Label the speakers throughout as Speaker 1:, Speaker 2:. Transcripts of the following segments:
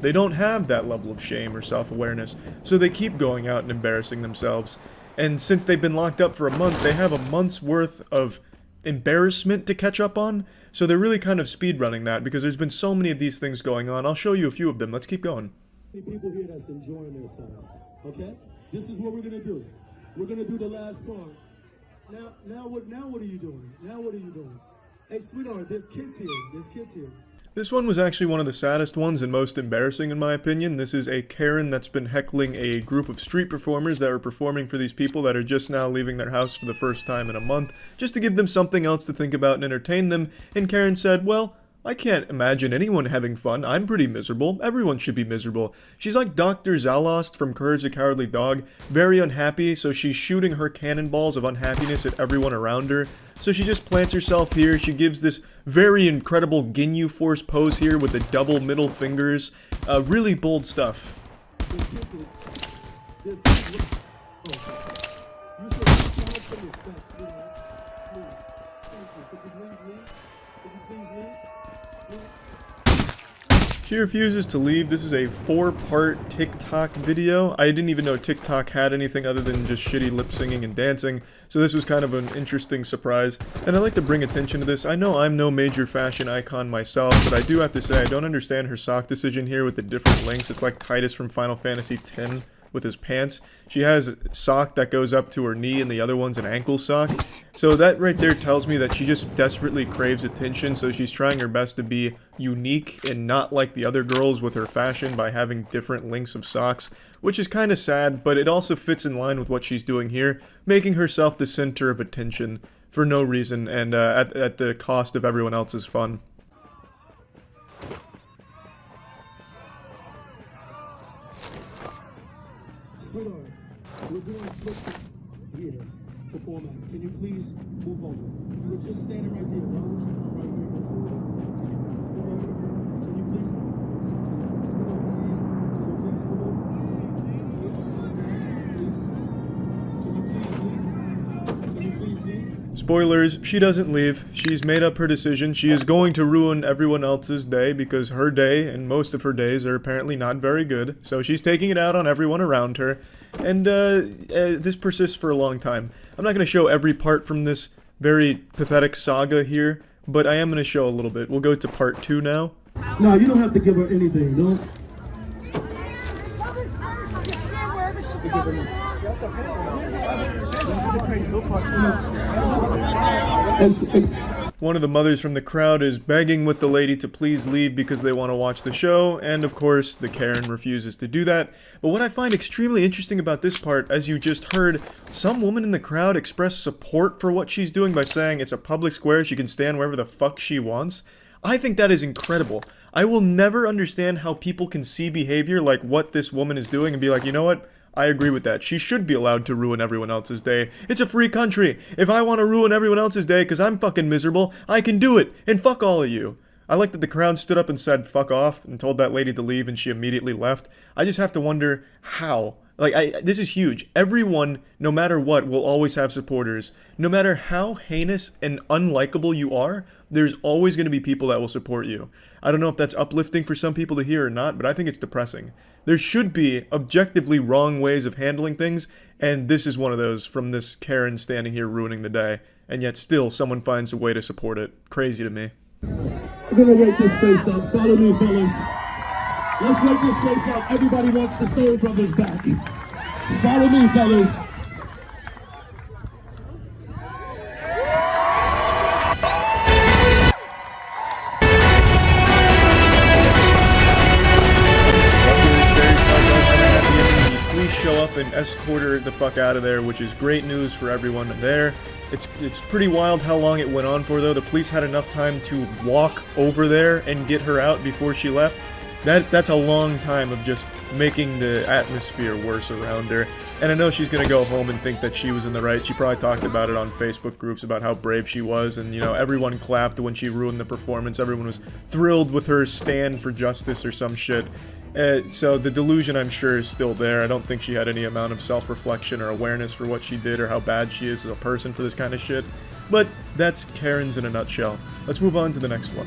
Speaker 1: They don't have that level of shame or self-awareness, so they keep going out and embarrassing themselves. And since they've been locked up for a month, they have a month's worth of embarrassment to catch up on, so they're really kind of speedrunning that because there's been so many of these things going on. I'll show you a few of them. Let's keep going.
Speaker 2: People here that's enjoying themselves, okay? This is what we're gonna do. We're gonna do the last part. Now what are you doing? Now what are you doing? Hey, sweetheart, there's kids here. There's kids here.
Speaker 1: This one was actually one of the saddest ones and most embarrassing in my opinion. This is a Karen that's been heckling a group of street performers that are performing for these people that are just now leaving their house for the first time in a month, just to give them something else to think about and entertain them. And Karen said, well, I can't imagine anyone having fun. I'm pretty miserable. Everyone should be miserable. She's like Dr. Zalost from Courage the Cowardly Dog, very unhappy, so she's shooting her cannonballs of unhappiness at everyone around her. So she just plants herself here. She gives this very incredible Ginyu Force pose here with the double middle fingers. Really bold stuff. She refuses to leave. This is a 4-part TikTok video. I didn't even know TikTok had anything other than just shitty lip singing and dancing, so this was kind of an interesting surprise. And I like to bring attention to this. I know I'm no major fashion icon myself, but I do have to say I don't understand her sock decision here with the different links. It's like Titus from Final Fantasy X with his pants. She has a sock that goes up to her knee and the other one's an ankle sock. So that right there tells me that she just desperately craves attention, so she's trying her best to be unique and not like the other girls with her fashion by having different lengths of socks, which is kind of sad, but it also fits in line with what she's doing here, making herself the center of attention for no reason and at the cost of everyone else's fun.
Speaker 2: Sweetheart, we're doing flip here for format. Can you please move over? You were just standing right there. Why would you come right here? Can you please move over? Can you please leave?
Speaker 1: Spoilers, she doesn't leave. She's made up her decision. She is going to ruin everyone else's day because her day and most of her days are apparently not very good. So she's taking it out on everyone around her. And this persists for a long time. I'm not going to show every part from this very pathetic saga here, but I am going to show a little bit. We'll go to part 2 now.
Speaker 2: No, you don't have to give her anything, no?
Speaker 1: One of the mothers from the crowd is begging with the lady to please leave because they want to watch the show, and of course, the Karen refuses to do that. But what I find extremely interesting about this part, as you just heard, some woman in the crowd expressed support for what she's doing by saying it's a public square, she can stand wherever the fuck she wants. I think that is incredible. I will never understand how people can see behavior like what this woman is doing and be like, you know what? I agree with that. She should be allowed to ruin everyone else's day. It's a free country. If I want to ruin everyone else's day because I'm fucking miserable, I can do it. And fuck all of you. I like that the crowd stood up and said fuck off and told that lady to leave and she immediately left. I just have to wonder how. Like, this is huge. Everyone, no matter what, will always have supporters. No matter how heinous and unlikable you are, there's always going to be people that will support you. I don't know if that's uplifting for some people to hear or not, but I think it's depressing. There should be objectively wrong ways of handling things, and this is one of those from this Karen standing here ruining the day, and yet still someone finds a way to support it. Crazy to me.
Speaker 2: We're gonna write this place out. Follow me, fellas. Let's write this place out. Everybody wants the Soul Brothers back. Follow me, fellas.
Speaker 1: Police show up and escort her the fuck out of there, which is great news for everyone there. It's pretty wild how long it went on for, though. The police had enough time to walk over there and get her out before she left. That's a long time of just making the atmosphere worse around her. And I know she's gonna go home and think that she was in the right. She probably talked about it on Facebook groups about how brave she was, and you know, everyone clapped when she ruined the performance. Everyone was thrilled with her stand for justice or some shit. So the delusion, I'm sure, is still there. I don't think she had any amount of self-reflection or awareness for what she did or how bad she is as a person for this kind of shit. But that's Karen's in a nutshell. Let's move on to the next one.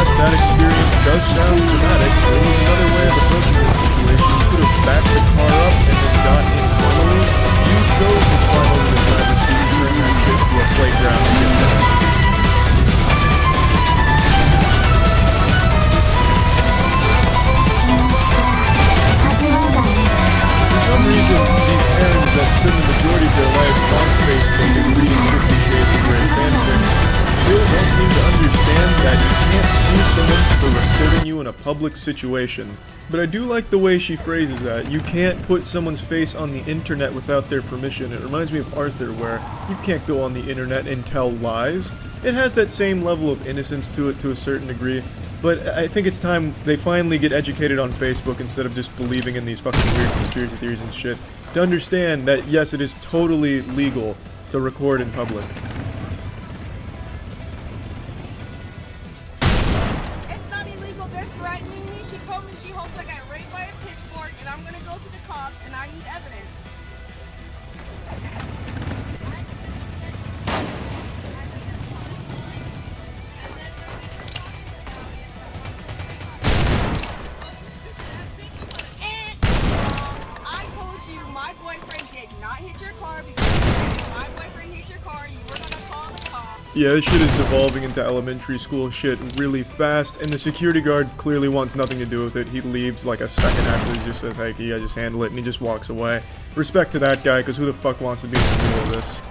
Speaker 1: yes, that experience does sound dramatic. There was another way of approaching the situation. You could have backed the car up and then got in normally. You chose to climb over the driver's seat and turn that shit to a playground and get down. For some reason, these parents that spend the majority of their life on Facebook and reading 50 Shades of Grey fanfic still don't seem to understand that you can't sue someone for recording you in a public situation. But I do like the way she phrases that. You can't put someone's face on the internet without their permission. It reminds me of Arthur, where you can't go on the internet and tell lies. It has that same level of innocence to it to a certain degree. But I think it's time they finally get educated on Facebook instead of just believing in these fucking weird conspiracy theories and shit. To understand that, yes, it is totally legal to record in public.
Speaker 3: It's not illegal. They're threatening me. She told me she hopes I get raped by a pitchfork, and I'm gonna go to the cops, and I need evidence. I told you my boyfriend did not hit your car because if my boyfriend hit your car, you were gonna call the cops.
Speaker 1: Yeah, this shit is devolving into elementary school shit really fast, and the security guard clearly wants nothing to do with it. He leaves like a second after he just says, hey, can you guys just handle it, and he just walks away. Respect to that guy, because who the fuck wants to be in the middle of this?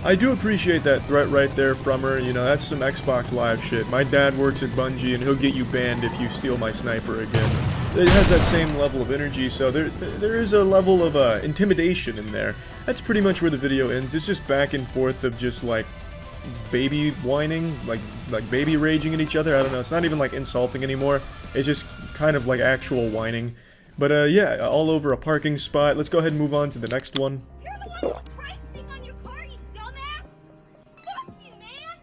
Speaker 1: I do appreciate that threat right there from her. You know, that's some Xbox Live shit. My dad works at Bungie, and he'll get you banned if you steal my sniper again. It has that same level of energy, so there is a level of intimidation in there. That's pretty much where the video ends. It's just back and forth of just like baby whining, like baby raging at each other. I don't know. It's not even like insulting anymore. It's just kind of like actual whining. But yeah, all over a parking spot. Let's go ahead and move on to the next one.
Speaker 3: You're the one who put price thing on your car, you dumbass! Fuck you, man!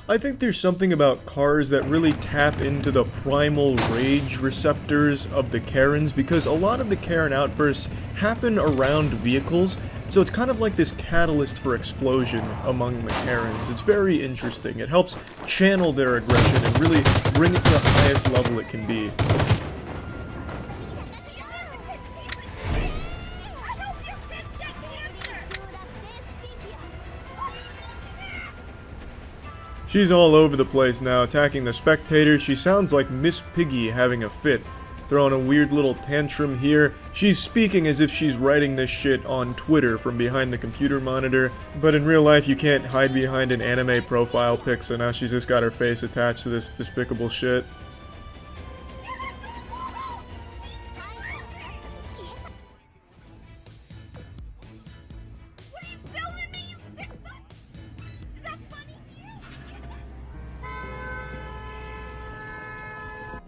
Speaker 1: I think there's something about cars that really tap into the primal rage receptors of the Karens, because a lot of the Karen outbursts happen around vehicles, so it's kind of like this catalyst for explosion among the Karens. It's very interesting. It helps channel their aggression and really bring it to the highest level it can be. She's all over the place now, attacking the spectators. She sounds like Miss Piggy having a fit, throwing a weird little tantrum here. She's speaking as if she's writing this shit on Twitter from behind the computer monitor, but in real life you can't hide behind an anime profile pic, so now she's just got her face attached to this despicable shit.
Speaker 3: What are you filming me, you sick fuck? Is that funny?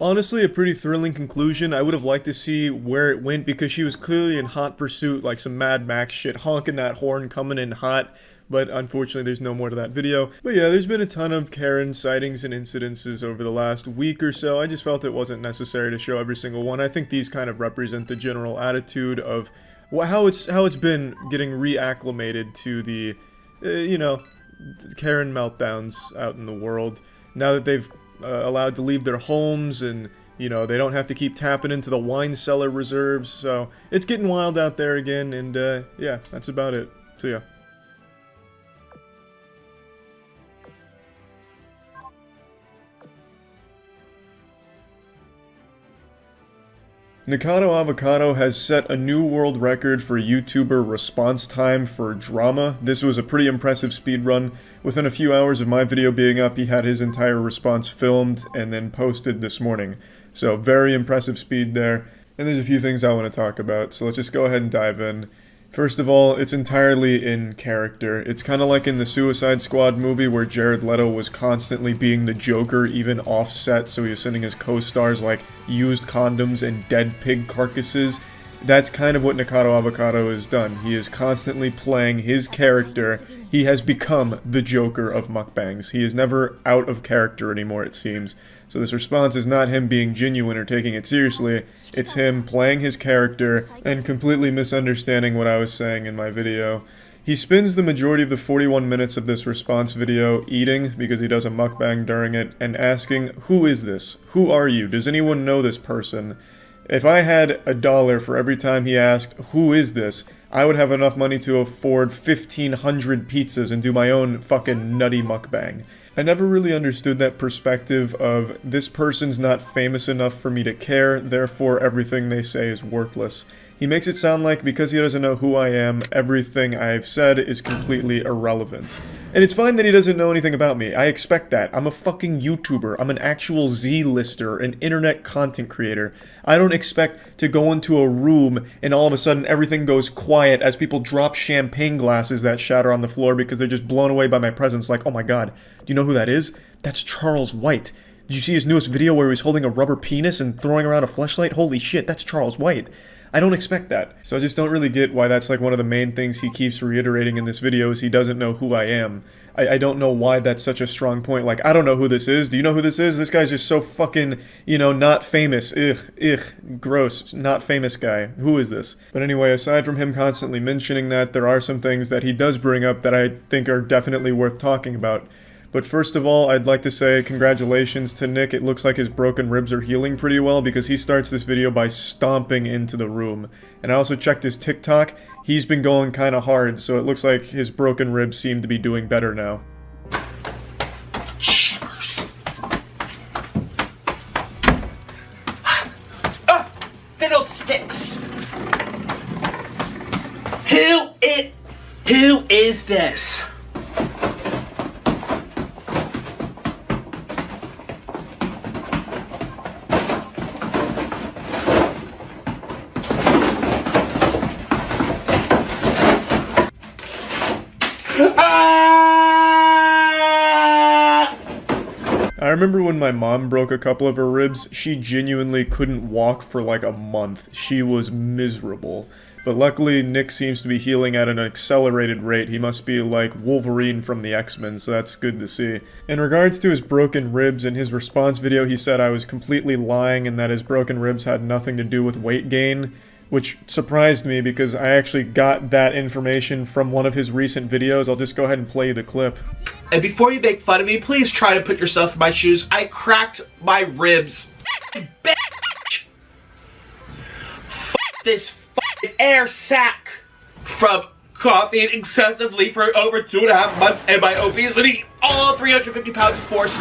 Speaker 1: Honestly, a pretty thrilling conclusion. I would have liked to see where it went, because she was clearly in hot pursuit, like some Mad Max shit, honking that horn, coming in hot. But unfortunately, there's no more to that video. But yeah, there's been a ton of Karen sightings and incidences over the last week or so. I just felt it wasn't necessary to show every single one. I think these kind of represent the general attitude of how it's been getting reacclimated to the, you know, Karen meltdowns out in the world. Now that they've allowed to leave their homes, and you know, they don't have to keep tapping into the wine cellar reserves, so it's getting wild out there again. And yeah, that's about it. See ya. Nikado Avocado has set a new world record for YouTuber response time for drama. This was a pretty impressive speedrun. Within a few hours of my video being up, he had his entire response filmed and then posted this morning. So very impressive speed there. And there's a few things I want to talk about, so let's just go ahead and dive in. First of all, it's entirely in character. It's kind of like in the Suicide Squad movie where Jared Leto was constantly being the Joker, even off set, so he was sending his co-stars like used condoms and dead pig carcasses. That's kind of what Nikado Avocado has done. He is constantly playing his character. He has become the Joker of mukbangs. He is never out of character anymore, it seems. So this response is not him being genuine or taking it seriously. It's him playing his character and completely misunderstanding what I was saying in my video. He spends the majority of the 41 minutes of this response video eating, because he does a mukbang during it, and asking, who is this? Who are you? Does anyone know this person? If I had $1 for every time he asked, who is this, I would have enough money to afford 1,500 pizzas and do my own fucking nutty mukbang. I never really understood that perspective of, this person's not famous enough for me to care, therefore everything they say is worthless. He makes it sound like because he doesn't know who I am, everything I've said is completely irrelevant. And it's fine that he doesn't know anything about me. I expect that. I'm a fucking YouTuber. I'm an actual Z-lister, an internet content creator. I don't expect to go into a room and all of a sudden everything goes quiet as people drop champagne glasses that shatter on the floor because they're just blown away by my presence. Like, oh my god, do you know who that is? That's Charles White. Did you see his newest video where he was holding a rubber penis and throwing around a fleshlight? Holy shit, that's Charles White. I don't expect that. So I just don't really get why that's like one of the main things he keeps reiterating in this video is he doesn't know who I am. I don't know why that's such a strong point. Like, I don't know who this is. Do you know who this is? This guy's just so fucking, you know, not famous. Ugh, gross, not famous guy. Who is this? But anyway, aside from him constantly mentioning that, there are some things that he does bring up that I think are definitely worth talking about. But first of all, I'd like to say congratulations to Nick. It looks like his broken ribs are healing pretty well because he starts this video by stomping into the room. And I also checked his TikTok. He's been going kind of hard, so it looks like his broken ribs seem to be doing better now.
Speaker 4: Shivers. Fiddlesticks. Who is this?
Speaker 1: I remember when my mom broke a couple of her ribs, she genuinely couldn't walk for like a month. She was miserable. But luckily, Nick seems to be healing at an accelerated rate. He must be like Wolverine from the X-Men, so that's good to see. In regards to his broken ribs, in his response video, he said I was completely lying and that his broken ribs had nothing to do with weight gain, which surprised me because I actually got that information from one of his recent videos. I'll just go ahead and play you the clip.
Speaker 4: And before you make fun of me, please try to put yourself in my shoes. I cracked my ribs. Bitch. Fuck this fucking air sack from coughing excessively for over 2.5 months and my obesity, all 350 pounds of force.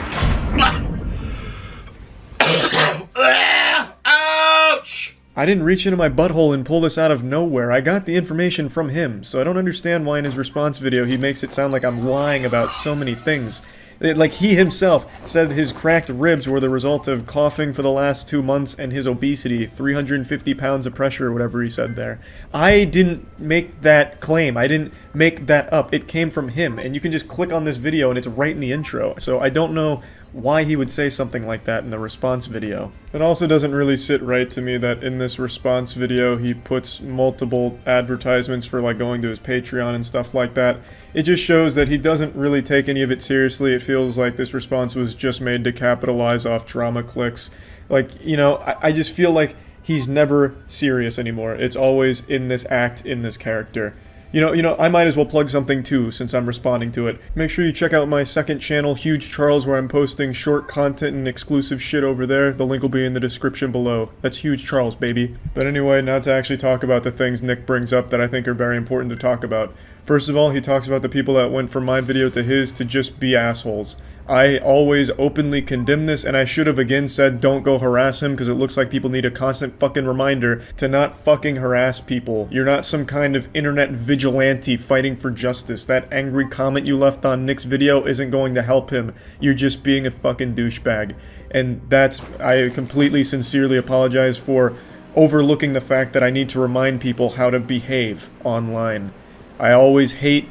Speaker 4: Ouch!
Speaker 1: I didn't reach into my butthole and pull this out of nowhere. I got the information from him, so I don't understand why in his response video he makes it sound like I'm lying about so many things. Like he himself said his cracked ribs were the result of coughing for the last 2 months and his obesity, 350 pounds of pressure or whatever he said there. I didn't make that claim. I didn't make that up. It came from him, and you can just click on this video and it's right in the intro. So I don't know why he would say something like that in the response video. It also doesn't really sit right to me that in this response video he puts multiple advertisements for like going to his Patreon and stuff like that. It just shows that he doesn't really take any of it seriously. It feels like this response was just made to capitalize off drama clicks. Like, you know, I just feel like he's never serious anymore. It's always in this act, in this character. You know, I might as well plug something too, since I'm responding to it. Make sure you check out my second channel, Huge Charles, where I'm posting short content and exclusive shit over there. The link will be in the description below. That's Huge Charles, baby. But anyway, now to actually talk about the things Nick brings up that I think are very important to talk about. First of all, he talks about the people that went from my video to his to just be assholes. I always openly condemn this, and I should have again said don't go harass him, because it looks like people need a constant fucking reminder to not fucking harass people. You're not some kind of internet vigilante fighting for justice. That angry comment you left on Nick's video isn't going to help him. You're just being a fucking douchebag. And I completely sincerely apologize for overlooking the fact that I need to remind people how to behave online. I always hate,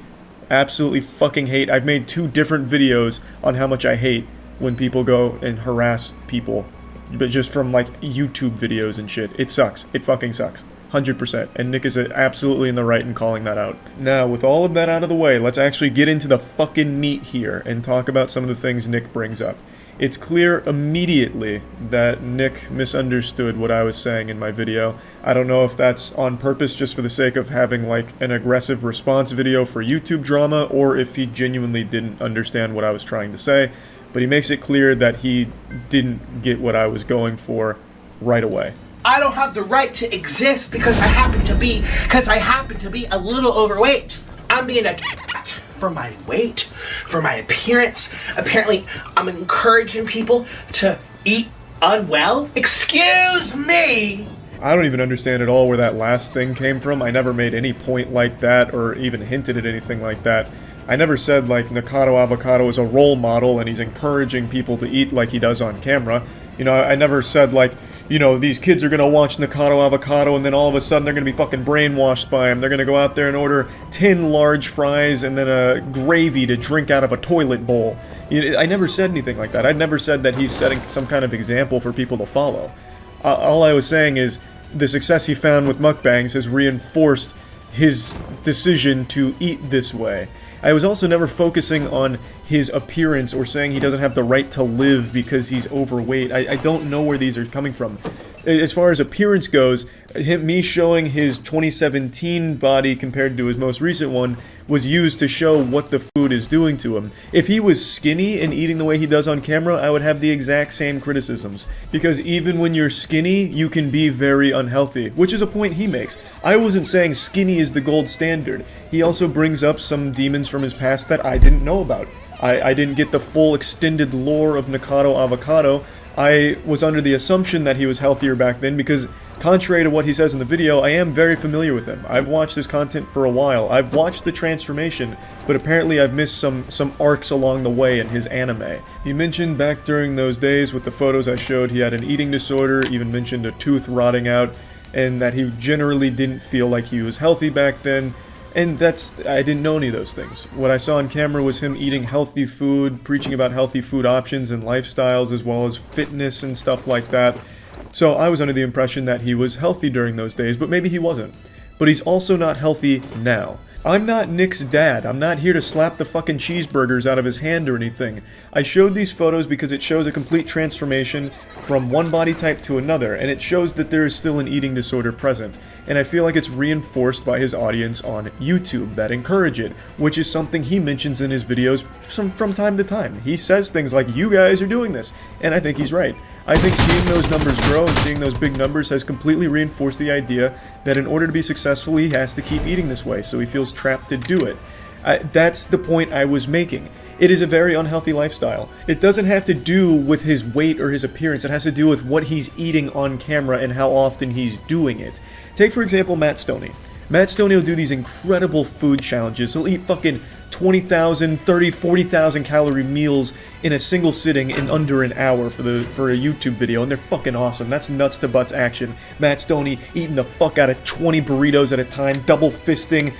Speaker 1: absolutely fucking hate. I've made 2 different videos on how much I hate when people go and harass people, but just from like YouTube videos and shit. It sucks. It fucking sucks. 100%, and Nick is absolutely in the right in calling that out. Now, with all of that out of the way, let's actually get into the fucking meat here and talk about some of the things Nick brings up. It's clear immediately that Nick misunderstood what I was saying in my video. I don't know if that's on purpose just for the sake of having like an aggressive response video for YouTube drama, or if he genuinely didn't understand what I was trying to say, but he makes it clear that he didn't get what I was going for right away.
Speaker 4: I don't have the right to exist because I happen to be a little overweight. I'm being attacked for my weight, for my appearance. Apparently, I'm encouraging people to eat unwell. Excuse me!
Speaker 1: I don't even understand at all where that last thing came from. I never made any point like that or even hinted at anything like that. I never said like Nikocado Avocado is a role model and he's encouraging people to eat like he does on camera. You know, I never said like, you know, these kids are gonna watch Nikocado Avocado and then all of a sudden they're gonna be fucking brainwashed by him. They're gonna go out there and order 10 large fries and then a gravy to drink out of a toilet bowl. I never said anything like that. I never said that he's setting some kind of example for people to follow. All I was saying is the success he found with mukbangs has reinforced his decision to eat this way. I was also never focusing on his appearance or saying he doesn't have the right to live because he's overweight. I don't know where these are coming from. As far as appearance goes, me showing his 2017 body compared to his most recent one was used to show what the food is doing to him. If he was skinny and eating the way he does on camera, I would have the exact same criticisms. Because even when you're skinny, you can be very unhealthy, which is a point he makes. I wasn't saying skinny is the gold standard. He also brings up some demons from his past that I didn't know about. I didn't get the full extended lore of Nikocado Avocado. I was under the assumption that he was healthier back then because, contrary to what he says in the video, I am very familiar with him. I've watched his content for a while. I've watched the transformation, but apparently I've missed some arcs along the way in his anime. He mentioned back during those days with the photos I showed he had an eating disorder, even mentioned a tooth rotting out, and that he generally didn't feel like he was healthy back then. And I didn't know any of those things. What I saw on camera was him eating healthy food, preaching about healthy food options and lifestyles, as well as fitness and stuff like that. So I was under the impression that he was healthy during those days, but maybe he wasn't. But he's also not healthy now. I'm not Nick's dad. I'm not here to slap the fucking cheeseburgers out of his hand or anything. I showed these photos because it shows a complete transformation from one body type to another, and it shows that there is still an eating disorder present. And I feel like it's reinforced by his audience on YouTube that encourage it, which is something he mentions in his videos from time to time. He says things like, you guys are doing this, and I think he's right. I think seeing those numbers grow and seeing those big numbers has completely reinforced the idea that in order to be successful, he has to keep eating this way, so he feels trapped to do it. That's the point I was making. It is a very unhealthy lifestyle. It doesn't have to do with his weight or his appearance, it has to do with what he's eating on camera and how often he's doing it. Take, for example, Matt Stoney. Matt Stoney will do these incredible food challenges. He'll eat fucking 20,000, 30, 40,000 calorie meals in a single sitting in under an hour for a YouTube video, and they're fucking awesome. That's nuts to butts action. Matt Stoney eating the fuck out of 20 burritos at a time, double fisting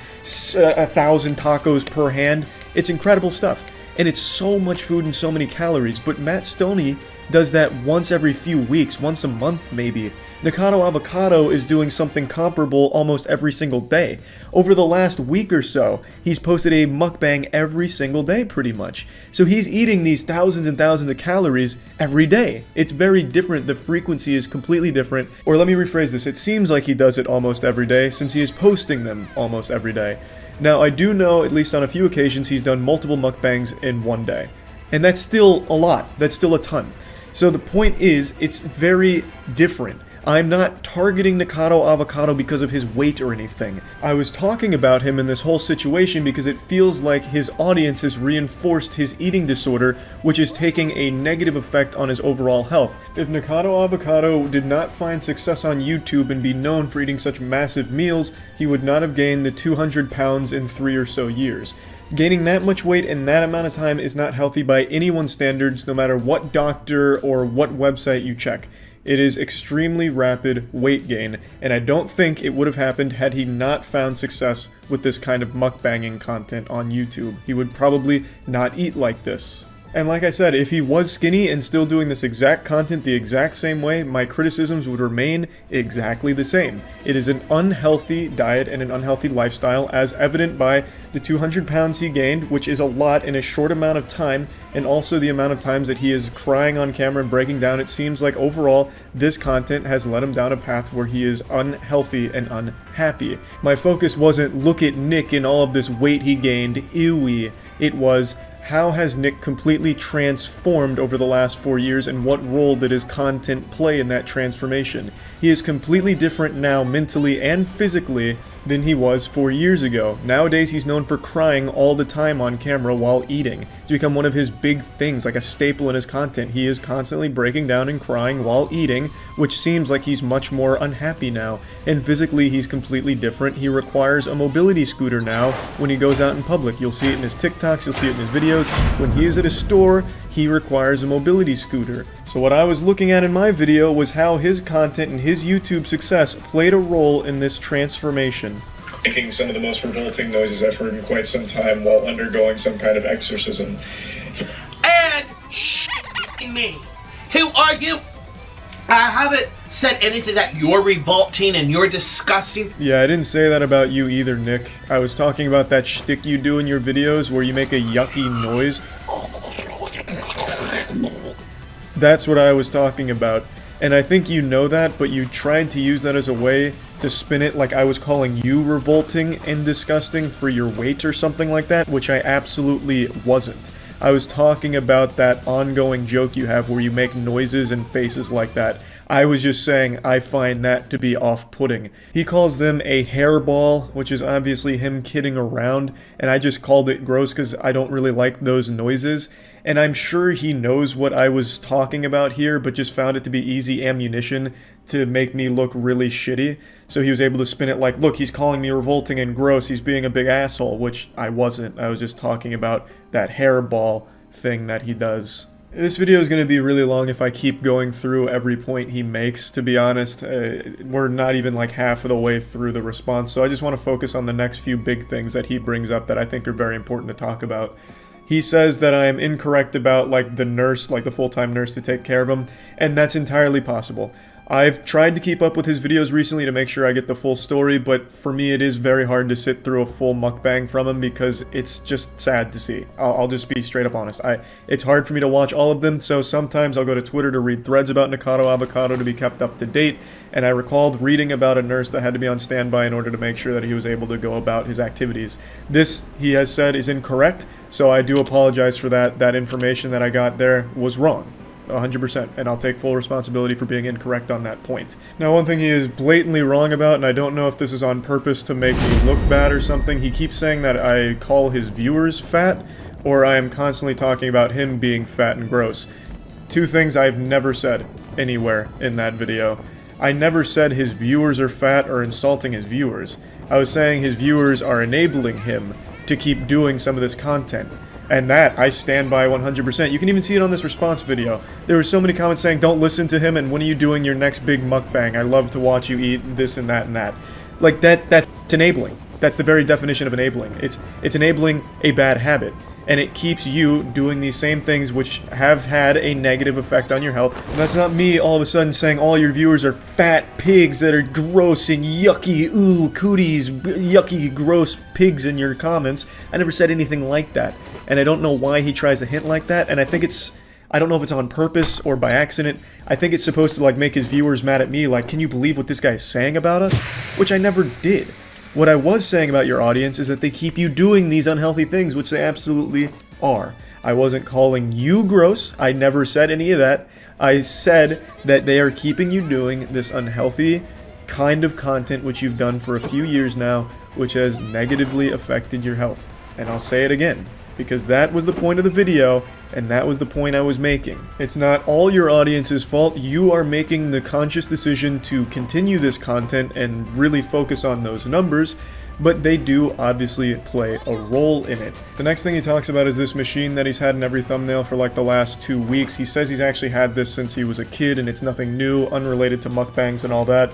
Speaker 1: 1,000 tacos per hand. It's incredible stuff. And it's so much food and so many calories, but Matt Stoney does that once every few weeks, once a month maybe. Nikocado Avocado is doing something comparable almost every single day. Over the last week or so, he's posted a mukbang every single day pretty much. So he's eating these thousands and thousands of calories every day. It's very different, the frequency is completely different. Or let me rephrase this, it seems like he does it almost every day since he is posting them almost every day. Now I do know, at least on a few occasions, he's done multiple mukbangs in one day. And that's still a lot, that's still a ton. So the point is, it's very different. I'm not targeting Nikocado Avocado because of his weight or anything. I was talking about him in this whole situation because it feels like his audience has reinforced his eating disorder, which is taking a negative effect on his overall health. If Nikocado Avocado did not find success on YouTube and be known for eating such massive meals, he would not have gained the 200 pounds in 3 or so years. Gaining that much weight in that amount of time is not healthy by anyone's standards, no matter what doctor or what website you check. It is extremely rapid weight gain, and I don't think it would have happened had he not found success with this kind of mukbanging content on YouTube. He would probably not eat like this. And like I said, if he was skinny and still doing this exact content the exact same way, my criticisms would remain exactly the same. It is an unhealthy diet and an unhealthy lifestyle, as evident by the 200 pounds he gained, which is a lot in a short amount of time, and also the amount of times that he is crying on camera and breaking down. It seems like overall this content has led him down a path where he is unhealthy and unhappy. My focus wasn't look at Nick and all of this weight he gained, ewy. It was, how has Nick completely transformed over the last 4 years, and what role did his content play in that transformation? He is completely different now mentally and physically than he was 4 years ago. Nowadays he's known for crying all the time on camera while eating. It's become one of his big things, like a staple in his content. He is constantly breaking down and crying while eating, which seems like he's much more unhappy now. And physically he's completely different. He requires a mobility scooter now when he goes out in public. You'll see it in his TikToks, you'll see it in his videos. When he is at a store, he requires a mobility scooter. So what I was looking at in my video was how his content and his YouTube success played a role in this transformation.
Speaker 5: Making some of the most revolting noises I've heard in quite some time while undergoing some kind of exorcism.
Speaker 4: And me, who argue I haven't said anything that you're revolting and you're disgusting.
Speaker 1: Yeah, I didn't say that about you either, Nick. I was talking about that shtick you do in your videos where you make a yucky noise. That's what I was talking about. And I think you know that, but you tried to use that as a way to spin it like I was calling you revolting and disgusting for your weight or something like that, which I absolutely wasn't. I was talking about that ongoing joke you have where you make noises and faces like that. I was just saying I find that to be off-putting. He calls them a hairball, which is obviously him kidding around, and I just called it gross because I don't really like those noises. And I'm sure he knows what I was talking about here, but just found it to be easy ammunition to make me look really shitty. So he was able to spin it like, look, he's calling me revolting and gross, he's being a big asshole, which I wasn't. I was just talking about that hairball thing that he does. This video is going to be really long if I keep going through every point he makes, to be honest. We're not even like half of the way through the response, so I just want to focus on the next few big things that he brings up that I think are very important to talk about. He says that I am incorrect about, like, the nurse, like the full-time nurse to take care of him, and that's entirely possible. I've tried to keep up with his videos recently to make sure I get the full story, but for me it is very hard to sit through a full mukbang from him because it's just sad to see. I'll just be straight up honest. It's hard for me to watch all of them, so sometimes I'll go to Twitter to read threads about Nikocado Avocado to be kept up to date, and I recalled reading about a nurse that had to be on standby in order to make sure that he was able to go about his activities. This, he has said, is incorrect, so I do apologize for that. That information that I got there was wrong. 100%, and I'll take full responsibility for being incorrect on that point. Now, one thing he is blatantly wrong about, and I don't know if this is on purpose to make me look bad or something, he keeps saying that I call his viewers fat, or I am constantly talking about him being fat and gross. Two things I've never said anywhere in that video. I never said his viewers are fat or insulting his viewers. I was saying his viewers are enabling him to keep doing some of this content. And that, I stand by 100%. You can even see it on this response video. There were so many comments saying, don't listen to him, and when are you doing your next big mukbang? I love to watch you eat this and that and that. Like, that's enabling. That's the very definition of enabling. It's enabling a bad habit. And it keeps you doing these same things which have had a negative effect on your health. And that's not me all of a sudden saying all your viewers are fat pigs that are gross and yucky, ooh, cooties, yucky, gross pigs in your comments. I never said anything like that. And I don't know why he tries to hint like that, and I think I don't know if it's on purpose or by accident. I think it's supposed to, like, make his viewers mad at me, like, can you believe what this guy is saying about us? Which I never did. What I was saying about your audience is that they keep you doing these unhealthy things, which they absolutely are. I wasn't calling you gross. I never said any of that. I said that they are keeping you doing this unhealthy kind of content which you've done for a few years now, which has negatively affected your health. And I'll say it again, because that was the point of the video, and that was the point I was making. It's not all your audience's fault. You are making the conscious decision to continue this content and really focus on those numbers, but they do obviously play a role in it. The next thing he talks about is this machine that he's had in every thumbnail for like the last 2 weeks. He says he's actually had this since he was a kid and it's nothing new, unrelated to mukbangs and all that.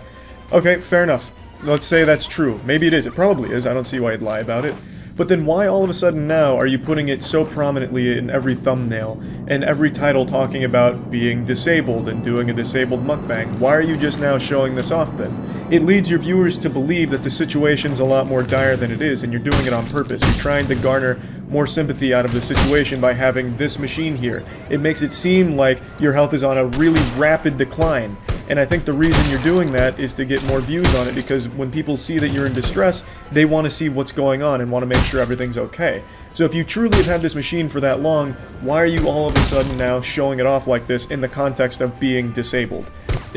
Speaker 1: Okay, fair enough. Let's say that's true. Maybe it is. It probably is. I don't see why he'd lie about it. But then why all of a sudden now are you putting it so prominently in every thumbnail and every title talking about being disabled and doing a disabled mukbang? Why are you just now showing this off then? It leads your viewers to believe that the situation's a lot more dire than it is, and you're doing it on purpose. You're trying to garner more sympathy out of the situation by having this machine here. It makes it seem like your health is on a really rapid decline. And I think the reason you're doing that is to get more views on it, because when people see that you're in distress, they want to see what's going on and want to make sure everything's okay. So if you truly have had this machine for that long, why are you all of a sudden now showing it off like this in the context of being disabled?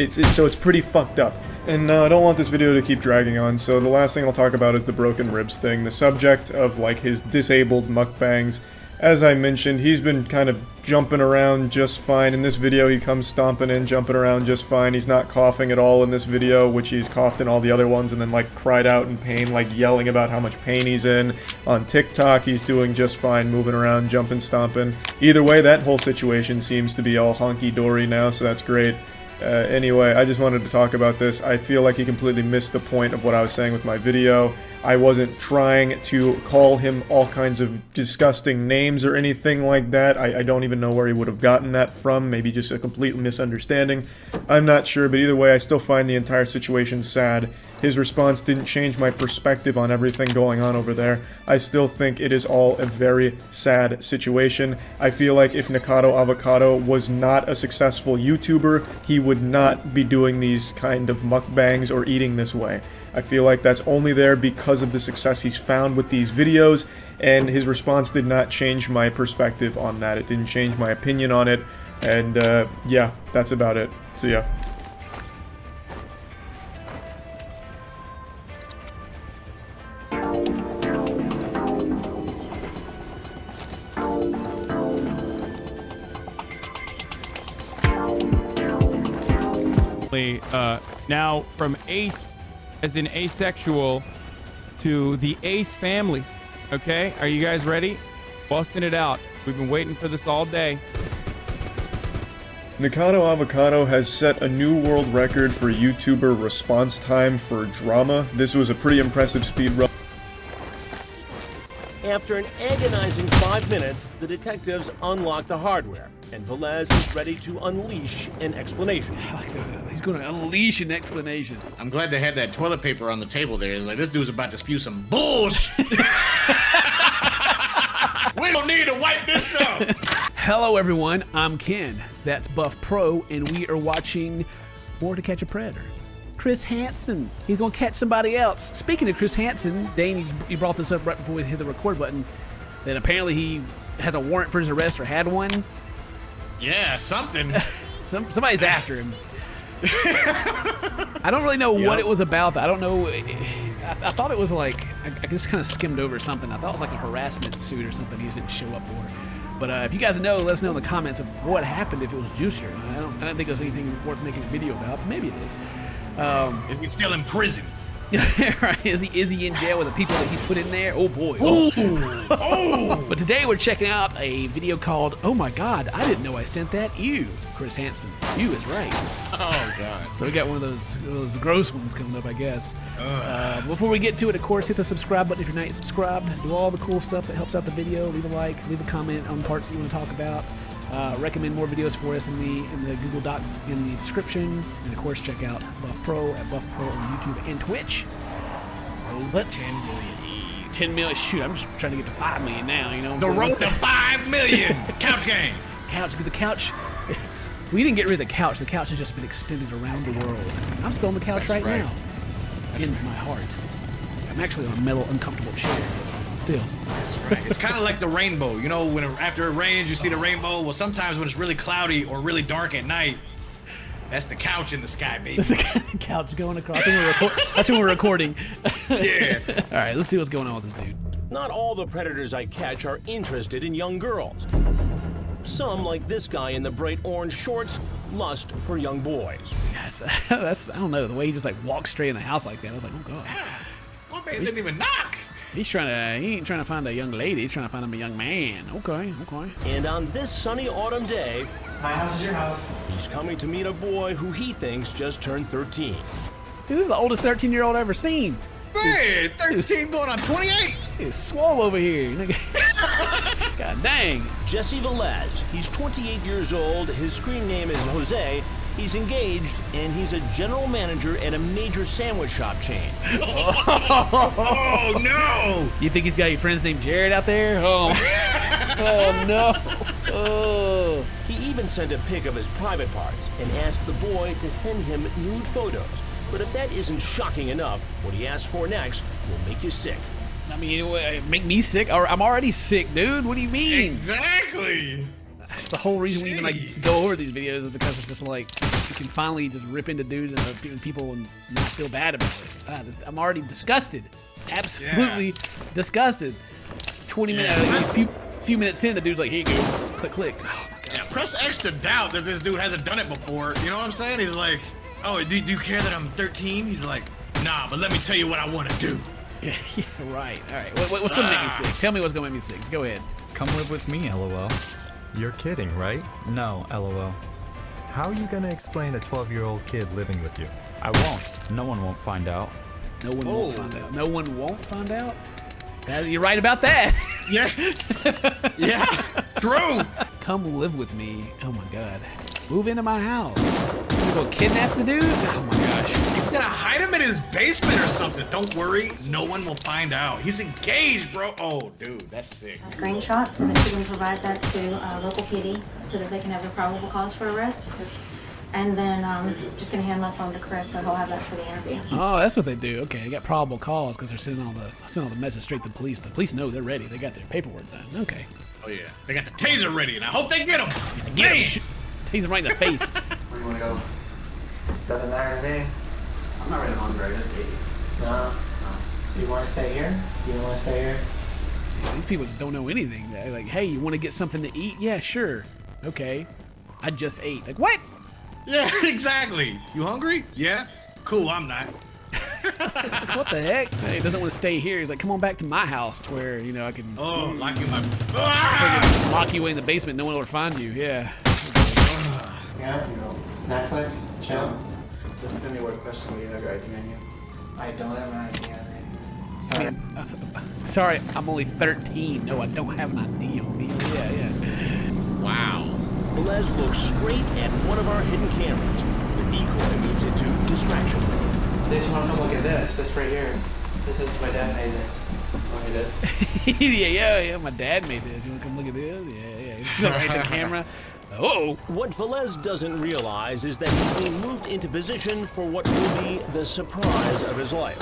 Speaker 1: So it's pretty fucked up. And I don't want this video to keep dragging on, so the last thing I'll talk about is the broken ribs thing, the subject of like his disabled mukbangs. As I mentioned, he's been kind of jumping around just fine. In this video, he comes stomping in, jumping around just fine. He's not coughing at all in this video, which he's coughed in all the other ones, and then like cried out in pain, like yelling about how much pain he's in. On TikTok, he's doing just fine, moving around, jumping, stomping. Either way, that whole situation seems to be all honky-dory now, so that's great. Anyway, I just wanted to talk about this. I feel like he completely missed the point of what I was saying with my video. I wasn't trying to call him all kinds of disgusting names or anything like that. I don't even know where he would have gotten that from. Maybe just a complete misunderstanding. I'm not sure, but either way, I still find the entire situation sad. His response didn't change my perspective on everything going on over there. I still think it is all a very sad situation. I feel like if Nikado Avocado was not a successful YouTuber, he would not be doing these kind of mukbangs or eating this way. I feel like that's only there because of the success he's found with these videos, and his response did not change my perspective on that. It didn't change my opinion on it, and yeah, that's about it. So yeah.
Speaker 6: Now from Ace as in asexual to the Ace family. Okay, are you guys ready? Busting it out. We've been waiting for this all day.
Speaker 1: Nikado Avocado has set a new world record for YouTuber response time for drama. This was a pretty impressive speed run.
Speaker 7: After an agonizing 5 minutes, the detectives unlock the hardware, and Velez is ready to unleash an explanation.
Speaker 8: He's going to unleash an explanation.
Speaker 9: I'm glad they had that toilet paper on the table there. It's like, this dude's about to spew some bullshit. We don't need to wipe this up.
Speaker 8: Hello, everyone. I'm Ken. That's Buff Pro, and we are watching More to Catch a Predator. Chris Hansen. He's going to catch somebody else. Speaking of Chris Hansen, Dane, you brought this up right before we hit the record button, that apparently he has a warrant for his arrest or had one.
Speaker 9: Yeah, something.
Speaker 8: Somebody's after him. I don't really know what it was about. I don't know. I thought it was like, I just kind of skimmed over something. I thought it was like a harassment suit or something he didn't show up for. But if you guys know, let us know in the comments of what happened if it was juicier. I don't think there's anything worth making a video about, but maybe it is.
Speaker 9: Is he still in prison?
Speaker 8: Right? Is he in jail with the people that he put in there? Oh boy.
Speaker 9: Oh.
Speaker 8: But today we're checking out a video called "Oh My God, I Didn't Know I Sent That." You, Chris Hansen. You is right.
Speaker 9: Oh God.
Speaker 8: So we got one of those gross ones coming up, I guess. Before we get to it, of course, hit the subscribe button if you're not subscribed. Do all the cool stuff that helps out the video. Leave a like, leave a comment on parts that you want to talk about. Recommend more videos for us in the Google Doc in the description, and of course check out Buff Pro at Buff Pro on YouTube and Twitch. Let's 10 million. Shoot, I'm just trying to get to 5 million now. You know,
Speaker 9: The road to 5 million. Couch game.
Speaker 8: The couch. We didn't get rid of the couch. The couch has just been extended around the world. I'm still on the couch right now. In my heart. I'm actually on a metal, uncomfortable chair. Still.
Speaker 9: That's right. It's kind of like the rainbow. You know, when after it rains, you see the rainbow. Well, sometimes when it's really cloudy or really dark at night, that's the couch in the sky, baby.
Speaker 8: That's the couch going across. That's when we're recording.
Speaker 9: Yeah.
Speaker 8: All right, let's see what's going on with this dude.
Speaker 7: Not all the predators I catch are interested in young girls. Some, like this guy in the bright orange shorts, lust for young boys.
Speaker 8: Yes, I don't know, the way he just like walks straight in the house like that. I was like, oh god.
Speaker 9: My man didn't even knock.
Speaker 8: He ain't trying to find a young lady. He's trying to find him a young man. Okay.
Speaker 7: And on this sunny autumn day,
Speaker 10: my house is your house.
Speaker 7: He's coming to meet a boy who he thinks just turned 13.
Speaker 8: Dude, this is the oldest 13-year-old I've ever seen.
Speaker 9: Man, 13 going on 28.
Speaker 8: It's swole over here. God dang.
Speaker 7: Jesse Velez. He's 28 years old. His screen name is Jose. He's engaged, and he's a general manager at a major sandwich shop chain.
Speaker 9: Oh, no!
Speaker 8: You think he's got your friends named Jared out there? Oh, oh no. Oh.
Speaker 7: He even sent a pic of his private parts and asked the boy to send him nude photos. But if that isn't shocking enough, what he asked for next will make you sick.
Speaker 8: I mean, make me sick? I'm already sick, dude. What do you mean?
Speaker 9: Exactly.
Speaker 8: That's the whole reason we even like go over these videos is because it's just like you can finally just rip into dudes and people and not feel bad about it. I'm already disgusted, absolutely disgusted. 20 minutes, few minutes in, the dude's like, "Here you go, click, click." Oh my god.
Speaker 9: Yeah, press X to doubt that this dude hasn't done it before. You know what I'm saying? He's like, "Oh, do you care that I'm 13?" He's like, "Nah, but let me tell you what I want to do."
Speaker 8: Yeah, right. All right. What's gonna make me sick? Tell me what's gonna make me sick. Just go ahead.
Speaker 10: Come live with me, LOL. You're kidding, right? No, LOL. How are you gonna explain a 12-year-old kid living with you? I won't. No one won't find out.
Speaker 8: No one won't find out. No one won't find out? You're right about that.
Speaker 9: Yeah. Yeah. True.
Speaker 8: Come live with me. Oh my god. Move into my house. You gonna kidnap the dude? Oh my gosh.
Speaker 9: He's gonna hide him in his basement or something. Don't worry, no one will find out. He's engaged, bro. Oh, dude, that's sick.
Speaker 11: Screenshot so that you can provide that to local PD so that they can have the probable cause for arrest. And then just gonna hand my phone to Chris so he'll have that for the interview.
Speaker 8: Oh, that's what they do. Okay, they got probable cause because they're sending all the message straight to the police. The police know they're ready. They got their paperwork done. Okay.
Speaker 9: Oh yeah, they got the taser ready, and I hope they get him.
Speaker 8: Get him. Tase him right in the face.
Speaker 12: Where do you want to go? Doesn't matter to me. I'm not really hungry. I just ate. No. So you want to stay here? You don't want to stay here?
Speaker 8: These people just don't know anything. They're like, hey, you want to get something to eat? Yeah, sure. Okay. I just ate. Like, what?
Speaker 9: Yeah, exactly. You hungry? Yeah. Cool. I'm not.
Speaker 8: What the heck? He doesn't want to stay here. He's like, come on back to my house to where, you know, I can
Speaker 9: lock you in my
Speaker 8: lock you away in the basement. No one will find you. Yeah.
Speaker 12: Yeah, you know, Netflix, chill. Just tell me what question do you have your ID on you? I don't have an ID on me. Sorry.
Speaker 8: I mean, sorry, I'm only 13. No, I don't have an ID on me. Yeah.
Speaker 9: Wow.
Speaker 7: Velez looks straight at one of our hidden cameras. The decoy moves into distraction mode.
Speaker 12: They just want to come look at this. This right here. This is my dad made this. Oh, he did?
Speaker 8: yeah. My dad made this. You want to come look at this? Yeah. He's right at the camera. Oh.
Speaker 7: What Velez doesn't realize is that he's being moved into position for what will be the surprise of his life.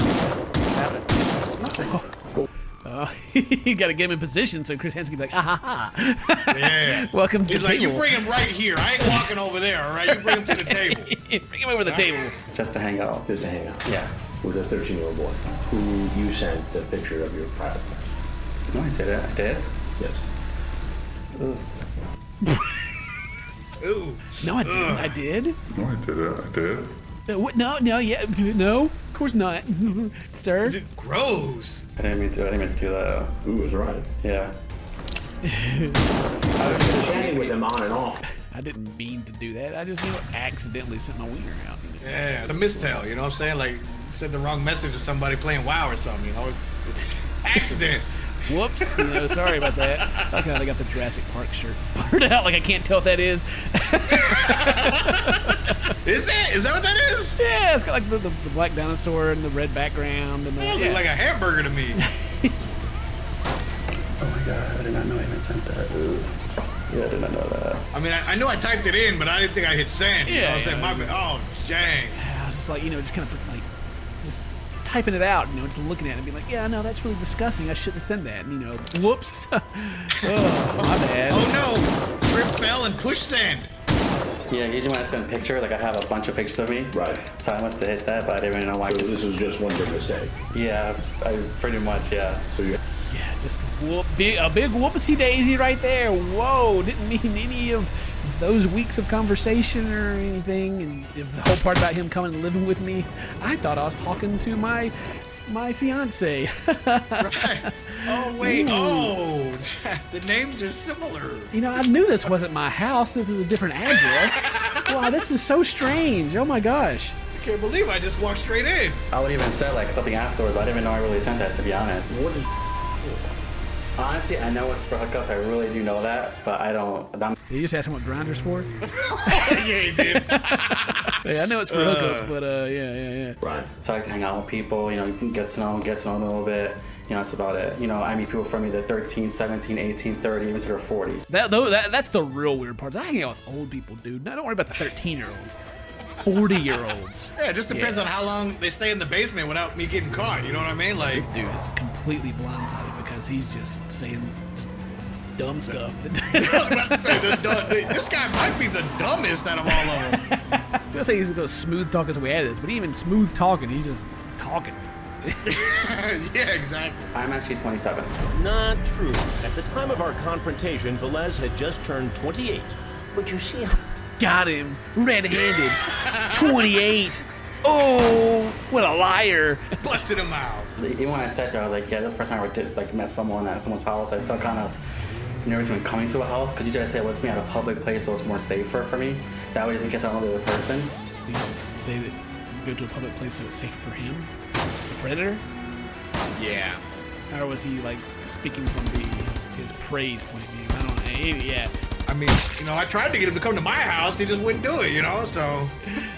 Speaker 8: You got to get him in position so Chris Hansen can be like, ah ha ha.
Speaker 9: Yeah.
Speaker 8: Welcome to
Speaker 9: He's
Speaker 8: the
Speaker 9: like,
Speaker 8: table.
Speaker 9: you bring him right here. I ain't walking over there, all right? You bring him to the table.
Speaker 8: Bring him over the table.
Speaker 13: Just to hang out. Just to hang out.
Speaker 12: Yeah.
Speaker 13: With a 13-year-old boy who you sent a picture of your private parts.
Speaker 12: No, I did it. I did?
Speaker 13: Yes.
Speaker 9: Ooh.
Speaker 8: No, I didn't. I did.
Speaker 5: No, I did it. I did.
Speaker 8: What? No, of course not, sir.
Speaker 9: Gross.
Speaker 12: I didn't mean to do that.
Speaker 13: Ooh, it was right.
Speaker 12: Yeah.
Speaker 13: I was chatting with him on and off.
Speaker 8: I didn't mean to do that. I just, accidentally sent my wiener out.
Speaker 9: Yeah, it's a mistell, you know what I'm saying? Like, send the wrong message to somebody playing WoW or something, you know? It's accident.
Speaker 8: Whoops, sorry about that. I like how they got the Jurassic Park shirt blurred out, like I can't tell what that is.
Speaker 9: Is it? Is that what that is?
Speaker 8: Yeah, it's got like the black dinosaur and the red background. And
Speaker 9: That looks like a hamburger to me.
Speaker 12: Oh my god, I did not know I even sent that. Ooh. Yeah, I did not know that.
Speaker 9: I mean, I knew I typed it in, but I didn't think I hit send. You know what I'm saying? My bad. Oh, dang.
Speaker 8: I was just like, just kind of like, just typing it out, just looking at it and being like, yeah, no, that's really disgusting. I shouldn't have sent that. And, whoops. Oh, my bad.
Speaker 9: Oh, no. Trip fell and push send.
Speaker 12: Yeah, usually when I send a picture, like I have a bunch of pictures of me.
Speaker 13: Right.
Speaker 12: So I must have hit that, but I didn't even know why.
Speaker 13: So this was just one big mistake.
Speaker 12: Yeah, I pretty much, yeah.
Speaker 13: So you.
Speaker 8: Yeah, just a big whoopsie daisy right there. Whoa, didn't mean any of those weeks of conversation or anything. And the whole part about him coming and living with me, I thought I was talking to my fiance.
Speaker 9: Right. Oh, wait.
Speaker 8: Ooh.
Speaker 9: Oh, the names are similar.
Speaker 8: I knew this wasn't my house. This is a different address. Wow, this is so strange. Oh my gosh.
Speaker 9: I can't believe I just walked straight in.
Speaker 12: I would even say like something afterwards, but I didn't even know I really sent that, to be honest.
Speaker 13: What is
Speaker 12: Honestly, I know it's for hookups. I really do know that, but I don't.
Speaker 8: You just asked him what Grindr's for?
Speaker 9: Yeah, he did.
Speaker 8: Yeah, I know it's for hookups, but yeah.
Speaker 12: Right. So I like to hang out with people. You know, you can get to know them a little bit. You know, that's about it. You know, I meet people from either 13, 17, 18, 30, even to their 40s.
Speaker 8: That's the real weird part. I hang out with old people, dude. Now, don't worry about the 13-year-olds. 40-year-olds.
Speaker 9: Yeah, it just depends on how long they stay in the basement without me getting caught. You know what I mean? Like,
Speaker 8: this dude is completely blindsided because he's just saying dumb stuff.
Speaker 9: I was about to say, this guy might be the dumbest out of all of them.
Speaker 8: I was gonna say he's gonna smooth talk as we had this, but even smooth talking, he's just talking.
Speaker 9: Yeah, exactly.
Speaker 12: I'm actually 27.
Speaker 7: Not true. At the time of our confrontation, Velez had just turned 28.
Speaker 12: But you see,
Speaker 8: got him red-handed. 28. Oh, what a liar!
Speaker 9: Busted him out.
Speaker 12: Even when I sat there, I was like, yeah, this person I did like met someone at someone's house. I felt kind of nervous when coming to a house. Could you just say what's me at a public place so it's more safer for me? That way, just in case I don't know the other person.
Speaker 8: You say that you go to a public place so it's safer for him. The predator?
Speaker 9: Yeah.
Speaker 8: Or was he like speaking from his praise point of view? I don't know. Yeah.
Speaker 9: I mean, you know, I tried to get him to come to my house. He just wouldn't do it, you know, so.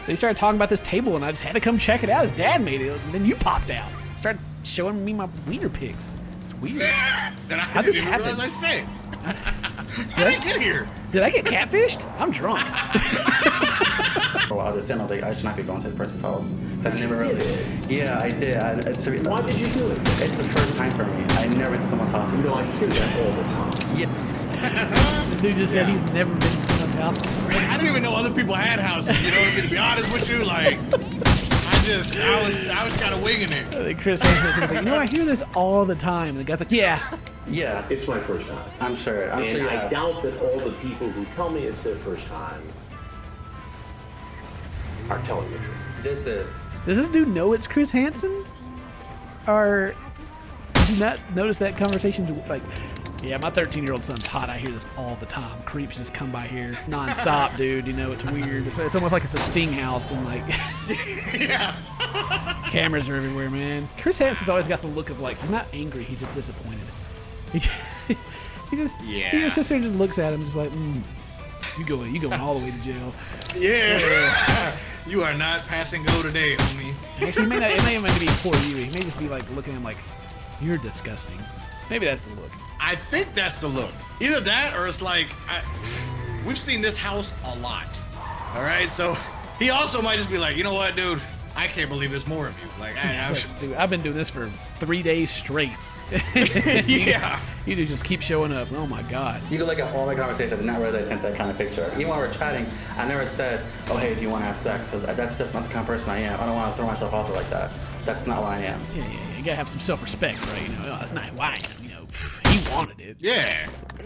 Speaker 8: They started talking about this table, and I just had to come check it out. His dad made it, and then you popped out. Started showing me my wiener pics. It's weird.
Speaker 9: Then I
Speaker 8: How'd
Speaker 9: didn't
Speaker 8: this
Speaker 9: even
Speaker 8: happen?
Speaker 9: realize I said. How did I get here?
Speaker 8: Did I get catfished? I'm drunk.
Speaker 12: Oh, I was just saying, I was like, I should not be going to this person's house. I never really. Yeah, I did.
Speaker 13: Why did you do it?
Speaker 12: It's the first time for me. I never been to someone's house.
Speaker 13: You know, I hear that all the time.
Speaker 12: Yes.
Speaker 8: The dude just said he's never been to someone's house.
Speaker 9: Like, I didn't even know other people had houses. You know what I mean? To be honest with you, like, I was kind of winging it.
Speaker 8: I think Chris Hansen was like, you know, I hear this all the time. And the guy's like, yeah.
Speaker 12: Yeah.
Speaker 13: It's my first time.
Speaker 12: I'm sure. I'm sure you
Speaker 13: I
Speaker 12: have.
Speaker 13: doubt that all the people who tell me it's their first time are telling the truth.
Speaker 8: Does this dude know it's Chris Hansen? Or did you not notice that conversation? Like, yeah, my 13-year-old son's hot. I hear this all the time. Creeps just come by here nonstop, dude. You know, it's weird. It's almost like it's a sting house and like
Speaker 9: Yeah.
Speaker 8: cameras are everywhere, man. Chris Hansen's always got the look of like, he's not angry, he's just disappointed. He just sits there and just looks at him just like, you going all the way to jail.
Speaker 9: Yeah. You are not passing go today, homie.
Speaker 8: Actually, it may even be for you. He may just be like looking at him like, you're disgusting. Maybe that's the look.
Speaker 9: I think that's the look. Either that or it's like, we've seen this house a lot. All right, so he also might just be like, you know what, dude? I can't believe there's more of you. Like,
Speaker 8: Dude, I've been doing this for 3 days straight.
Speaker 9: Yeah.
Speaker 8: You just keep showing up. Oh my God.
Speaker 12: You can look at all my conversations. I did not realize I sent that kind of picture. Even when we were chatting, I never said, oh, hey, do you want to have sex? Because that's just not the kind of person I am. I don't want to throw myself out there like that. That's not what I am.
Speaker 8: Yeah. You gotta have some self-respect, right? You know, that's not who I am. You know, he wanted it.
Speaker 9: Yeah. I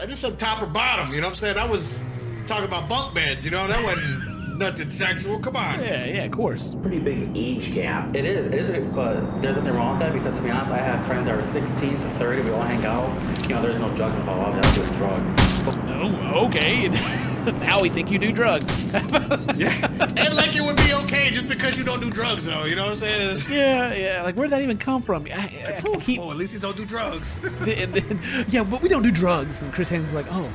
Speaker 9: just said top or bottom. You know what I'm saying? I was talking about bunk beds. You know, that wasn't nothing sexual. Come on.
Speaker 8: Yeah, of course.
Speaker 13: Pretty big age gap.
Speaker 12: It is, but there's nothing wrong with that because, to be honest, I have friends that are 16 to 30. We all hang out. You know, there's no drugs involved. All we have to do is drugs.
Speaker 8: Oh, okay. Now we think you do drugs.
Speaker 9: Yeah. And like it would be okay just because you don't do drugs, though. You know what I'm saying?
Speaker 8: Yeah. Like, where'd that even come from?
Speaker 9: Oh, at least you don't do drugs.
Speaker 8: Yeah, but we don't do drugs. And Chris Hansen's like, oh.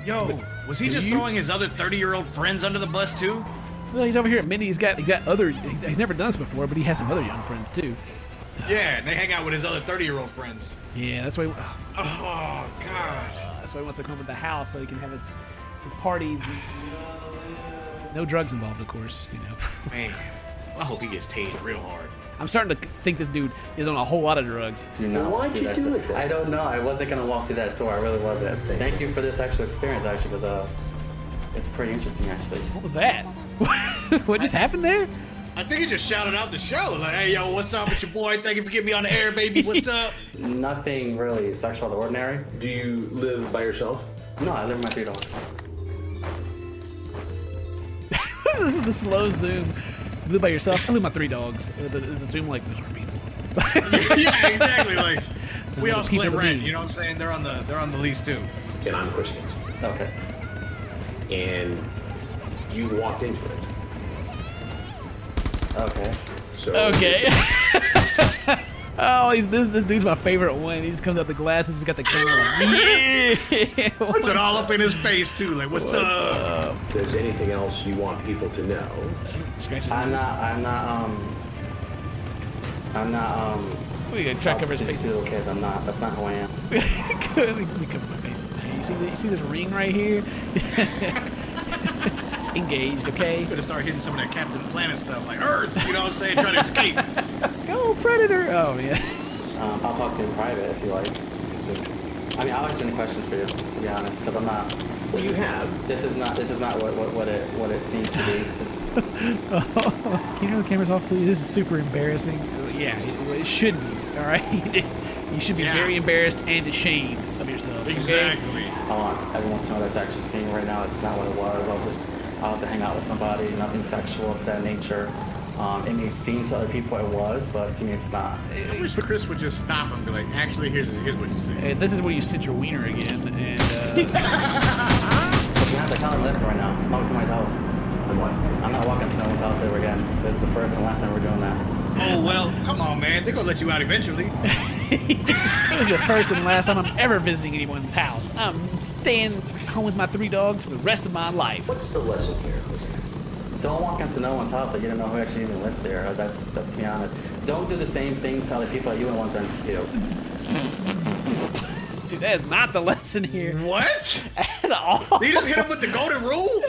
Speaker 9: Yo, was he just throwing his other 30-year-old friends under the bus, too?
Speaker 8: Well, he's over here at Mindy. He's got other. He's never done this before, but he has some other young friends, too.
Speaker 9: Yeah, and they hang out with his other 30-year-old friends.
Speaker 8: Yeah, that's why.
Speaker 9: Oh, God.
Speaker 8: That's why he wants to come up with the house so he can have his parties. No drugs involved, of course. You know.
Speaker 9: Man, I hope he gets tased real hard.
Speaker 8: I'm starting to think this dude is on a whole lot of drugs.
Speaker 13: Why'd you do it then?
Speaker 12: I don't know. I wasn't going to walk through that door. I really wasn't. Thank you for this actual experience, actually, because it's pretty interesting, actually.
Speaker 8: What was that? What just happened there?
Speaker 9: I think he just shouted out the show. Like, hey, yo, what's up with your boy? Thank you for getting me on the air, baby. What's up?
Speaker 12: Nothing really sexual or ordinary.
Speaker 13: Do you live by yourself?
Speaker 12: No, I live with my 3 dogs.
Speaker 8: This is the slow zoom. You live by yourself? I live with my 3 dogs. The zoom like, those are people.
Speaker 9: Yeah, exactly. Like, we all split
Speaker 8: people
Speaker 9: rent.
Speaker 8: do.
Speaker 9: You know what I'm saying? They're on the lease too.
Speaker 13: And I'm Chris Hansen.
Speaker 12: Okay.
Speaker 13: And you walked into it.
Speaker 12: Okay.
Speaker 13: So
Speaker 8: Okay. Oh, this dude's my favorite one. He just comes out the glasses, he's got the camera like, yeah.
Speaker 9: Puts it all up in his face too, like, what's up?
Speaker 13: If there's anything else you want people to know.
Speaker 12: I'm not,
Speaker 8: we gotta try to cover his face.
Speaker 12: Little kid. I'm not. That's not who I am.
Speaker 8: Let me cover my face. Hey, you see this ring right here? Engaged, okay?
Speaker 9: Gonna start hitting some of that Captain Planet stuff, like Earth. You know what I'm saying? Trying to escape.
Speaker 8: Go Predator! Oh yeah.
Speaker 12: I'll talk to you in private if you like. I mean, I'll answer any questions for you, to be honest, because I'm not.
Speaker 13: Well, you have.
Speaker 12: This is not what it seems to be.
Speaker 8: Can you turn the cameras off, please? This is super embarrassing. Yeah, it should be. All right. You should be very embarrassed and ashamed of yourself. Okay?
Speaker 9: Exactly.
Speaker 12: I want everyone to know that's actually seeing right now. It's not what it was. I was to hang out with somebody, nothing sexual to that nature. It may seem to other people it was, but to me it's not.
Speaker 9: I wish Chris would just stop and be like, actually, here's what you say.
Speaker 8: Hey, this is where you sit your wiener again, and
Speaker 12: But you have to count on this right now. I'm walking to my house.
Speaker 13: And what?
Speaker 12: I'm not walking to no one's house ever again. This is the first and last time we're doing that.
Speaker 9: Oh, well, come on, man. They're gonna let you out eventually.
Speaker 8: It was the first and last time I'm ever visiting anyone's house. I'm staying home with my 3 dogs for the rest of my life.
Speaker 13: What's the lesson here?
Speaker 12: Don't walk into no one's house that you don't know who actually even lives there. That's to be honest. Don't do the same thing to other people that you wouldn't want them to do.
Speaker 8: Dude, that is not the lesson here.
Speaker 9: What?
Speaker 8: At all.
Speaker 9: You just hit him with the golden rule?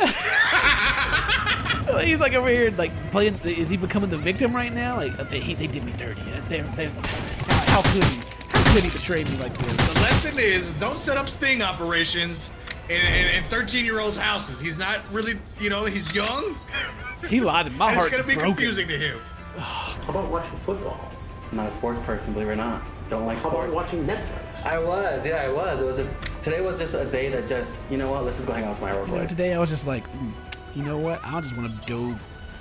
Speaker 8: He's like over here, like playing. Is he becoming the victim right now? Like they did me dirty. How could he? How could he betray me like this?
Speaker 9: The lesson is don't set up sting operations in 13-year-olds' houses. He's not really, he's young.
Speaker 8: He lied. My heart's
Speaker 9: It's gonna be
Speaker 8: broken.
Speaker 9: confusing to him.
Speaker 13: How about watching football?
Speaker 12: I'm not a sports person, believe it or not. Don't like
Speaker 13: How
Speaker 12: sports.
Speaker 13: about watching Netflix?
Speaker 12: I was. It was just today was just a day that just you know what? Let's just go hang out with my real quick.
Speaker 8: Today I was just like, you know what? I just want to go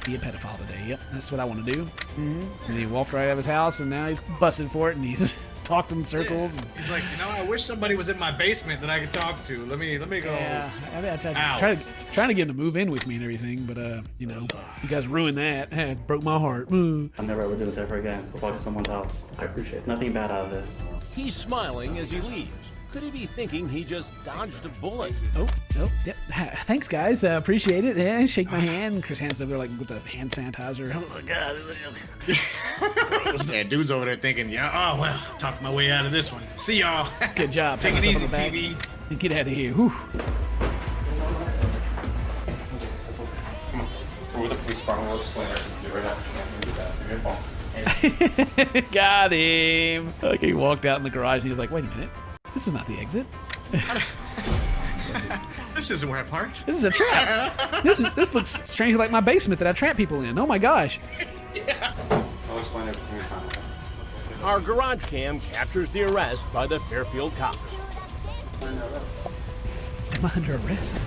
Speaker 8: be a pedophile today. Yep, that's what I want to do. And he walked right out of his house, and now he's busted for it, and he's talked in circles.
Speaker 9: Yeah. He's like, I wish somebody was in my basement that I could talk to. Let me go.
Speaker 8: Yeah, I trying to get him to move in with me and everything, but you guys ruined that. It broke my heart.
Speaker 12: I'll never ever do this ever again. Walk to someone's house.
Speaker 13: I appreciate it.
Speaker 12: Nothing bad out of this.
Speaker 7: He's smiling as he leaves. Could he be thinking he just dodged a bullet?
Speaker 8: Oh, yep. Thanks, guys. Appreciate it. Yeah, shake my hand. Chris Hands over there, like with the hand sanitizer. Oh my god.
Speaker 9: That dude's over there thinking, talk my way out of this one. See y'all.
Speaker 8: Good job.
Speaker 9: Take it
Speaker 8: Pat
Speaker 9: easy,
Speaker 8: myself on the
Speaker 9: TV.
Speaker 8: back. Get out of here. Whew.
Speaker 14: Through the police department, we'll just later. Right after.
Speaker 8: Got him. Like he walked out in the garage and he was like, wait a minute. This is not the exit.
Speaker 9: This isn't where I parked.
Speaker 8: This is a trap. This looks strangely like my basement that I trap people in. Oh my gosh.
Speaker 14: I'll explain everything this time.
Speaker 7: Our garage cam captures the arrest by the Fairfield cops.
Speaker 8: Am I under arrest?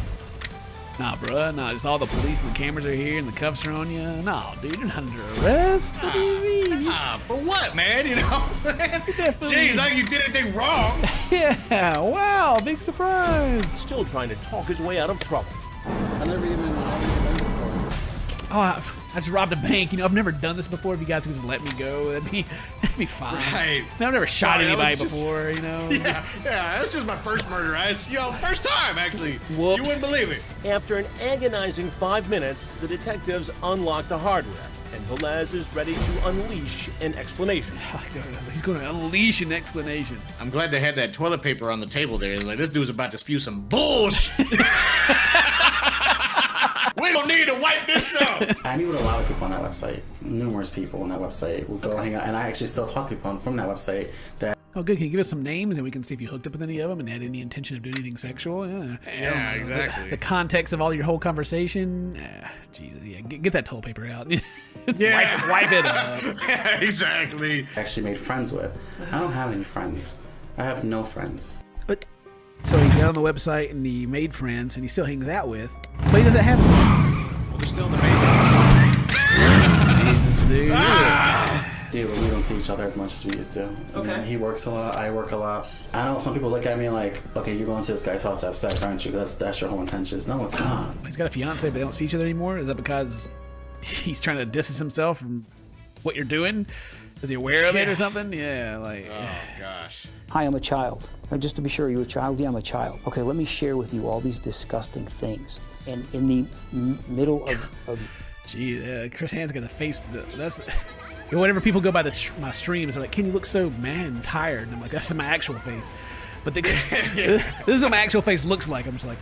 Speaker 8: Nah, bruh. Nah, just all the police and the cameras are here and the cuffs are on you. Nah, dude, you're not under arrest. What do you mean?
Speaker 9: For what, man? You know what I'm saying? Jeez, like you did anything wrong.
Speaker 8: Yeah, wow, big surprise.
Speaker 7: Still trying to talk his way out of trouble.
Speaker 15: I never even robbed a bank before.
Speaker 8: Oh, I just robbed a bank. I've never done this before. If you guys could just let me go, that'd be fine.
Speaker 9: Right.
Speaker 8: I've never shot
Speaker 9: Sorry,
Speaker 8: anybody
Speaker 9: that was just-
Speaker 8: before,
Speaker 9: Yeah, that's just my first murder. First time, actually.
Speaker 8: Whoops.
Speaker 9: You wouldn't believe it.
Speaker 7: After an agonizing 5 minutes, the detectives unlock the hardware, and Velez is ready to unleash an explanation.
Speaker 8: He's going to unleash an explanation.
Speaker 9: I'm glad they had that toilet paper on the table there. Like, this dude's about to spew some bullshit. We don't need to wipe this up.
Speaker 12: I meet with a lot of people on that website. Numerous people on that website. We'll go hang out, and I actually still talk to people from that website that.
Speaker 8: Oh, good. Can you give us some names and we can see if you hooked up with any of them and had any intention of doing anything sexual? Yeah,
Speaker 9: Yeah, exactly.
Speaker 8: The context of all your whole conversation. Jesus, yeah. Get that toilet paper out.
Speaker 9: Yeah.
Speaker 8: wipe it up.
Speaker 9: Yeah, exactly.
Speaker 12: Actually made friends with. I don't have any friends. I have no friends.
Speaker 8: So he got on the website and he made friends and he still hangs out with, but he doesn't have friends.
Speaker 9: Well, they're still in the basement.
Speaker 12: Dude, we don't see each other as much as we used to.
Speaker 15: Okay.
Speaker 12: I mean, he works a lot, I work a lot. I know some people look at me like, okay, you're going to this guy's house to have sex, aren't you? That's your whole intentions. No, it's not.
Speaker 8: He's got a fiance, but they don't see each other anymore. Is that because he's trying to distance himself from what you're doing? Is he aware of it or something? Yeah, like.
Speaker 9: Oh gosh.
Speaker 16: Hi, I'm a child. Just to be sure, are you a child? Yeah, I'm a child. Okay, let me share with you all these disgusting things. And in the middle of
Speaker 8: Gee, Chris Han's got the face. That's whenever people go by my streams, they're like, "Ken, you look so mad and tired." And I'm like, "That's my actual face." But this is what my actual face looks like. I'm just like.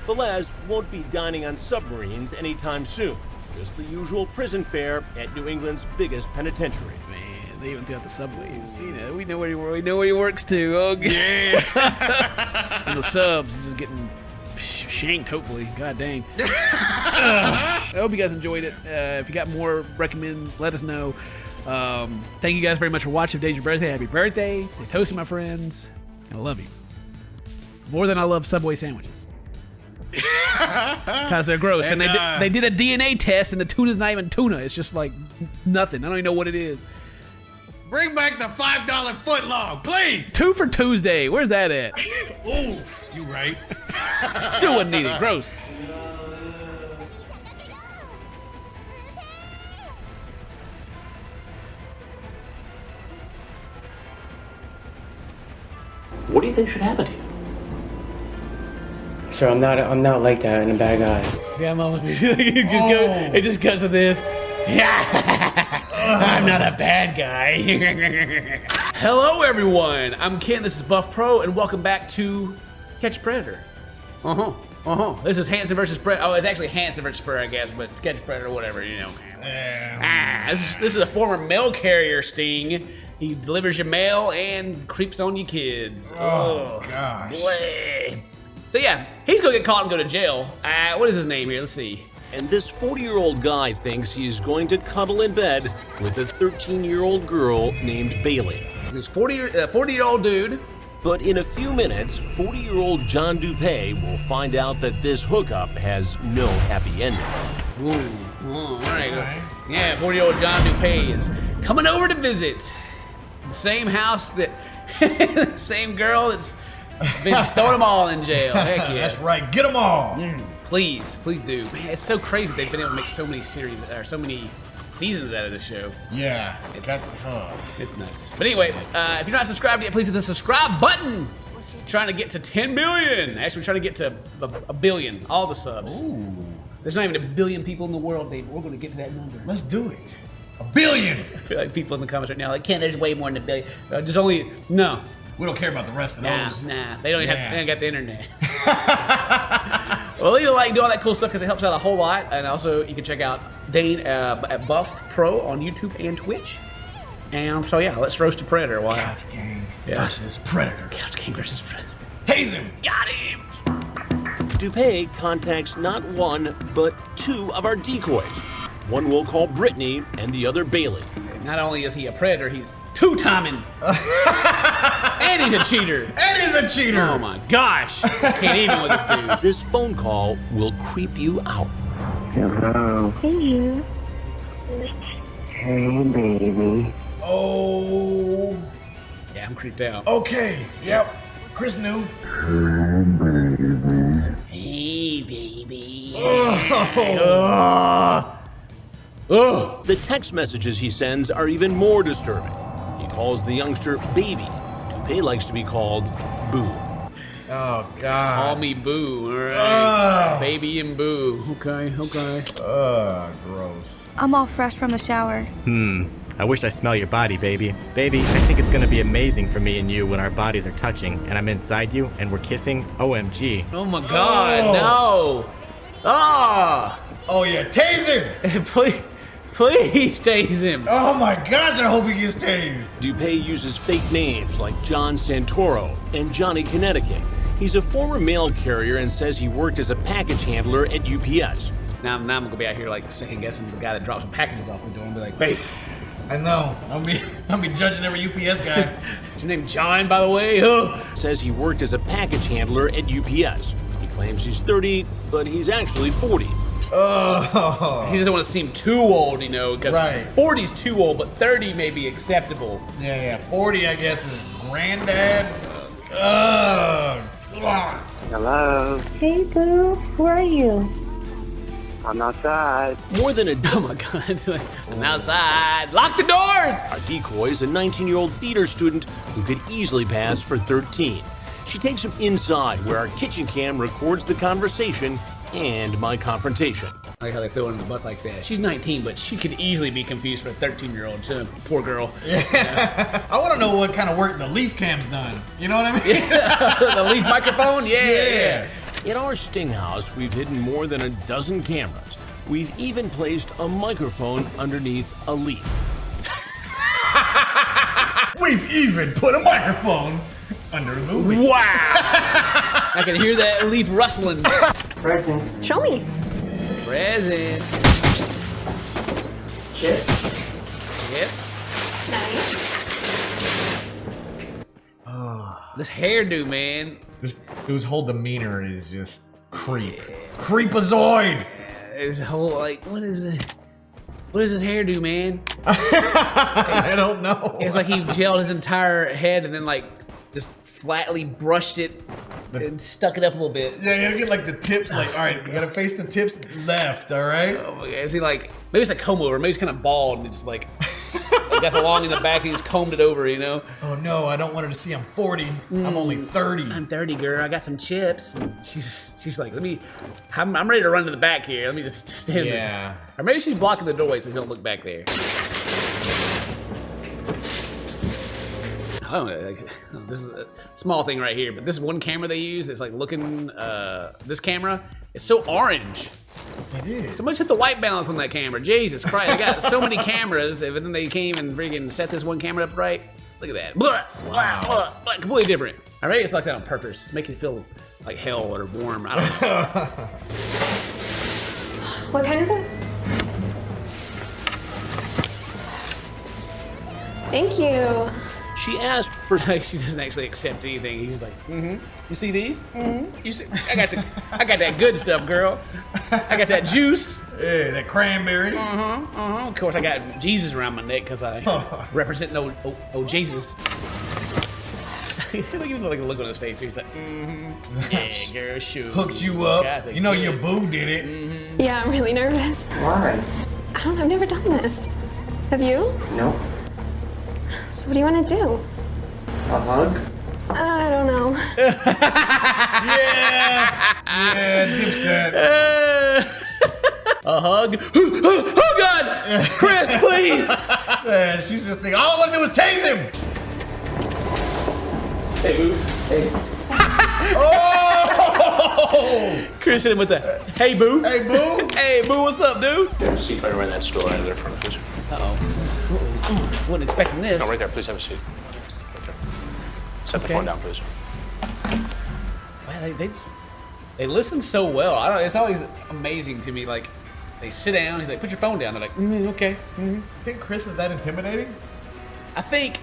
Speaker 7: Velez won't be dining on submarines anytime soon. Just the usual prison fare at New England's biggest penitentiary.
Speaker 8: Man, they even threw out the subways. You know, we know where he works too. Oh,
Speaker 9: yeah.
Speaker 8: And the subs is just getting shanked. Hopefully, god dang. I hope you guys enjoyed it. If you got more, recommend. Let us know. Thank you guys very much for watching. If today's your birthday, happy birthday. Stay toasty, my friends. I love you more than I love Subway sandwiches. Because they're gross, and they did a DNA test, and the tuna's not even tuna. It's just like nothing. I don't even know what it is.
Speaker 9: Bring back the $5 footlong, please.
Speaker 8: 2 for Tuesday. Where's that at?
Speaker 9: Ooh, you right.
Speaker 8: Still wouldn't need it. Gross.
Speaker 13: What do you think should happen to you?
Speaker 17: Sir, I'm not like that and a bad guy.
Speaker 8: Yeah, Mama. It just goes to this. Yeah, I'm not a bad guy. Hello, everyone. I'm Ken. This is Buff Pro, and welcome back to Catch Predator. This is Hanson versus Predator. Oh, it's actually Hanson versus Predator, I guess, but Catch Predator, whatever, you know. This is a former mail carrier sting. He delivers your mail and creeps on you kids.
Speaker 9: Oh gosh.
Speaker 8: Bleh. So yeah, he's gonna get caught and go to jail. What is his name here? Let's see.
Speaker 7: And this 40-year-old guy thinks he's going to cuddle in bed with a 13-year-old girl named Bailey.
Speaker 8: He's 40-year-old dude.
Speaker 7: But in a few minutes, 40-year-old John DuPay will find out that this hookup has no happy ending.
Speaker 8: Ooh, all right. Yeah, 40-year-old John DuPay is coming over to visit the same house that, same girl that's been throwing them all in jail. Heck yeah.
Speaker 9: That's right. Get them all.
Speaker 8: Please do. Man, it's so crazy they've been able to make so many series or so many seasons out of this show.
Speaker 9: Yeah.
Speaker 8: It's nuts. But anyway, if you're not subscribed yet, please hit the subscribe button. Trying to get to 10 billion. Actually, we're trying to get to a billion. All the subs.
Speaker 9: Ooh.
Speaker 8: There's not even a billion people in the world, Dave. We're going to get to that number.
Speaker 9: Let's do it. A billion.
Speaker 8: I feel like people in the comments right now like, Ken, there's way more than a billion. There's only, no.
Speaker 9: We don't care about the rest of those.
Speaker 8: Nah. They don't got the internet. Well, leave a like, do all that cool stuff because it helps out a whole lot. And also, you can check out Dane at Buff Pro on YouTube and Twitch. And so, yeah, let's roast a Predator.
Speaker 9: Couch Gang versus Predator.
Speaker 8: Couch Gang versus Predator.
Speaker 9: Tase him.
Speaker 8: Got him.
Speaker 7: DuPay contacts not one, but two of our decoys. One we'll call Brittany and the other Bailey.
Speaker 8: Not only is he a predator, he's two-timing. And he's a cheater. Oh my gosh. Can't even with this dude.
Speaker 7: This phone call will creep you out.
Speaker 18: Hello. Hey, you. Hey, baby.
Speaker 9: Oh.
Speaker 8: Yeah, I'm creeped out.
Speaker 9: Okay. Yep. Chris knew.
Speaker 8: Hey, baby.
Speaker 7: The text messages he sends are even more disturbing. He calls the youngster baby. DuPay likes to be called Boo.
Speaker 9: Oh, God.
Speaker 8: Call me Boo, all right. Baby and Boo. Okay.
Speaker 9: Gross.
Speaker 19: I'm all fresh from the shower.
Speaker 20: I wish I smell your body, baby. Baby, I think it's gonna be amazing for me and you when our bodies are touching and I'm inside you and we're kissing. OMG.
Speaker 8: Oh my God, no.
Speaker 9: Oh yeah, tase him.
Speaker 8: Please tase him.
Speaker 9: Oh my gosh, I hope he gets tased.
Speaker 7: DuPay uses fake names like John Santoro and Johnny Connecticut. He's a former mail carrier and says he worked as a package handler at UPS.
Speaker 8: Now I'm gonna be out here like second guessing the guy that drops some packages off the door and be like, wait.
Speaker 9: I know. I'll be judging every UPS guy.
Speaker 8: Is your name John, by the way?
Speaker 7: Says he worked as a package handler at UPS. He claims he's 30, but he's actually 40.
Speaker 9: Oh.
Speaker 8: He doesn't want to seem too old, because 40's too old, but 30 may be acceptable.
Speaker 9: Yeah. 40, I guess, is granddad.
Speaker 18: Hello. Hey, boo. Who are you? I'm outside.
Speaker 7: More than a
Speaker 8: Oh my God. I'm outside. Lock the doors!
Speaker 7: Our decoy is a 19-year-old theater student who could easily pass for 13. She takes him inside where our kitchen cam records the conversation and my confrontation.
Speaker 8: I like how they throw it in the butt like that. She's 19, but she could easily be confused for a 13-year-old. So, poor girl.
Speaker 9: Yeah. I want to know what kind of work the Leaf cam's done. You know what I mean?
Speaker 8: The Leaf microphone? Yeah.
Speaker 7: In our sting house, we've hidden more than a dozen cameras. We've even placed a microphone underneath a leaf.
Speaker 9: We've even put a microphone under the leaf.
Speaker 8: Wow! I can hear that leaf rustling.
Speaker 18: Presents.
Speaker 11: Show me.
Speaker 8: Presents.
Speaker 18: Chips.
Speaker 8: Yep.
Speaker 11: Nice.
Speaker 8: This hairdo, man.
Speaker 9: This dude's whole demeanor is just creep. Creepazoid!
Speaker 8: His whole, like, what is it? What is his hairdo, man?
Speaker 9: I don't know.
Speaker 8: It's like he gelled his entire head and then, like, just flatly brushed it and stuck it up a little bit.
Speaker 9: Yeah, you gotta get like the tips, like, all right, you gotta face the tips left, all right?
Speaker 8: Oh my God. Is he like, maybe it's a comb over, maybe he's kind of bald and it's like got the long in the back and he's combed it over, you know?
Speaker 9: Oh no, I don't want her to see I'm 40. I'm only 30.
Speaker 8: I'm 30, girl. I got some chips. And she's like, I'm ready to run to the back here. Let me just stand there. Or maybe she's blocking the doorway so he don't look back there. I don't know, like, this is a small thing right here, but this one camera they use, it's like looking, this camera, it's so orange.
Speaker 9: It is.
Speaker 8: Somebody set the white balance on that camera. Jesus Christ, I got so many cameras, and then they came and freaking set this one camera up right. Look at that. Blah, blah, blah, blah, completely different. I reckon it's like that on purpose, make it feel like hell or warm. I don't know.
Speaker 11: What kind is it? Thank you.
Speaker 7: She asked for.
Speaker 8: Like, she doesn't actually accept anything. He's just like, You see these? You see? I got that good stuff, girl. I got that juice.
Speaker 9: Yeah, that cranberry.
Speaker 8: Of course, I got Jesus around my neck because I represent no Jesus. Look at the look on his face too. He's like, yeah, girl, shoot.
Speaker 9: Hooked you up. You know your boo did it.
Speaker 11: Yeah, I'm really nervous.
Speaker 18: Why?
Speaker 11: I don't know, I've never done this. Have you?
Speaker 18: No.
Speaker 11: So what do you want to do?
Speaker 18: A hug?
Speaker 11: I don't know.
Speaker 9: Yeah, Dipset.
Speaker 8: A hug? Oh God! Chris, please!
Speaker 9: Yeah, she's just thinking, all I want to do is tase him.
Speaker 13: Hey, boo. Hey.
Speaker 9: Oh!
Speaker 8: Chris hit him with that. Hey, boo.
Speaker 9: Hey, boo.
Speaker 8: Hey, boo, what's up, dude?
Speaker 13: Have a seat right around that store right there front, please.
Speaker 8: Uh-oh. Wasn't expecting this.
Speaker 13: No, right there. Please have a seat. Right there. Set the phone down, please.
Speaker 8: Wow, they listen so well. I don't. It's always amazing to me. Like, they sit down. He's like, "Put your phone down." They're like, "Okay."
Speaker 9: You think Chris is that intimidating?
Speaker 8: I think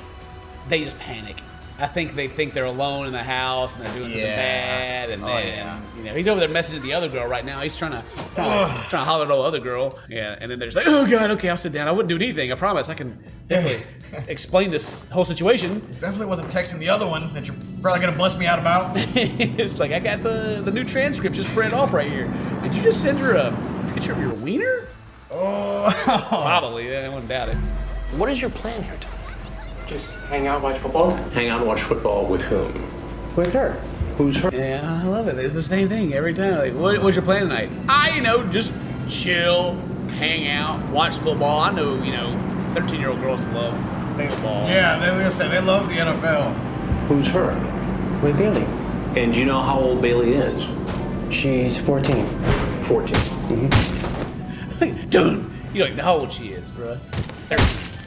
Speaker 8: they just panic. I think they think they're alone in the house and they're doing something bad, and then you know he's over there messaging the other girl right now. He's trying to holler at the other girl, and then they're just like, "Oh God, okay, I'll sit down. I wouldn't do anything. I promise. I can definitely explain this whole situation."
Speaker 9: Definitely wasn't texting the other one that you're probably gonna bust me out about.
Speaker 8: It's like I got the new transcript just printed off right here. Did you just send her a picture of your wiener?
Speaker 9: Oh,
Speaker 8: probably. I wouldn't doubt it.
Speaker 13: What is your plan here tonight?
Speaker 18: Just hang out, watch football?
Speaker 13: Hang out and watch football with whom?
Speaker 18: With her.
Speaker 13: Who's her?
Speaker 8: Yeah, I love it. It's the same thing every time. Like, what's your plan tonight? Just chill, hang out, watch football. I know, 13-year-old girls love football.
Speaker 9: Yeah, they love the NFL.
Speaker 13: Who's her?
Speaker 18: With Bailey.
Speaker 13: And do you know how old Bailey is?
Speaker 18: She's 14.
Speaker 13: 14.
Speaker 8: Dude, you don't even know how old she is, bro.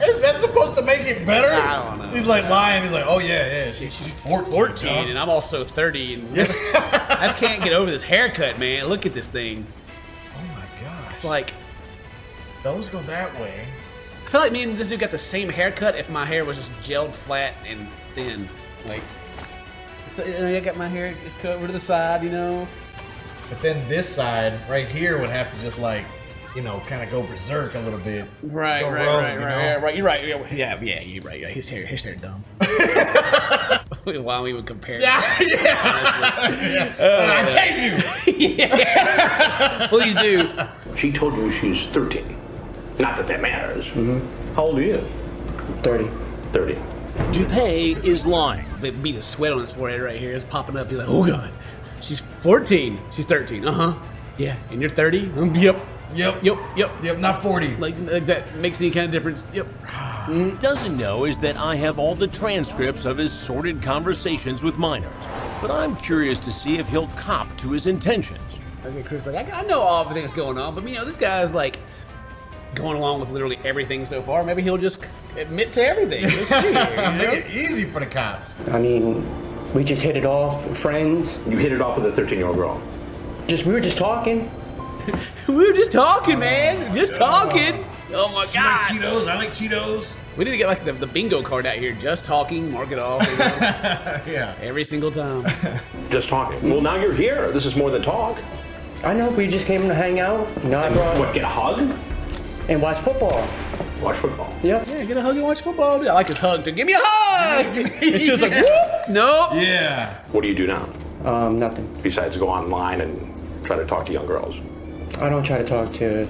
Speaker 9: Is that supposed to make it better?
Speaker 8: I don't know.
Speaker 9: He's like lying. He's like, oh yeah, she's 14,
Speaker 8: and I'm also 30, and I just can't get over this haircut, man. Look at this thing.
Speaker 9: Oh my god.
Speaker 8: It's like
Speaker 9: those go that way.
Speaker 8: I feel like me and this dude got the same haircut if my hair was just gelled flat and thin. Like, so, I got my hair just cut over to the side,
Speaker 9: But then this side right here would have to just like, kind of go berserk a little bit.
Speaker 8: Right. You're right. Yeah, you're right. His hair dumb. Why don't we even compare?
Speaker 9: I taste you.
Speaker 8: Yeah. Please do.
Speaker 7: She told you she's 13. Not that that matters.
Speaker 18: Mm-hmm.
Speaker 7: How old are you?
Speaker 18: 30.
Speaker 7: 30. Dupay is lying.
Speaker 8: Be the sweat on his forehead right here. It's popping up. He's like, oh God. She's 14. She's 13. Uh-huh. Yeah. And you're 30? Yep.
Speaker 9: Not 40.
Speaker 8: Like that makes any kind of difference. Yep.
Speaker 7: Doesn't know is that I have all the transcripts of his sordid conversations with minors. But I'm curious to see if he'll cop to his intentions.
Speaker 8: Okay, Chris, like, I know all everything that's going on, but, this guy's, like, going along with literally everything so far. Maybe he'll just admit to everything. Let's see here,
Speaker 9: Make it easy for the cops.
Speaker 18: I mean, we just hit it off, friends.
Speaker 7: You hit it off with a 13-year-old girl.
Speaker 18: We were just talking.
Speaker 8: We were just talking, man. Just talking. Oh, my
Speaker 9: She
Speaker 8: God.
Speaker 9: like Cheetos. I like Cheetos.
Speaker 8: We need to get, like, the bingo card out here. Just talking. Mark it off.
Speaker 9: Yeah.
Speaker 8: Every single time.
Speaker 7: Just talking. Well, now you're here. This is more than talk.
Speaker 18: I know, we just came to hang out. I brought...
Speaker 7: What, get a hug?
Speaker 18: And watch football.
Speaker 7: Watch football.
Speaker 18: Yep.
Speaker 8: Yeah, get a hug and watch football. Dude, I like his hug, too. Give me a hug! It's just like, whoop. Nope.
Speaker 9: Yeah.
Speaker 7: What do you do now?
Speaker 18: Nothing.
Speaker 7: Besides go online and try to talk to young girls.
Speaker 18: I don't try to talk to...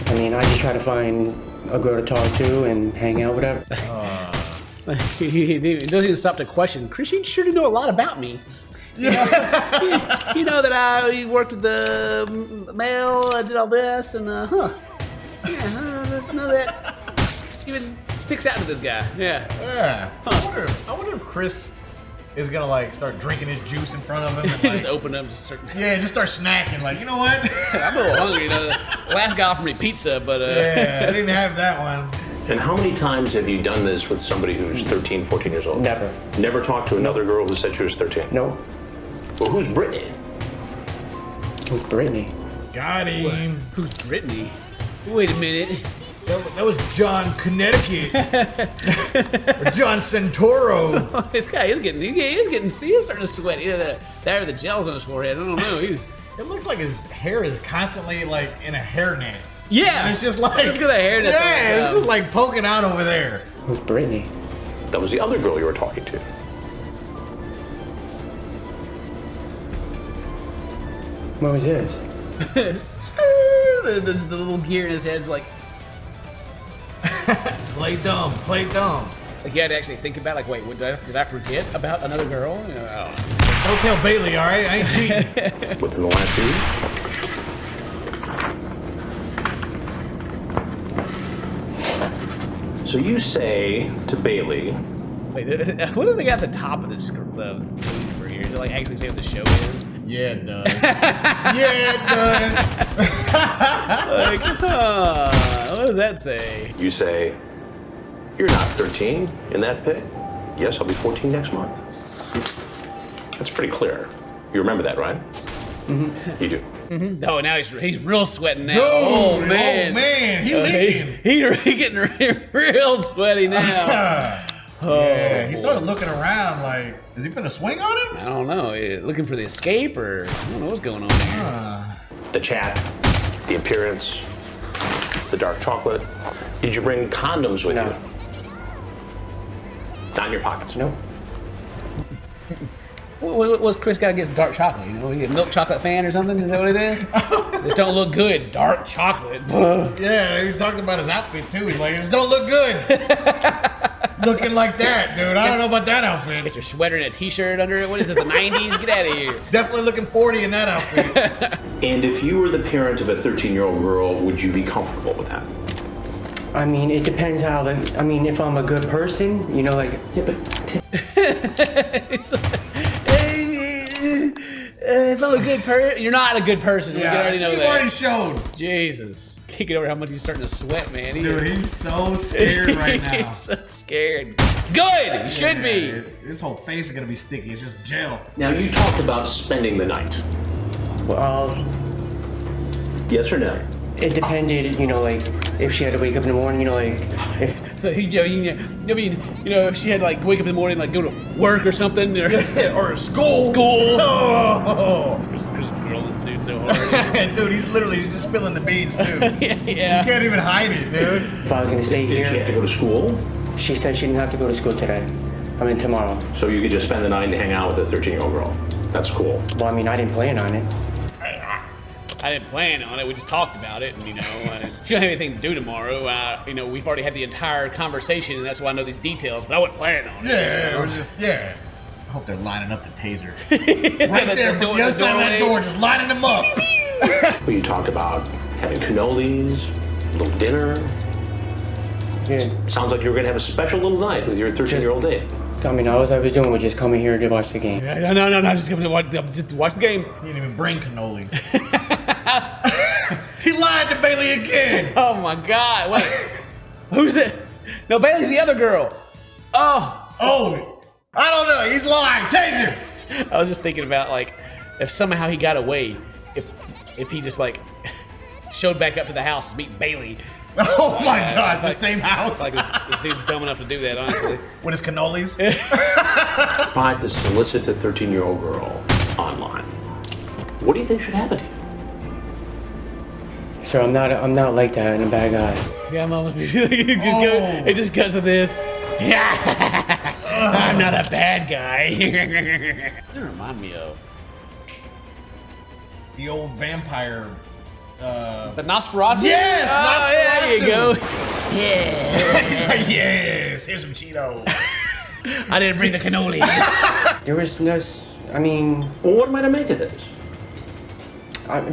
Speaker 18: I just try to find a girl to talk to and hang out with her.
Speaker 8: He doesn't even stop to question. Chris, you sure do know a lot about me. You know that I worked at the mail, I did all this, and I know that even sticks out to this guy. Yeah.
Speaker 9: Yeah. I wonder if Chris is gonna like start drinking his juice in front of him. And, like,
Speaker 8: Just open up.
Speaker 9: just start snacking. Like, you know what?
Speaker 8: I'm a little hungry. Last guy offered me pizza, but
Speaker 9: yeah, I didn't have that one.
Speaker 7: And how many times have you done this with somebody who's 13, 14 years old?
Speaker 18: Never.
Speaker 7: Never talked to another girl who said she was 13?
Speaker 18: No.
Speaker 7: Well, who's Brittany?
Speaker 18: Who's Brittany?
Speaker 9: Got him.
Speaker 8: Who's Brittany? Wait a minute.
Speaker 9: That was John Connecticut. Or John Santoro.
Speaker 8: This guy is he's starting to sweat. Either that or the gels on his forehead. I don't know.
Speaker 9: It looks like his hair is constantly like in a hairnet.
Speaker 8: Yeah.
Speaker 9: And it's just like,
Speaker 8: Look at the hairnet.
Speaker 9: yeah, it's just like poking out over there.
Speaker 18: Who's Brittany?
Speaker 7: That was the other girl you were talking to.
Speaker 18: What was this?
Speaker 8: the little gear in his head's like.
Speaker 9: Play dumb. Play dumb.
Speaker 8: Like you had to actually think about like, wait, did I forget about another girl? I don't know.
Speaker 9: Don't tell Bailey, all right? I ain't cheating.
Speaker 7: Within the last few weeks? So you say to Bailey...
Speaker 8: Wait, what do they got at the top of the screen over here? Does it like actually say what the show is?
Speaker 9: Yeah, it does. Yeah, it does.
Speaker 8: What does that say?
Speaker 7: You say, you're not 13 in that pit? Yes, I'll be 14 next month. That's pretty clear. You remember that, right? Mm-hmm. You do.
Speaker 8: Mm-hmm. Oh, now he's real sweating now.
Speaker 9: Dude,
Speaker 8: oh man,
Speaker 9: he leaking.
Speaker 8: He getting real sweaty now.
Speaker 9: Yeah, he started looking around like, is he finna swing on him?
Speaker 8: I don't know. Looking for the escape or I don't know what's going on here.
Speaker 7: The chat, the appearance, the dark chocolate. Did you bring condoms with you? Not in your pockets?
Speaker 18: No.
Speaker 8: What's Chris got against dark chocolate? You know, he a milk chocolate fan or something? Is that what it is? This don't look good. Dark chocolate.
Speaker 9: Yeah, he talked about his outfit too. He's like, this don't look good. Looking like that, dude. I don't know about that outfit.
Speaker 8: Get your sweater and a t-shirt under it. What is this, the 90s? Get out of here.
Speaker 9: Definitely looking 40 in that outfit.
Speaker 7: And if you were the parent of a 13-year-old girl, would you be comfortable with that?
Speaker 18: I mean, it depends how if I'm a good person, you know, like...
Speaker 8: Yeah, but... if I'm a good person... You're not a good person.
Speaker 9: Yeah,
Speaker 8: you already know that.
Speaker 9: already showed.
Speaker 8: Jesus. Can't get over how much he's starting to sweat, man.
Speaker 9: Dude, he's so scared right now.
Speaker 8: He's so scared. Good! He should be.
Speaker 9: His whole face is going to be sticky. It's just gel.
Speaker 7: Now, you talked about spending the night.
Speaker 18: Well...
Speaker 7: Yes or no?
Speaker 18: It depended, you know, like, if she had to wake up in the morning, you know, like...
Speaker 8: If she had to, like, wake up in the morning, like, go to work or something.
Speaker 9: Or school.
Speaker 8: Oh! Chris grilling dude so hard.
Speaker 9: Dude, he's just spilling the beans, too.
Speaker 8: Yeah.
Speaker 9: You can't even hide it, dude.
Speaker 18: If I was going to stay here...
Speaker 7: Did she have to go to school?
Speaker 18: She said she didn't have to go to school today. I'm in tomorrow.
Speaker 13: So you could just spend the night and hang out with the 13-year-old girl. That's cool.
Speaker 18: Well, I mean, I didn't plan on it.
Speaker 8: I didn't plan on it. We just talked about it, and she don't have anything to do tomorrow. We've already had the entire conversation, and that's why I know these details. But I wasn't planning on it.
Speaker 9: Yeah, we're just I hope they're lining up the taser. Right there from the other side of that door, just lining them up.
Speaker 13: Well, you talked about having cannolis, a little dinner.
Speaker 18: Yeah.
Speaker 13: Sounds like you were going to have a special little night with your 13-year-old date.
Speaker 18: I mean, all I was doing was just coming here to watch the game.
Speaker 8: No, just coming to watch the game.
Speaker 9: He didn't even bring cannolis. He lied to Bailey again.
Speaker 8: Oh my God! Wait, who's that? No, Bailey's the other girl.
Speaker 9: Oh, I don't know. He's lying. Taser.
Speaker 8: I was just thinking about if somehow he got away, if he just showed back up to the house to meet Bailey.
Speaker 9: Oh my God! The same house.
Speaker 8: This dude's dumb enough to do that, honestly.
Speaker 9: With his cannolis.
Speaker 13: Tried to solicit the 13-year-old girl online. What do you think should happen to you?
Speaker 18: Sir, I'm not like that and a bad guy.
Speaker 8: Yeah, Mama. It just goes to this. Yeah, I'm not a bad guy. You remind me of
Speaker 9: The old vampire.
Speaker 8: The Nosferatu?
Speaker 9: Yes, Nosferatu.
Speaker 8: There you go. Yeah.
Speaker 9: Yes, here's some Cheetos.
Speaker 8: I didn't bring the cannoli.
Speaker 18: There was no, I mean...
Speaker 13: Well, what am I to make of this?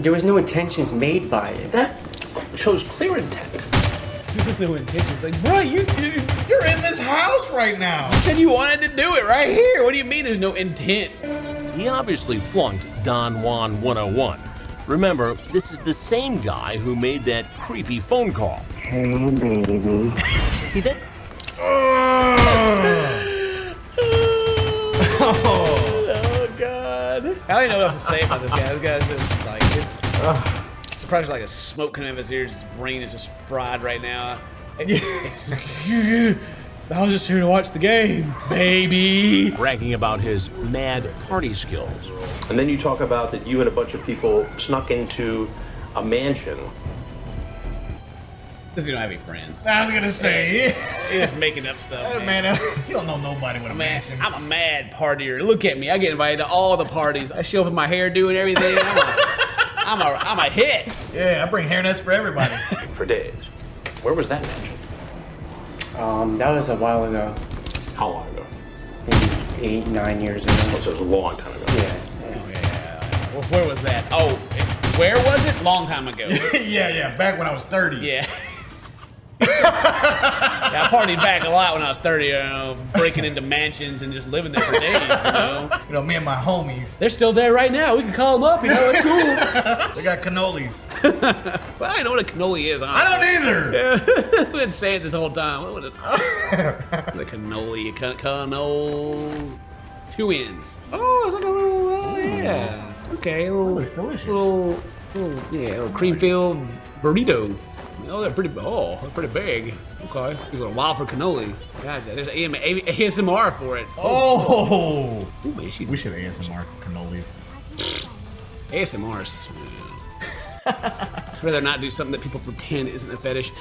Speaker 18: There was no intentions made by it.
Speaker 13: That shows clear intent.
Speaker 8: There's no intentions. Bro, you're
Speaker 9: in this house right now.
Speaker 8: You said you wanted to do it right here. What do you mean there's no intent?
Speaker 7: He obviously flunked Don Juan 101. Remember, this is the same guy who made that creepy phone call.
Speaker 18: Hey, baby.
Speaker 7: He did.
Speaker 8: Oh, God. I don't even know what else to say about this guy. This guy's just surprised like a smoke coming out of his ears. His brain is just fried right now. I was just here to watch the game, baby.
Speaker 7: Bragging about his mad party skills.
Speaker 13: And then you talk about that you and a bunch of people snuck into a mansion.
Speaker 8: This dude don't have any friends.
Speaker 9: I was gonna say,
Speaker 8: He's just making up stuff.
Speaker 9: Hey, man, you don't know nobody with a mansion.
Speaker 8: I'm a mad partier. Look at me. I get invited to all the parties. I show up in my hairdo and everything. I'm a hit.
Speaker 9: Yeah, I bring hairnets for everybody.
Speaker 13: For days. Where was that mansion?
Speaker 18: That was a while ago.
Speaker 13: How long ago?
Speaker 18: Maybe 8, 9 years ago.
Speaker 13: Oh, so it was a long time ago.
Speaker 18: Yeah.
Speaker 8: Well, where was that? Oh, where was it? Long time ago.
Speaker 9: yeah, back when I was 30.
Speaker 8: Yeah. Yeah, I partied back a lot when I was 30, breaking into mansions and just living there for days,
Speaker 9: You know, me and my homies.
Speaker 8: They're still there right now. We can call them up, it's cool.
Speaker 9: They got cannolis.
Speaker 8: Well, I don't know what a cannoli is.
Speaker 9: I don't either.
Speaker 8: Yeah. We've been saying it this whole time. What was it? The cannoli. Cannoli. 2 ends. Oh, it's like a little, yeah. Okay, a little,
Speaker 9: looks delicious.
Speaker 8: Little cream-filled burrito. Oh, they're pretty big. Okay, you got a while for cannoli. God, there's ASMR for it.
Speaker 9: Oh!
Speaker 8: Ooh, man,
Speaker 9: We should ASMR cannolis.
Speaker 8: ASMR's. I'd rather not do something that people pretend isn't a fetish.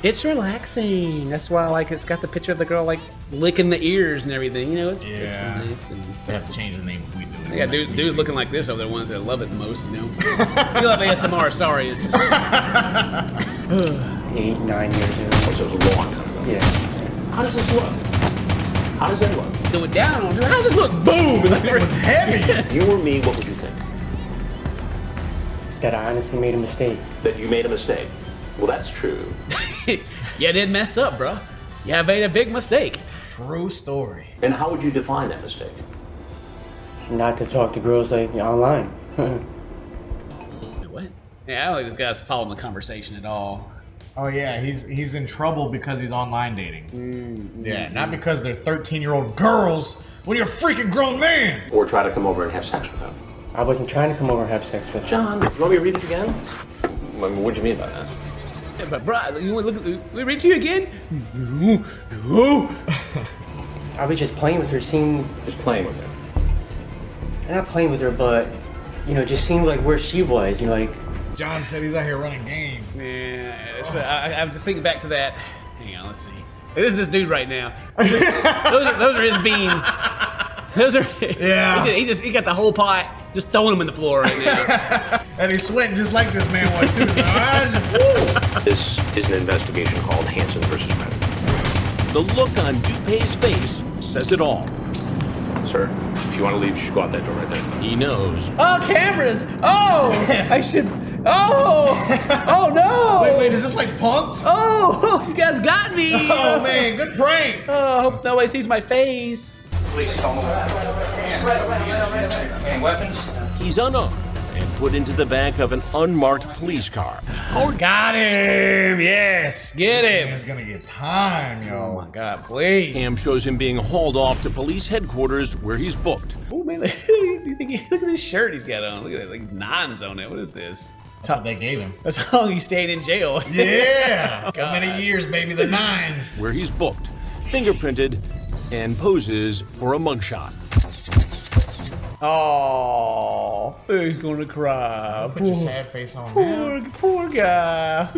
Speaker 8: It's relaxing. That's why it's got the picture of the girl licking the ears and everything. It's relaxing.
Speaker 9: They have to change the name. We do.
Speaker 8: They got dudes looking like this over there, ones that love it the most. If you love ASMR, sorry, it's just
Speaker 18: 8, 9 years ago.
Speaker 13: Oh, so it was a long time ago.
Speaker 18: Yeah.
Speaker 13: How does this look? How does that look?
Speaker 8: do it down on. How does this look? Boom!
Speaker 9: That thing was heavy.
Speaker 13: You or me, what would you think?
Speaker 18: That I honestly made a mistake.
Speaker 13: That you made a mistake. Well, that's true.
Speaker 8: You did mess up, bro. You made a big mistake.
Speaker 9: True story.
Speaker 13: And how would you define that mistake?
Speaker 18: Not to talk to girls online.
Speaker 8: What? Yeah, I don't think this guy's following the conversation at all.
Speaker 9: Oh yeah, he's in trouble because he's online dating. Yeah, not because they're 13-year-old girls when you're a freaking grown man.
Speaker 13: Or try to come over and have sex with them.
Speaker 18: I wasn't trying to come over and have sex with her.
Speaker 13: John, you want me to read it again? What do you mean by that?
Speaker 8: Yeah, but bro, you want to look at we read to you again?
Speaker 18: I was just playing with her,
Speaker 13: Just playing with her.
Speaker 18: Not playing with her, but just seeing where she was.
Speaker 9: John said he's out here running game.
Speaker 8: Yeah, so I'm just thinking back to that. Hang on, let's see. This is this dude right now. Those are his beans. Those are.
Speaker 9: Yeah.
Speaker 8: He got the whole pot, just throwing them in the floor right now.
Speaker 9: And he's sweating just like this man was too.
Speaker 13: This is an investigation called Hansen versus Reddick.
Speaker 7: The look on Dupé's face says it all.
Speaker 13: Sir, if you want to leave, you should go out that door right there.
Speaker 7: He knows.
Speaker 8: Oh, cameras! Oh, I should. Oh no!
Speaker 9: Wait, is this like punked?
Speaker 8: Oh, you guys got me!
Speaker 9: Oh man, good prank!
Speaker 8: Oh, I hope nobody sees my face.
Speaker 14: Police call him. And weapons?
Speaker 7: He's unarmed and put into the back of an unmarked police car.
Speaker 8: Oh, got him! Yes, get him!
Speaker 9: He's gonna get time, yo.
Speaker 8: Oh my God, please!
Speaker 7: Cam shows him being hauled off to police headquarters where he's booked.
Speaker 8: Oh man, look at this shirt he's got on. Look at that, like nines on it. What is this?
Speaker 9: That's what they gave him.
Speaker 8: That's how long he stayed in jail.
Speaker 9: Yeah! How many years, baby? The 9s.
Speaker 7: Where he's booked, fingerprinted, and poses for a mugshot.
Speaker 8: Oh, he's gonna cry.
Speaker 9: Put your sad face on now.
Speaker 8: Poor guy.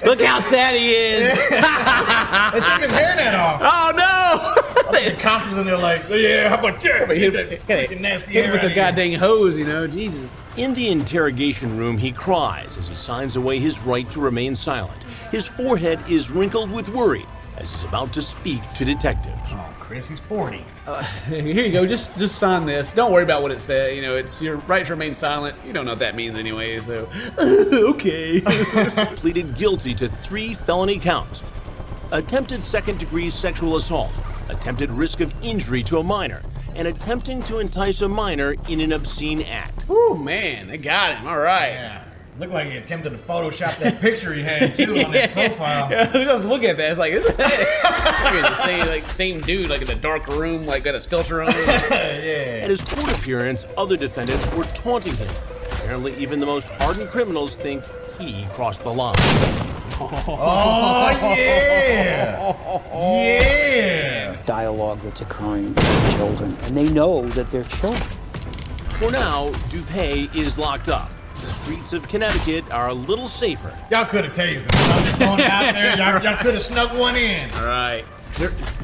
Speaker 8: Look how sad he is.
Speaker 9: They took his hairnet off.
Speaker 8: Oh no!
Speaker 9: The cops was in there like, yeah, how about that?
Speaker 8: Hit
Speaker 9: Freaking nasty
Speaker 8: him
Speaker 9: hair
Speaker 8: with
Speaker 9: out
Speaker 8: the
Speaker 9: of here.
Speaker 8: goddamn hose, you know, Jesus.
Speaker 7: In the interrogation room, he cries as he signs away his right to remain silent. His forehead is wrinkled with worry as he's about to speak to detectives.
Speaker 9: Oh, Chris, he's 40.
Speaker 8: Here you go. Just sign this. Don't worry about what it says. You know, it's your right to remain silent. You don't know what that means anyway. So, okay.
Speaker 7: Pleaded guilty to 3 felony counts: attempted second-degree sexual assault, attempted risk of injury to a minor, and attempting to entice a minor in an obscene act.
Speaker 8: Oh man, they got him. All right.
Speaker 9: Yeah. Looked like he attempted to Photoshop that picture he had too on that profile.
Speaker 8: Yeah, just look at that. It's like, it's the same dude, like in the dark room, like got his filter on.
Speaker 9: Yeah.
Speaker 7: At his court appearance, other defendants were taunting him. Apparently, even the most hardened criminals think he crossed the line.
Speaker 9: Oh yeah! Yeah!
Speaker 16: Dialogue that's occurring with children, and they know that they're children.
Speaker 7: For now, Dupé is locked up. The streets of Connecticut are a little safer.
Speaker 9: Y'all could have tased him. I'm just throwing it out there. Y'all could have snuck one in.
Speaker 8: All right.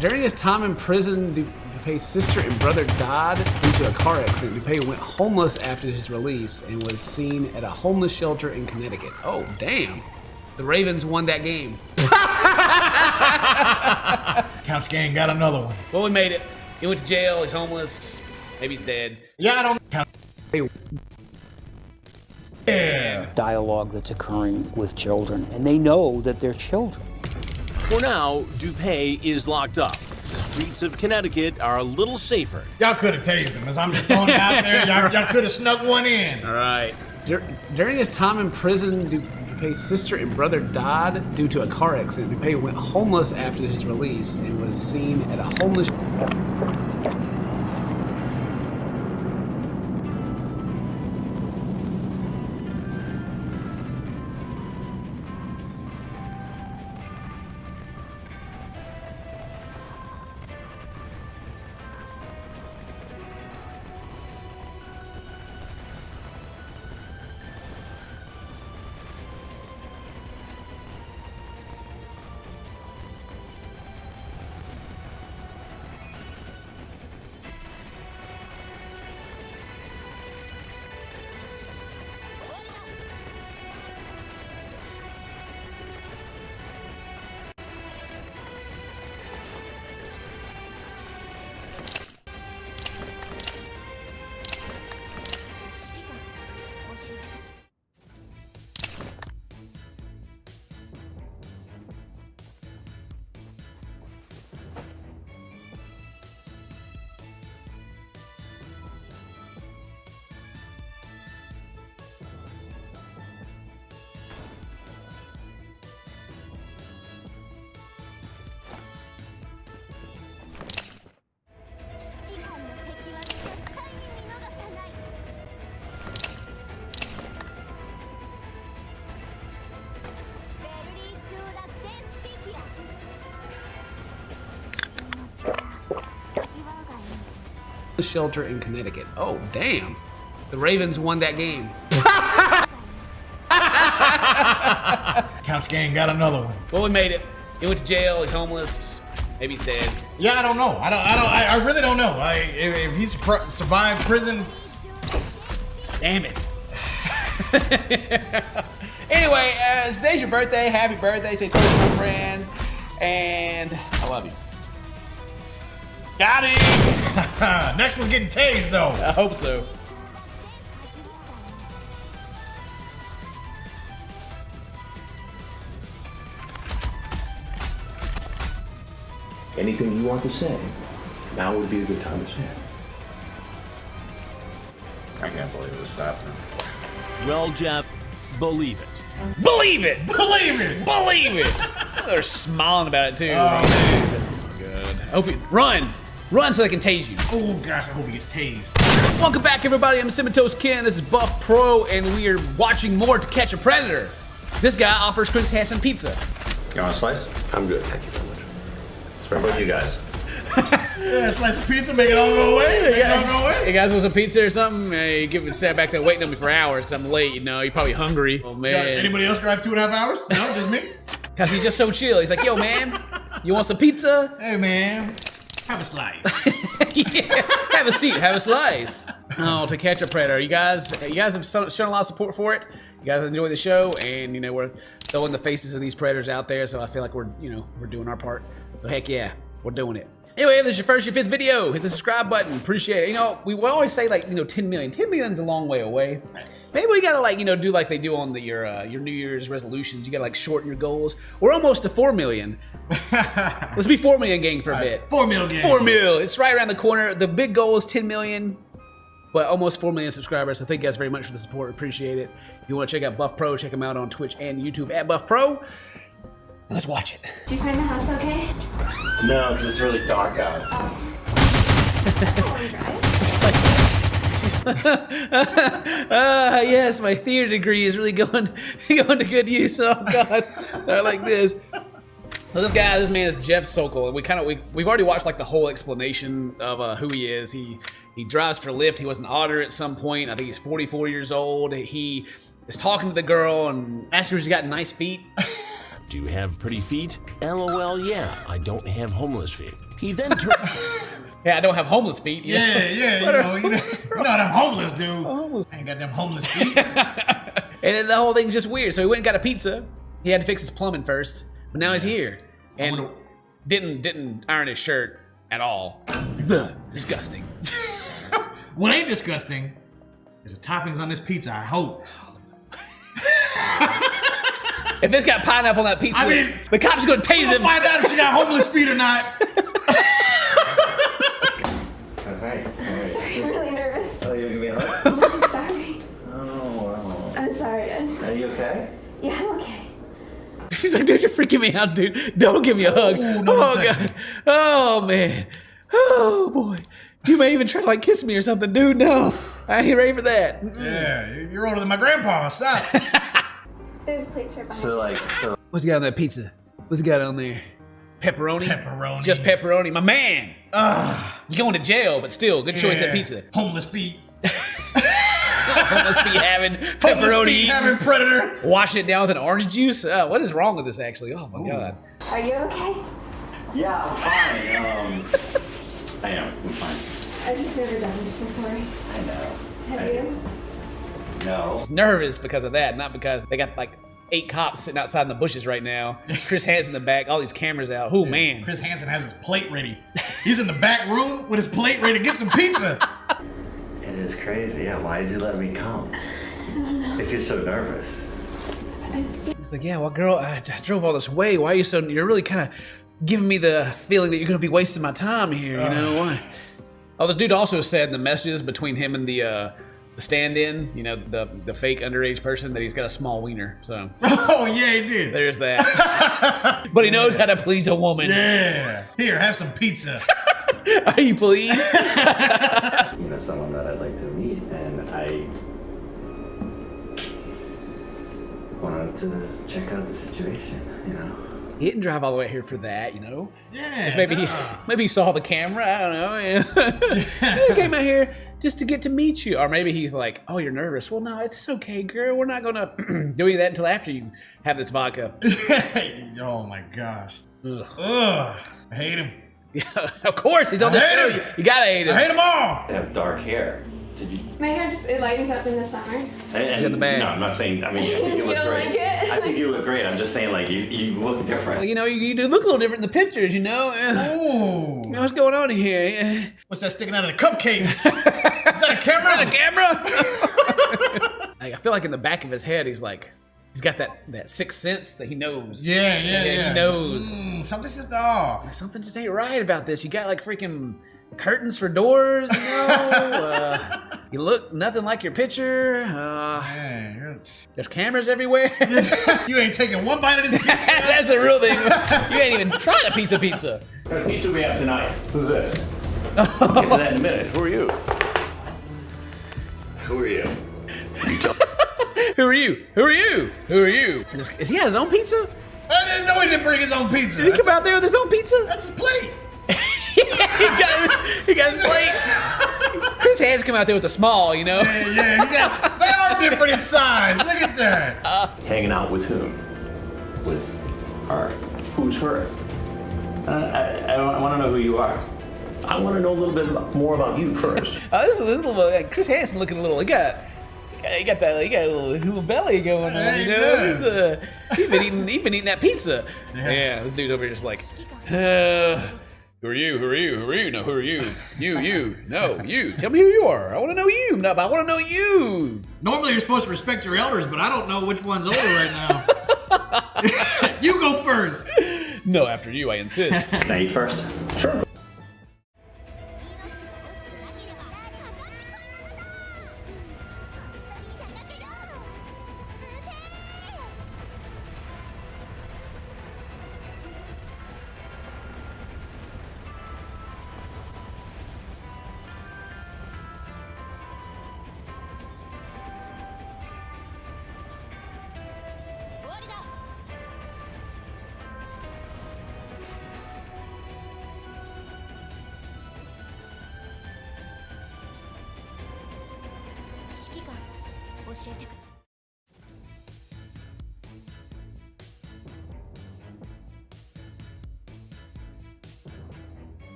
Speaker 8: During his time in prison, Dupé's sister and brother died due to a car accident. Dupé went homeless after his release and was seen at a homeless shelter in Connecticut. Oh, damn. The Ravens won that game.
Speaker 9: Couch Gang got another one.
Speaker 8: Well, we made it. He went to jail. He's homeless. Maybe he's dead.
Speaker 9: Yeah, I don't count. Yeah.
Speaker 16: Dialogue that's occurring with children, and they know that they're children.
Speaker 7: For now, Dupé is locked up. The streets of Connecticut are a little safer.
Speaker 9: Y'all could have tased him. As I'm just throwing it out there. Y'all could have snuck one in.
Speaker 8: All right. During his time in prison, Dupé's sister and brother died due to a car accident. Dupé went homeless after his release and was seen at a homeless... shelter in Connecticut. Oh, damn. The Ravens won that game.
Speaker 9: Couch Gang got another one.
Speaker 8: Well, we made it. He went to jail. He's homeless. Maybe he's dead.
Speaker 9: Yeah, I don't know. I really don't know. If he survived prison.
Speaker 8: Damn it. Anyway, today's your birthday. Happy birthday. Say to your friends. And I love you.
Speaker 9: Got him. Next one's getting tased, though.
Speaker 8: I hope so.
Speaker 13: Anything you want to say, now would be a good time to say it.
Speaker 14: I can't believe this happened.
Speaker 7: Well, Jeff, believe it.
Speaker 8: Believe it!
Speaker 9: Believe it!
Speaker 8: Believe it! They're smiling about it, too.
Speaker 9: Oh, man.
Speaker 8: Good. I hope you run! Run so they can tase you.
Speaker 9: Oh, gosh, I hope he gets tased.
Speaker 8: Welcome back, everybody. I'm Cinematose Ken. This is Buff Pro, and we are watching more To Catch a Predator. This guy offers Chris Hansen pizza.
Speaker 14: You want a slice?
Speaker 13: I'm good, thank you very much.
Speaker 14: How about you guys?
Speaker 9: Yeah, slice of pizza, make it all go away. Make it all go away.
Speaker 8: Hey guys, want some pizza or something? Hey, you sat back there waiting on me for hours because I'm late, you know. You're probably hungry. Oh, man.
Speaker 9: Anybody else drive 2.5 hours? No, just me?
Speaker 8: Because he's just so chill. He's like, yo, man, you want some pizza?
Speaker 9: Hey, man, have a slice.
Speaker 8: Yeah, have a seat, have a slice. Oh, To Catch a Predator. You guys have shown a lot of support for it. You guys enjoy the show, and, you know, we're throwing the faces of these predators out there, so I feel like we're doing our part. So heck yeah, we're doing it. Anyway, if this is your first or fifth video, hit the subscribe button. Appreciate it. You know, we always say, like, 10 million. 10 million's a long way away. Maybe we gotta, like, do like they do on your New Year's resolutions. You gotta, like, shorten your goals. We're almost to 4 million. Let's be 4 million gang for a bit.
Speaker 9: 4 million.
Speaker 8: 4 million. It's right around the corner. The big goal is 10 million, but almost 4 million subscribers. So thank you guys very much for the support. Appreciate it. If you want to check out Buff Pro, check him out on Twitch and YouTube at Buff Pro. Let's watch it.
Speaker 11: Do you find the house okay?
Speaker 14: No, because it's really dark out.
Speaker 8: Yes, my theater degree is really going to good use. Oh God, I like this. So this man is Jeff Sokol, and we've already watched like the whole explanation of who he is. He drives for Lyft. He was an auditor at some point. I think he's 44 years old. He is talking to the girl and asking her if she's got nice feet.
Speaker 7: Do you have pretty feet? LOL, yeah, I don't have homeless feet. He then turned...
Speaker 8: Yeah, I don't have homeless feet.
Speaker 9: Yeah, you know them homeless, dude. I ain't got them homeless feet.
Speaker 8: And then the whole thing's just weird. So he went and got a pizza. He had to fix his plumbing first, but now he's here. And didn't iron his shirt at all. Disgusting.
Speaker 9: What ain't disgusting is the toppings on this pizza, I hope.
Speaker 8: If it's got pineapple on that pizza, the cops are gonna tase him.
Speaker 9: Find out if she got homeless feet or not.
Speaker 14: Alright.
Speaker 11: Sorry, I'm really nervous.
Speaker 14: Oh, you're gonna be hurt?
Speaker 11: I'm sorry.
Speaker 14: Oh, wow.
Speaker 11: I'm sorry.
Speaker 14: Are you okay?
Speaker 11: Yeah, I'm okay.
Speaker 8: She's like, dude, you're freaking me out, dude. Don't give me a hug. Oh, God. Oh, man. Oh, boy. You may even try to, like, kiss me or something, dude. No. I ain't ready for that.
Speaker 9: Yeah, you're older than my grandpa. Stop.
Speaker 11: There's plates right behind
Speaker 14: So
Speaker 8: what's he got on that pizza? What's he got on there? Pepperoni?
Speaker 9: Pepperoni.
Speaker 8: Just pepperoni. My man. You're going to jail, but still, good choice at pizza.
Speaker 9: Homeless feet.
Speaker 8: Homeless feet having pepperoni.
Speaker 9: Homeless feet having predator.
Speaker 8: Washing it down with an orange juice. What is wrong with this, actually? Oh, my God.
Speaker 11: Are you okay?
Speaker 14: yeah, I'm fine. I am. I'm fine.
Speaker 11: I've just never done this before.
Speaker 14: I know.
Speaker 11: Have you?
Speaker 14: No.
Speaker 8: Nervous because of that, not because they got like 8 cops sitting outside in the bushes right now. Chris Hansen in the back, all these cameras out. Oh, man.
Speaker 9: Chris Hansen has his plate ready. He's in the back room with his plate ready to get some pizza.
Speaker 14: It is crazy. Yeah, why did you let me come? If you're so nervous.
Speaker 8: He's like, yeah, well, girl, I drove all this way. Why are you so, you're really kind of giving me the feeling that you're going to be wasting my time here, you know? Why? Oh, the dude also said in the messages between him and the stand-in, you know, the fake underage person, that he's got a small wiener. So.
Speaker 9: Oh yeah, he did.
Speaker 8: There's that. But he knows how to please a woman.
Speaker 9: Yeah. Here, have some pizza.
Speaker 8: Are you pleased?
Speaker 14: You know, someone that I'd like to meet, and I wanted to check out the situation. You know.
Speaker 8: He didn't drive all the way here for that, you know.
Speaker 9: Yeah.
Speaker 8: Maybe he saw the camera. I don't know. He came out here. just to get to meet you. Or maybe he's like, oh, you're nervous. Well, no, it's okay, girl. We're not gonna do any of that until after you have this vodka.
Speaker 9: Oh my gosh.
Speaker 8: Ugh.
Speaker 9: Ugh. I hate him.
Speaker 8: Yeah, of course. He's on the show. You gotta hate him.
Speaker 9: I hate them all.
Speaker 14: They have dark hair. Did you?
Speaker 21: My hair just, it lightens up in the summer.
Speaker 14: And, no, I'm not saying. I mean, I think you look
Speaker 21: don't
Speaker 14: great.
Speaker 21: like it?
Speaker 14: I think you look great. I'm just saying, like you look different.
Speaker 8: Well, you know, you do look a little different in the pictures, you know?
Speaker 9: Ooh.
Speaker 8: You know what's going on here?
Speaker 9: What's that sticking out of the cupcake? Is that a camera?
Speaker 8: A camera? I feel like in the back of his head, he's got that sixth sense that he knows.
Speaker 9: Yeah.
Speaker 8: He knows.
Speaker 9: Something's just off.
Speaker 8: Something just ain't right about this. You got like freaking curtains for doors, you know? You look nothing like your picture. There's cameras everywhere.
Speaker 9: You ain't taking one bite of this pizza.
Speaker 8: That's the real thing. You ain't even tried a pizza.
Speaker 13: What kind of pizza we have tonight? Who's this? We'll get to that in a minute. Who are you? Who are you?
Speaker 8: Who are you? Who are you? Who are you? Is he have his own pizza?
Speaker 9: I didn't know he didn't bring his own pizza.
Speaker 8: Did he come out there with his own pizza?
Speaker 9: That's his plate.
Speaker 8: he got his plate. Chris has come out there with a small, you know?
Speaker 9: Yeah. They are different in size. Look at that.
Speaker 13: Hanging out with whom? With her. Who's her? I want to know who you are. I want to know a little bit more about you first.
Speaker 8: This is a little Chris Hansen looking a little. He got a little belly going on. You know? He's been eating that pizza. Yeah, this dude's over here just like, who are you? Who are you? Who are you? No, who are you? You. No, you. Tell me who you are. I want to know you. No, but I want to know you.
Speaker 9: Normally you're supposed to respect your elders, but I don't know which one's older right now. You go first.
Speaker 8: No, after you, I insist.
Speaker 13: Can I eat first? Sure.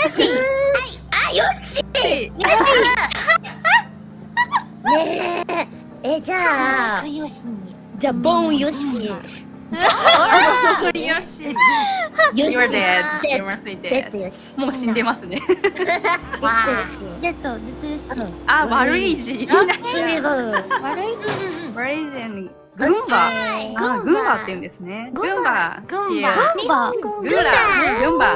Speaker 2: よし。あ、よし。ねえ。じゃあ。じゃあ、ボンよし。
Speaker 3: よし。You're dead. You must be dead. もう死んでますね。
Speaker 2: わー。デッドです。
Speaker 3: あ、悪い字。
Speaker 2: 悪い字。
Speaker 3: 悪い字にグンバ。あ、グンバって言うんですね。グンバ。グンバ。グンバ。グンバ。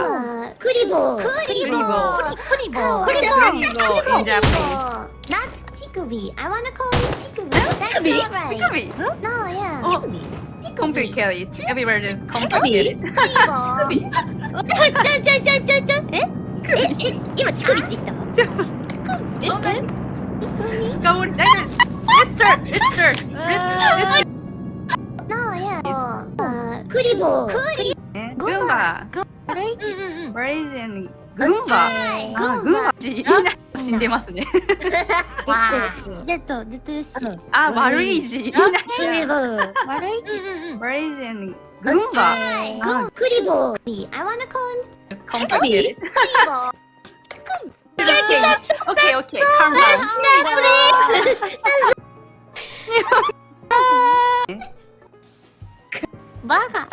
Speaker 2: クリボー。
Speaker 3: クリボー。
Speaker 2: クリボー。
Speaker 3: クリボー。in Japanese.
Speaker 2: That's 乳首。I wanna call it 乳首。That's not right.
Speaker 3: 乳首。
Speaker 2: No, yeah.
Speaker 3: 乳首。Complicated. Everywhere is complicated.
Speaker 2: 乳首。今乳首って言ったの？
Speaker 3: 深掘り大丈夫です。Let's start. Let's start.
Speaker 2: No, yeah. クリボー。
Speaker 3: グンバ。悪い字にグンバ。あ、グンバ。死んでますね。
Speaker 2: わー。デッドです。
Speaker 3: あ、悪い字。
Speaker 2: クリボー。悪い字。
Speaker 3: 悪い字にグンバ。あ、
Speaker 2: クリボー。I wanna call it
Speaker 3: complicated.
Speaker 2: クリボー。
Speaker 3: Okay, okay. Calm down. Please.
Speaker 2: バカ。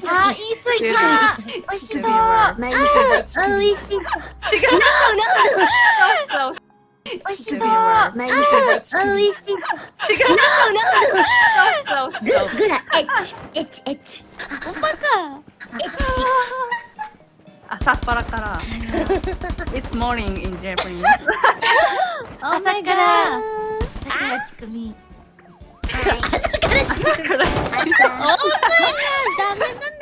Speaker 3: あ、言い過ぎた。美味しそう。
Speaker 2: 美味しそう。
Speaker 3: 違う。美味しそう。
Speaker 2: 美味しそう。
Speaker 3: 違う。
Speaker 2: グラ、エッチ。バカ。エッチ。
Speaker 3: 朝っぱらから。It's morning in Japanese.
Speaker 2: 朝から。乳首。朝から乳首。ダメだね。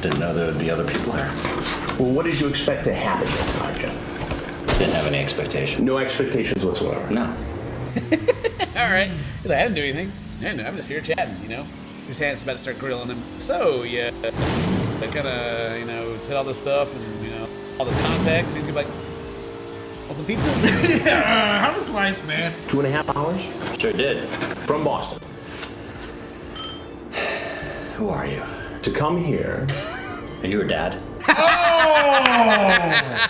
Speaker 14: Didn't know there would be other people there.
Speaker 7: Well, what did you expect to happen this time, Jeff?
Speaker 14: Didn't have any expectations.
Speaker 7: No expectations whatsoever.
Speaker 14: No.
Speaker 8: All right. He's like, I didn't do anything. No, I'm just here chatting, you know. His hand's about to start grilling him. So, yeah, they kind of, you know, said all this stuff and, you know, all this context. He'd be like, open pizza?
Speaker 9: Yeah, have a slice, man.
Speaker 7: 2.5 hours?
Speaker 14: Sure did.
Speaker 7: From Boston.
Speaker 14: Who are you?
Speaker 7: To come here.
Speaker 14: Are you her dad?
Speaker 9: Oh!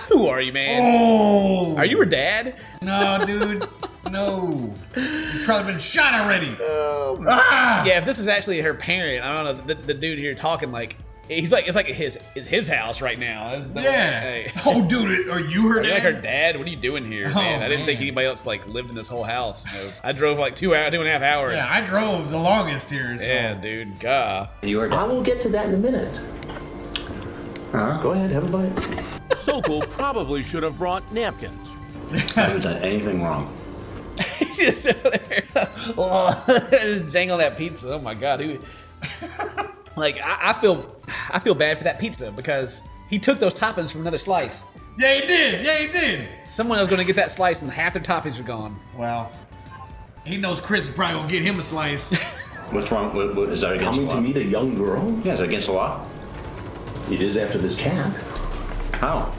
Speaker 8: Who are you, man?
Speaker 9: Oh!
Speaker 8: Are you her dad?
Speaker 9: No, dude. No. You've probably been shot already.
Speaker 8: Yeah, if this is actually her parent, I don't know, the dude here talking like, he's like, it's like his house right now.
Speaker 9: Yeah. Oh, dude, are you her
Speaker 8: Are you
Speaker 9: dad?
Speaker 8: like her dad? What are you doing here, man? I didn't think anybody else like lived in this whole house. You know, I drove like 2.5 hours.
Speaker 9: Yeah, I drove the longest here. So.
Speaker 8: Yeah, dude, God.
Speaker 14: You are
Speaker 7: I will get to that in a minute. Go ahead, have a bite. Sokol probably should have brought napkins.
Speaker 14: I haven't done anything wrong.
Speaker 8: He's just over there, just dangling that pizza. Oh my God, who? Like I feel bad for that pizza because he took those toppings from another slice.
Speaker 9: Yeah, he did. Yeah, he did.
Speaker 8: Someone else going to get that slice and half their toppings are gone.
Speaker 9: Well, he knows Chris is probably gonna get him a slice.
Speaker 14: What's wrong? What, is that against
Speaker 7: Coming
Speaker 14: the law?
Speaker 7: to meet a young girl?
Speaker 14: Yeah, is that against the law?
Speaker 7: It is after this chat.
Speaker 14: How?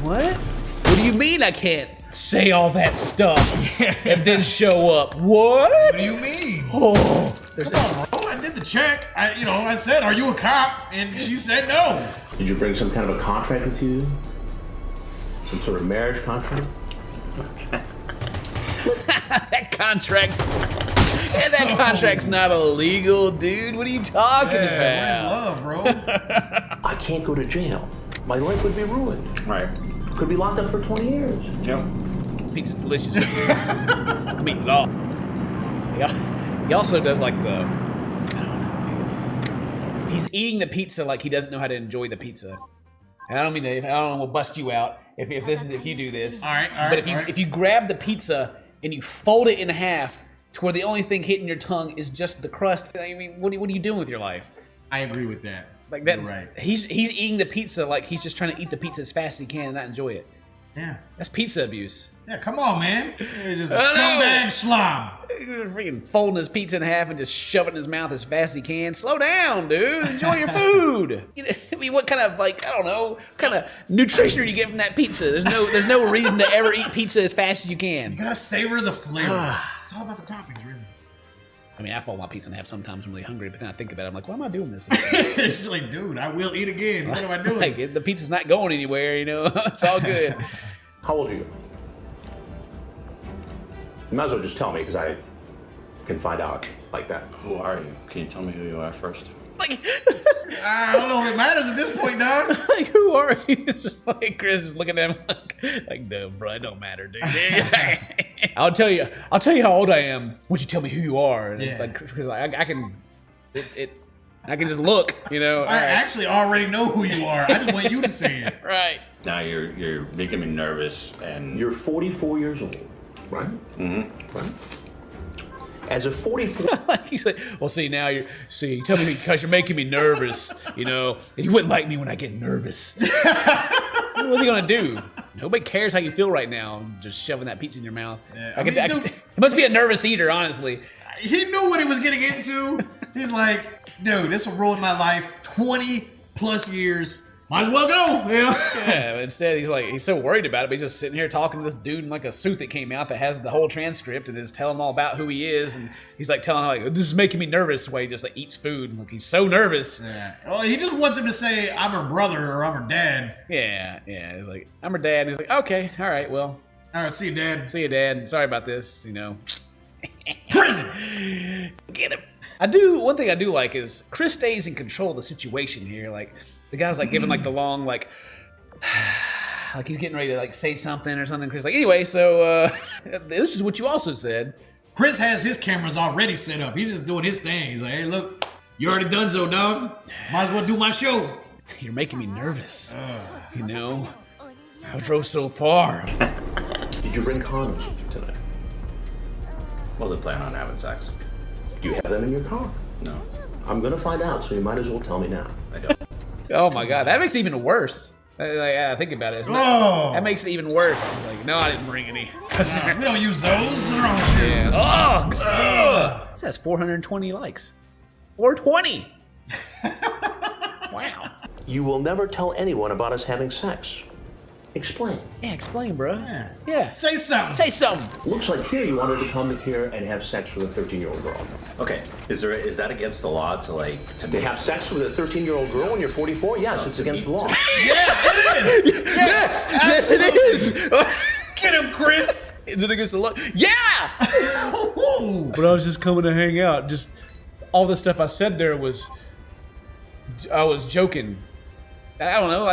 Speaker 8: What? What do you mean I can't say all that stuff and then show up? What?
Speaker 9: What do you mean?
Speaker 8: Oh,
Speaker 9: come on, bro. I did the check. I said, "Are you a cop?" And she said no.
Speaker 7: Did you bring some kind of a contract with you? Some sort of marriage contract?
Speaker 8: that contract's not illegal, dude. What are you talking about?
Speaker 9: We're in love, bro.
Speaker 7: I can't go to jail. My life would be ruined.
Speaker 14: Right.
Speaker 7: Could be locked up for 20 years.
Speaker 14: Yep.
Speaker 8: Pizza's delicious. I mean, it all. He also does like the. I don't know. He's eating the pizza like he doesn't know how to enjoy the pizza. And I don't mean to. I don't know. We'll bust you out if you do this.
Speaker 9: All right.
Speaker 8: But if you grab the pizza and you fold it in half to where the only thing hitting your tongue is just the crust, I mean, what are you doing with your life?
Speaker 9: I agree with that.
Speaker 8: Like that.
Speaker 9: You're right.
Speaker 8: He's eating the pizza like he's just trying to eat the pizza as fast as he can and not enjoy it.
Speaker 9: Yeah.
Speaker 8: That's pizza abuse.
Speaker 9: Yeah, come on, man. You're just a
Speaker 8: I know.
Speaker 9: scumbag slob.
Speaker 8: He's freaking folding his pizza in half and just shoving it in his mouth as fast as he can. Slow down, dude. Enjoy your food. I mean, what kind of what kind of nutrition are you getting from that pizza? There's no reason to ever eat pizza as fast as you can.
Speaker 9: You gotta savor the flavor. It's all about the toppings, really.
Speaker 8: I mean, I fold my pizza in half sometimes I'm really hungry, but then I think about it, I'm like, why am I doing this?
Speaker 9: It's like, dude, I will eat again. What am I doing?
Speaker 8: Like, the pizza's not going anywhere, you know? It's all good.
Speaker 7: How old are you? You might as well just tell me because I can find out like that.
Speaker 14: Who are you? Can you tell me who you are first?
Speaker 9: I don't know if it matters at this point, dog.
Speaker 8: Like, who are you? Like, Chris is looking at him like, no, bro, it don't matter, dude. I'll tell you how old I am once you tell me who you are. And
Speaker 9: Yeah.
Speaker 8: like, Chris, like, I can just look, you know.
Speaker 9: I actually already know who you are. I just want you to say it.
Speaker 8: Right.
Speaker 14: Now you're making me nervous, and
Speaker 7: You're 44 years old, right?
Speaker 14: Mm-hmm.
Speaker 7: Right. As a 44.
Speaker 8: He's like, well, see, now you tell me because you're making me nervous, you know, and you wouldn't like me when I get nervous. What's he gonna do? Nobody cares how you feel right now. Just shoving that pizza in your mouth.
Speaker 9: Yeah,
Speaker 8: He must be a nervous eater, honestly.
Speaker 9: He knew what he was getting into. He's like, dude, this will ruin my life. 20 plus years. Might as well go, you know?
Speaker 8: Yeah, but instead he's so worried about it, but he's just sitting here talking to this dude in like a suit that came out that has the whole transcript and is telling him all about who he is, and he's like telling him like, this is making me nervous, the way he just like eats food. Like, he's so nervous.
Speaker 9: Yeah. Well, he just wants him to say, I'm her brother or I'm her dad.
Speaker 8: Yeah. He's like, I'm her dad. And he's like, okay, all right, well.
Speaker 9: All right, see you, Dad.
Speaker 8: See you, Dad. Sorry about this, you know.
Speaker 9: Prison!
Speaker 8: Get him. One thing I do like is Chris stays in control of the situation here. Like, the guy's like giving like the long like he's getting ready to like say something or something. Chris like, anyway, so this is what you also said.
Speaker 9: Chris has his cameras already set up. He's just doing his thing. He's like, hey, look, you already done so, dog. Might as well do my show.
Speaker 8: You're making me nervous. You know, I drove so far.
Speaker 7: Did you bring condoms with you tonight?
Speaker 14: well, they plan on having sex.
Speaker 7: Do you have them in your car?
Speaker 14: No.
Speaker 7: I'm gonna find out, so you might as well tell me now.
Speaker 14: I don't.
Speaker 8: Oh my god, that makes it even worse. Like, think about it. That makes it even worse. It's like, no, I didn't bring any.
Speaker 9: We don't use those. What's wrong with you?
Speaker 8: Yeah. Oh, it says 420 likes. 420. Wow.
Speaker 7: You will never tell anyone about us having sex. Explain.
Speaker 8: Yeah, explain, bro. Yeah.
Speaker 9: Say something.
Speaker 8: Say something.
Speaker 7: Looks like here you wanted to come here and have sex with a 13-year-old girl.
Speaker 13: Okay, is that against the law to
Speaker 7: To have sex with a 13-year-old girl when you're 44? Yes, it's against the law.
Speaker 9: Yeah, it is.
Speaker 8: Yes, it is.
Speaker 9: Get him, Chris.
Speaker 8: Is it against the law? Yeah. But I was just coming to hang out. Just all the stuff I said there I was joking. I don't know.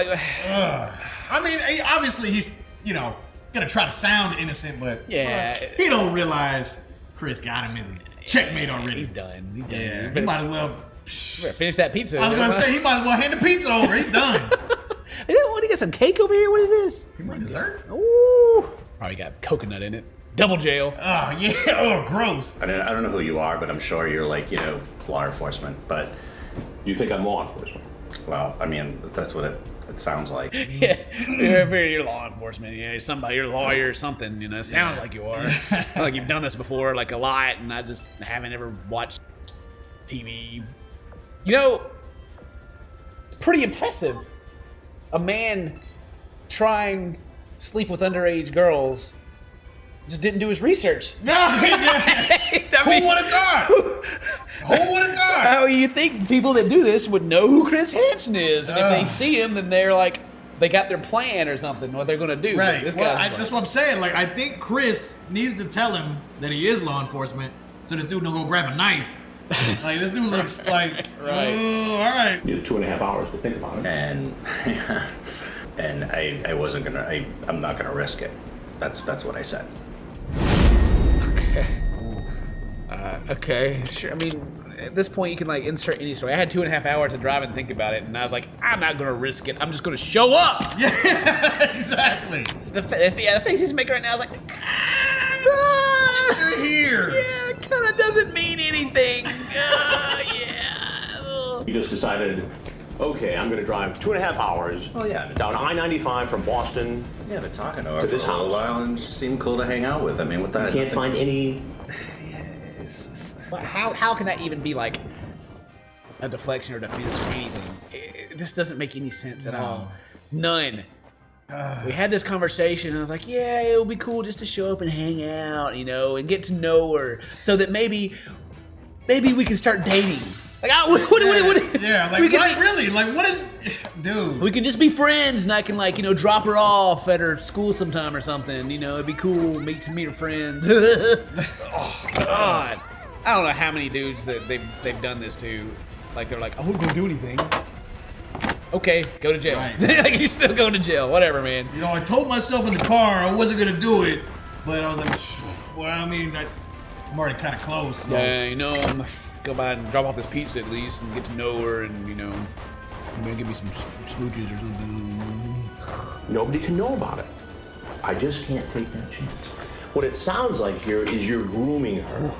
Speaker 9: I mean, obviously he's, gonna try to sound innocent, but
Speaker 8: yeah,
Speaker 9: he don't realize Chris got him in checkmate already.
Speaker 8: He's done.
Speaker 9: Yeah, he might as well.
Speaker 8: Finish that pizza.
Speaker 9: I was gonna say he might as well hand the pizza over. He's done.
Speaker 8: What do you got? Some cake over here? What is this?
Speaker 9: Dessert?
Speaker 8: Ooh. Probably got coconut in it. Double jail.
Speaker 9: Oh yeah. Oh, gross.
Speaker 13: I don't know who you are, but I'm sure you're law enforcement. But
Speaker 7: you think I'm law enforcement?
Speaker 13: Well, I mean, that's what it sounds like.
Speaker 8: Yeah, you're law enforcement. Somebody, you're a lawyer or something. It sounds like you are. Like you've done this before, like a lot, and I just haven't ever watched TV. Pretty impressive. A man trying to sleep with underage girls just didn't do his research.
Speaker 9: No, he didn't. Who would have thought? Who would have thought?
Speaker 8: How you think people that do this would know who Chris Hansen is? And if they see him, then they're like, they got their plan or something, what they're going to do.
Speaker 9: Right.
Speaker 8: This
Speaker 9: that's what I'm saying. Like, I think Chris needs to tell him that he is law enforcement so this dude don't go grab a knife. Like, this dude looks like,
Speaker 8: right.
Speaker 9: Oh, all right.
Speaker 7: You have 2.5 hours to think about it.
Speaker 13: And I wasn't gonna. I'm not gonna risk it. That's what I said.
Speaker 8: Okay, sure. I mean, at this point, you can insert any story. I had 2.5 hours to drive and think about it, and I was like, I'm not gonna risk it. I'm just gonna show up.
Speaker 9: Yeah, exactly.
Speaker 8: The face he's making right now is like,
Speaker 9: you're here.
Speaker 8: Yeah, it kind of doesn't mean anything.
Speaker 7: You just decided, okay, I'm going to drive 2.5 hours down I-95 from Boston
Speaker 13: Yeah, but talking to her
Speaker 7: to this
Speaker 13: for a little
Speaker 7: house.
Speaker 13: while and she seemed cool to hang out with. I mean, what the
Speaker 7: You can't find any...
Speaker 8: How can that even be like a deflection or defense or anything? It just doesn't make any sense at all. None. We had this conversation and I was like, yeah, it would be cool just to show up and hang out, and get to know her so that maybe we can start dating. Like, what?
Speaker 9: Yeah, like, really? Like, what is... Dude.
Speaker 8: We can just be friends and I can, drop her off at her school sometime or something. It'd be cool to meet her friends. Oh, God. I don't know how many dudes that they've done this to. Like, they're like, I wouldn't go do anything. Okay, go to jail.
Speaker 9: Right.
Speaker 8: Like, you're still going to jail. Whatever, man.
Speaker 9: I told myself in the car I wasn't going to do it, but I was like, well, I mean, I'm already kind of close. So.
Speaker 8: Yeah, I'm go by and drop off this pizza at least and get to know her and, maybe give me some smooches or something.
Speaker 7: Nobody can know about it. I just can't take that chance. What it sounds like here is you're grooming her.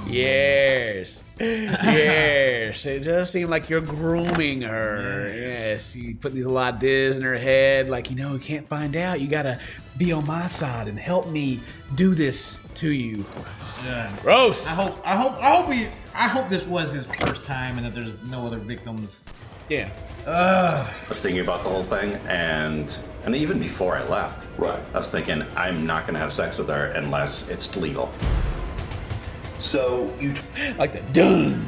Speaker 8: Yes. Yes. It does seem like you're grooming her. Yes. You put these little ideas in her head, like, you can't find out. You gotta be on my side and help me do this to you.
Speaker 9: Yeah.
Speaker 8: Gross.
Speaker 9: I hope this was his first time and that there's no other victims.
Speaker 8: Yeah.
Speaker 13: I was thinking about the whole thing, and even before I left,
Speaker 7: right,
Speaker 13: I was thinking I'm not going to have sex with her unless it's legal.
Speaker 7: So you
Speaker 8: like the done.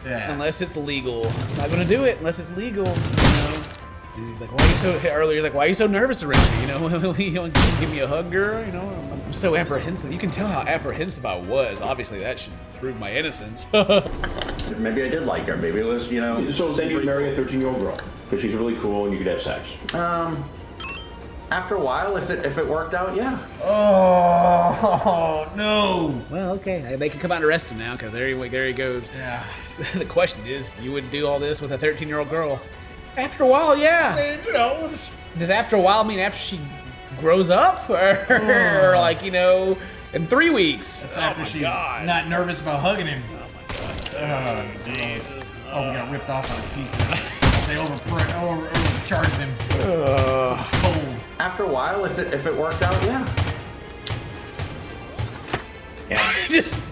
Speaker 9: Yeah.
Speaker 8: Unless it's legal, I'm not gonna do it unless it's legal. He's like, why are you so earlier? He's like, why are you so nervous around me? You don't give me a hug, girl. I'm so apprehensive. You can tell how apprehensive I was. Obviously, that should prove my innocence.
Speaker 13: Maybe I did like her. Maybe it was,
Speaker 7: So then you'd marry a 13-year-old girl because she's really cool and you could have sex.
Speaker 13: After a while, if it worked out, yeah.
Speaker 9: Oh no.
Speaker 8: Well, okay, they can come out and arrest him now because there he goes.
Speaker 9: Yeah.
Speaker 8: The question is, you wouldn't do all this with a 13-year-old girl? After a while, yeah.
Speaker 9: I mean,
Speaker 8: Does after a while mean after she grows up, or in 3 weeks?
Speaker 9: That's after she's not nervous about hugging him.
Speaker 8: Oh my God.
Speaker 9: Oh, jeez. Oh, we got ripped off on a pizza. They overcharged him. It's cold.
Speaker 14: After a while, if it worked out, yeah.
Speaker 8: Just.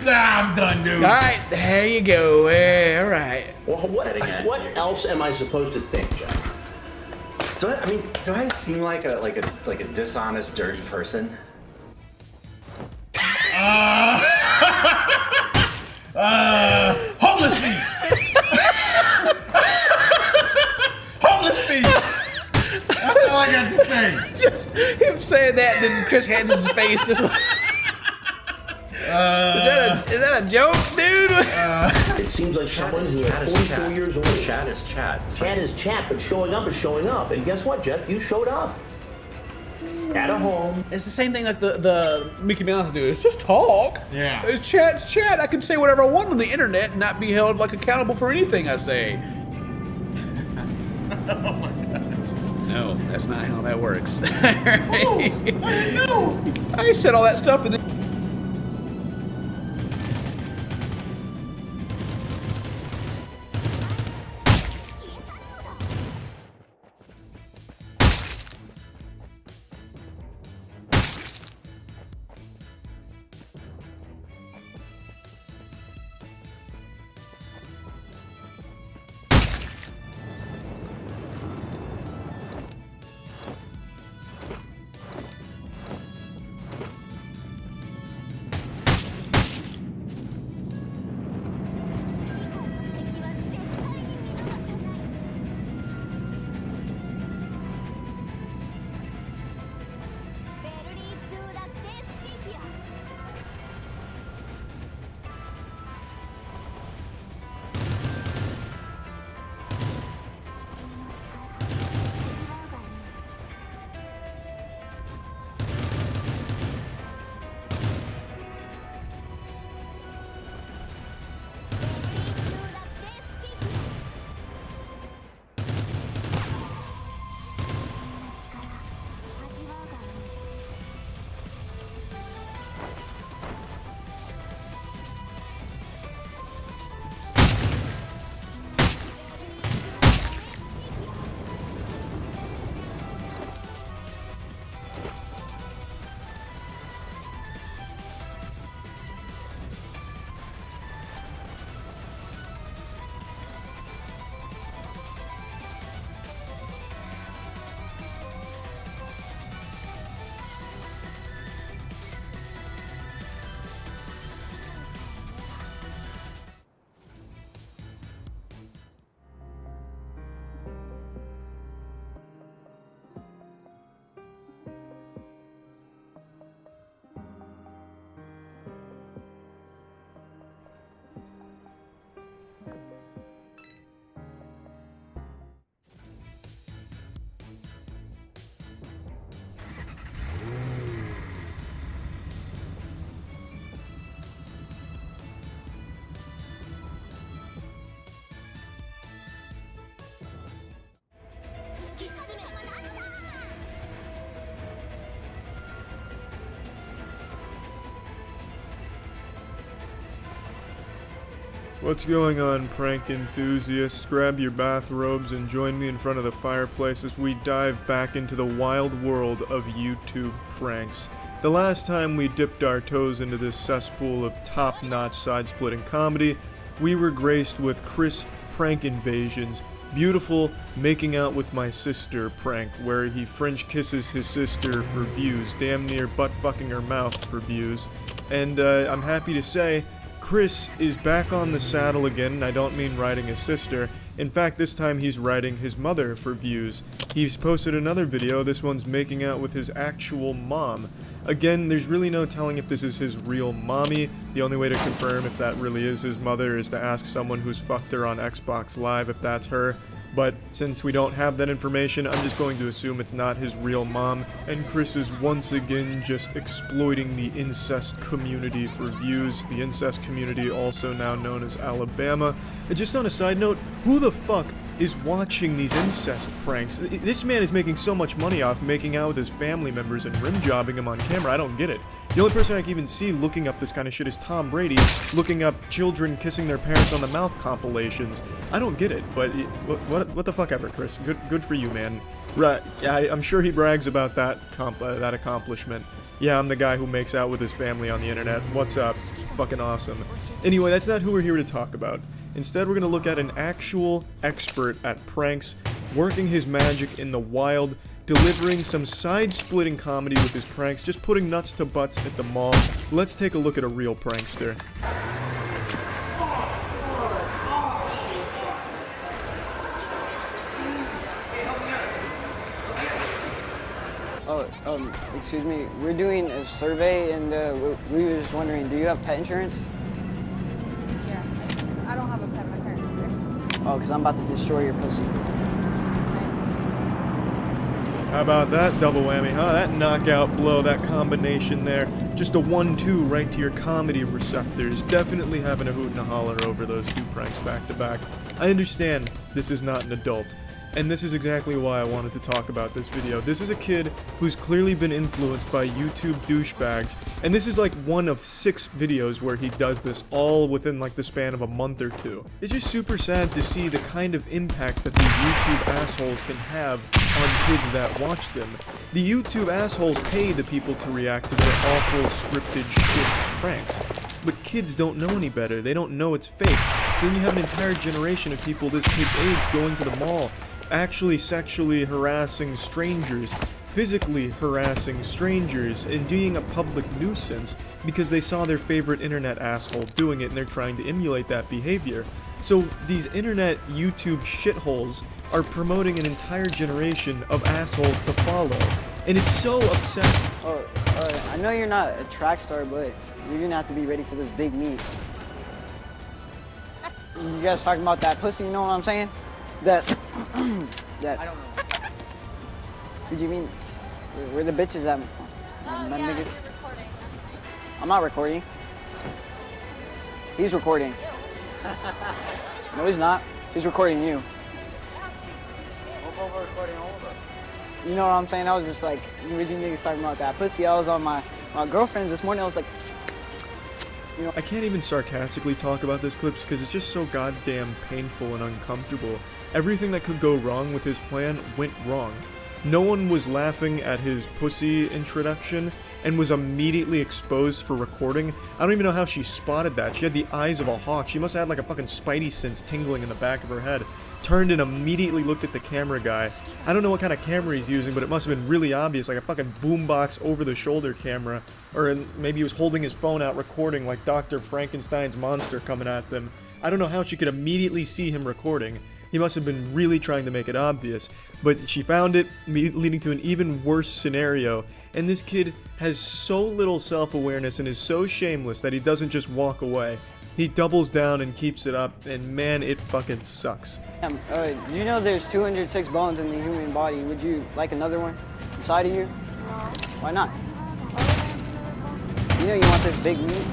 Speaker 9: I'm done, dude.
Speaker 8: All right, there you go. All right.
Speaker 7: Well, what else am I supposed to think, Jeff?
Speaker 14: Do I seem like a dishonest, dirty person?
Speaker 9: Homeless feet. Homeless feet. That's all I got to say.
Speaker 8: Just him saying that, then Chris Hansen's face just like. Is that a joke, dude?
Speaker 7: It seems like someone who is 42 years old.
Speaker 14: Chat is chat.
Speaker 7: Chat is chat, but showing up is showing up. And guess what, Jeff? You showed up. At a home.
Speaker 8: It's the same thing that the Mickey Mouse do. It's just talk.
Speaker 9: Yeah.
Speaker 8: It's chat. I can say whatever I want on the internet and not be held like accountable for anything I say.
Speaker 9: Oh my God.
Speaker 8: No, that's not how that works.
Speaker 9: Oh, I didn't know.
Speaker 8: I said all that stuff and then.
Speaker 1: What's going on, prank enthusiasts? Grab your bathrobes and join me in front of the fireplace as we dive back into the wild world of YouTube pranks. The last time we dipped our toes into this cesspool of top-notch side-splitting comedy, we were graced with Chris Prank Invasion's beautiful making out with my sister prank, where he French kisses his sister for views, damn near butt-fucking her mouth for views. And I'm happy to say, Chris is back on the saddle again, and I don't mean riding his sister. In fact, this time he's riding his mother for views. He's posted another video, this one's making out with his actual mom. Again, there's really no telling if this is his real mommy. The only way to confirm if that really is his mother is to ask someone who's fucked her on Xbox Live if that's her. But since we don't have that information, I'm just going to assume it's not his real mom, and Chris is once again just exploiting the incest community for views. The incest community, also now known as Alabama. And just on a side note, who the fuck is watching these incest pranks? This man is making so much money off making out with his family members and rim jobbing them on camera. I don't get it. The only person I can even see looking up this kind of shit is Tom Brady, looking up children kissing their parents on the mouth compilations. I don't get it, but what the fuck ever, Chris. Good for you, man. Right, yeah, I'm sure he brags about that that accomplishment. Yeah, I'm the guy who makes out with his family on the internet. What's up? Fucking awesome. Anyway, that's not who we're here to talk about. Instead, we're going to look at an actual expert at pranks, working his magic in the wild, delivering some side-splitting comedy with his pranks, just putting nuts to butts at the mall. Let's take a look at a real prankster.
Speaker 4: Excuse me, we're doing a survey and we were just wondering, do you have pet insurance?
Speaker 3: Yeah. I don't have a pet. My parents do.
Speaker 4: Oh, because I'm about to destroy your pussy.
Speaker 1: How about that double whammy, huh? That knockout blow, that combination there. Just a 1-2 right to your comedy receptors. Definitely having a hoot and a holler over those two pranks back to back. I understand this is not an adult. And this is exactly why I wanted to talk about this video. This is a kid who's clearly been influenced by YouTube douchebags, and this is like one of 6 videos where he does this all within like the span of a month or 2. It's just super sad to see the kind of impact that these YouTube assholes can have on kids that watch them. The YouTube assholes pay the people to react to their awful scripted shit pranks. But kids don't know any better. They don't know it's fake. So then you have an entire generation of people this kid's age going to the mall, actually sexually harassing strangers, physically harassing strangers, and being a public nuisance because they saw their favorite internet asshole doing it and they're trying to emulate that behavior. So these internet YouTube shitholes are promoting an entire generation of assholes to follow. And it's so upsetting.
Speaker 4: Oh, I know you're not a track star, but you're gonna have to be ready for this big meet. You guys talking about that pussy, you know what I'm saying? That I don't know. What do you mean? Where the bitches at? My niggas? I'm not recording. He's recording. No, he's not. He's recording you. We're both recording all of us. You know what I'm saying? I was just like, you niggas talking about that pussy. I was on my girlfriend's this morning. I was like, you know.
Speaker 1: I can't even sarcastically talk about this clip because it's just so goddamn painful and uncomfortable. Everything that could go wrong with his plan went wrong. No one was laughing at his pussy introduction and was immediately exposed for recording. I don't even know how she spotted that. She had the eyes of a hawk. She must have had like a fucking spidey sense tingling in the back of her head. Turned and immediately looked at the camera guy. I don't know what kind of camera he's using, but it must have been really obvious, like a fucking boombox over-the-shoulder camera. Or maybe he was holding his phone out recording like Dr. Frankenstein's monster coming at them. I don't know how she could immediately see him recording. He must have been really trying to make it obvious, but she found it, leading to an even worse scenario. And this kid has so little self-awareness and is so shameless that he doesn't just walk away. He doubles down and keeps it up, and man, it fucking sucks.
Speaker 4: You know there's 206 bones in the human body. Would you like another one inside of you? Why not? You know you want this big meat?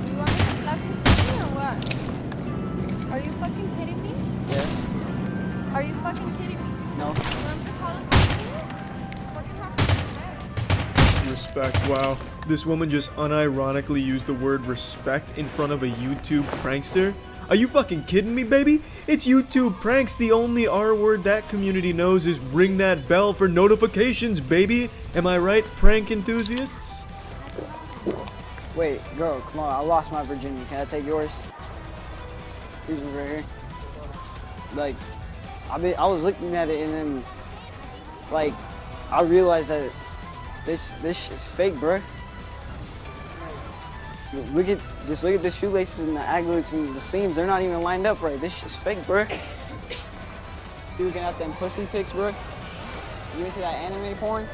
Speaker 3: You want me to bless this or what? Are you fucking kidding me?
Speaker 4: Yes.
Speaker 3: Are you fucking kidding me?
Speaker 4: No.
Speaker 1: Respect, wow. This woman just unironically used the word respect in front of a YouTube prankster? Are you fucking kidding me, baby? It's YouTube pranks. The only R word that community knows is ring that bell for notifications, baby. Am I right, prank enthusiasts?
Speaker 4: Wait, girl, come on. I lost my virginity. Can I take yours? These ones right here. Like, I was looking at it and then, like, I realized that this shit's fake, bruh. Look at the shoelaces and the aglets and the seams. They're not even lined up right. This shit's fake, bruh. You looking at them pussy pics, bruh? You into that anime porn?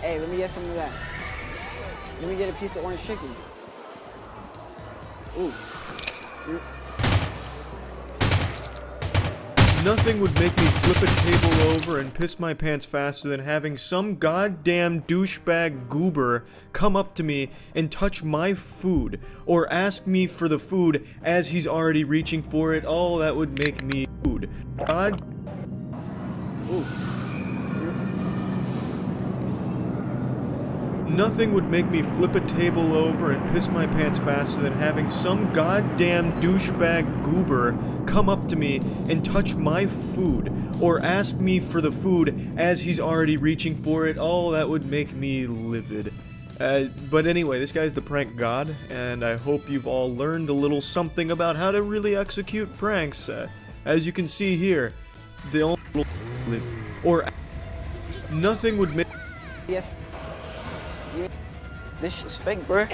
Speaker 4: Hey, let me get some of that. Let me get a piece of orange chicken. Ooh.
Speaker 1: Nothing would make me flip a table over and piss my pants faster than having some goddamn douchebag goober come up to me and touch my food or ask me for the food as he's already reaching for it. Oh, that would make me food. God.
Speaker 4: Ooh.
Speaker 1: Nothing would make me flip a table over and piss my pants faster than having some goddamn douchebag goober come up to me and touch my food or ask me for the food as he's already reaching for it. Oh, that would make me livid. But anyway, this guy's the prank god, and I hope you've all learned a little something about how to really execute pranks. As you can see here, the only or nothing would make.
Speaker 4: Yes. This is fake, bro.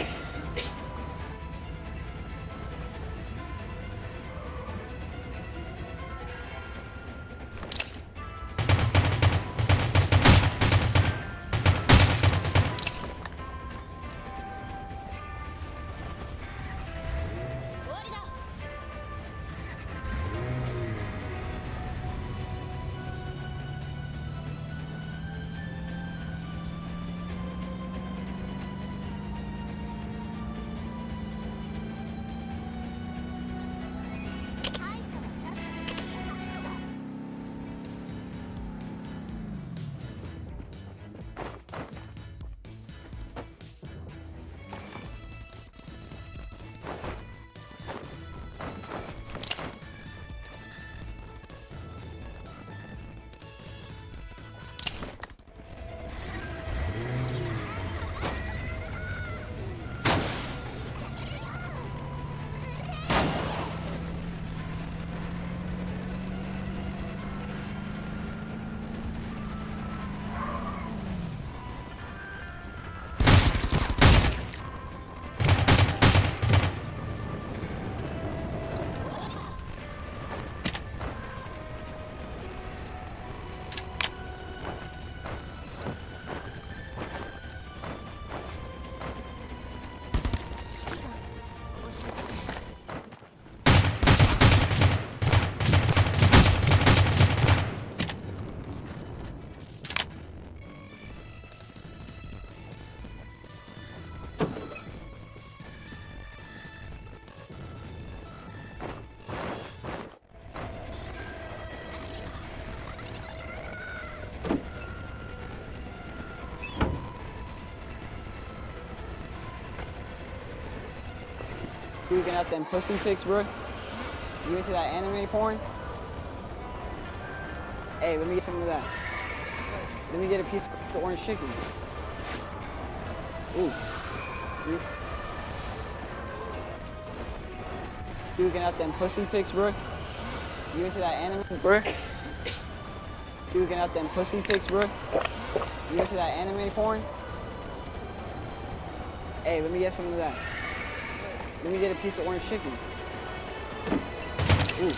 Speaker 4: You looking at them pussy pics, bro? You into that anime porn? Hey, let me get some of that. Let me get a piece of orange chicken. Ooh. You looking at them pussy pics, bro? You into that anime, bro? You looking at them pussy pics, bro? You into that anime porn? Hey, let me get some of that. Let me get a piece of orange chicken. Ooh.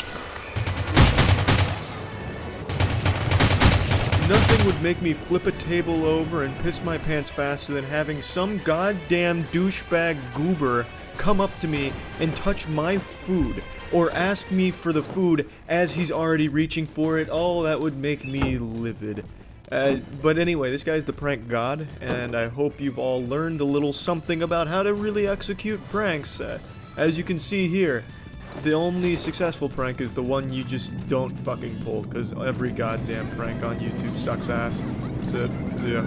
Speaker 1: Nothing would make me flip a table over and piss my pants faster than having some goddamn douchebag goober come up to me and touch my food or ask me for the food as he's already reaching for it. Oh, that would make me livid. But anyway, this guy's the prank god, and I hope you've all learned a little something about how to really execute pranks. As you can see here, the only successful prank is the one you just don't fucking pull, because every goddamn prank on YouTube sucks ass. That's it. See ya.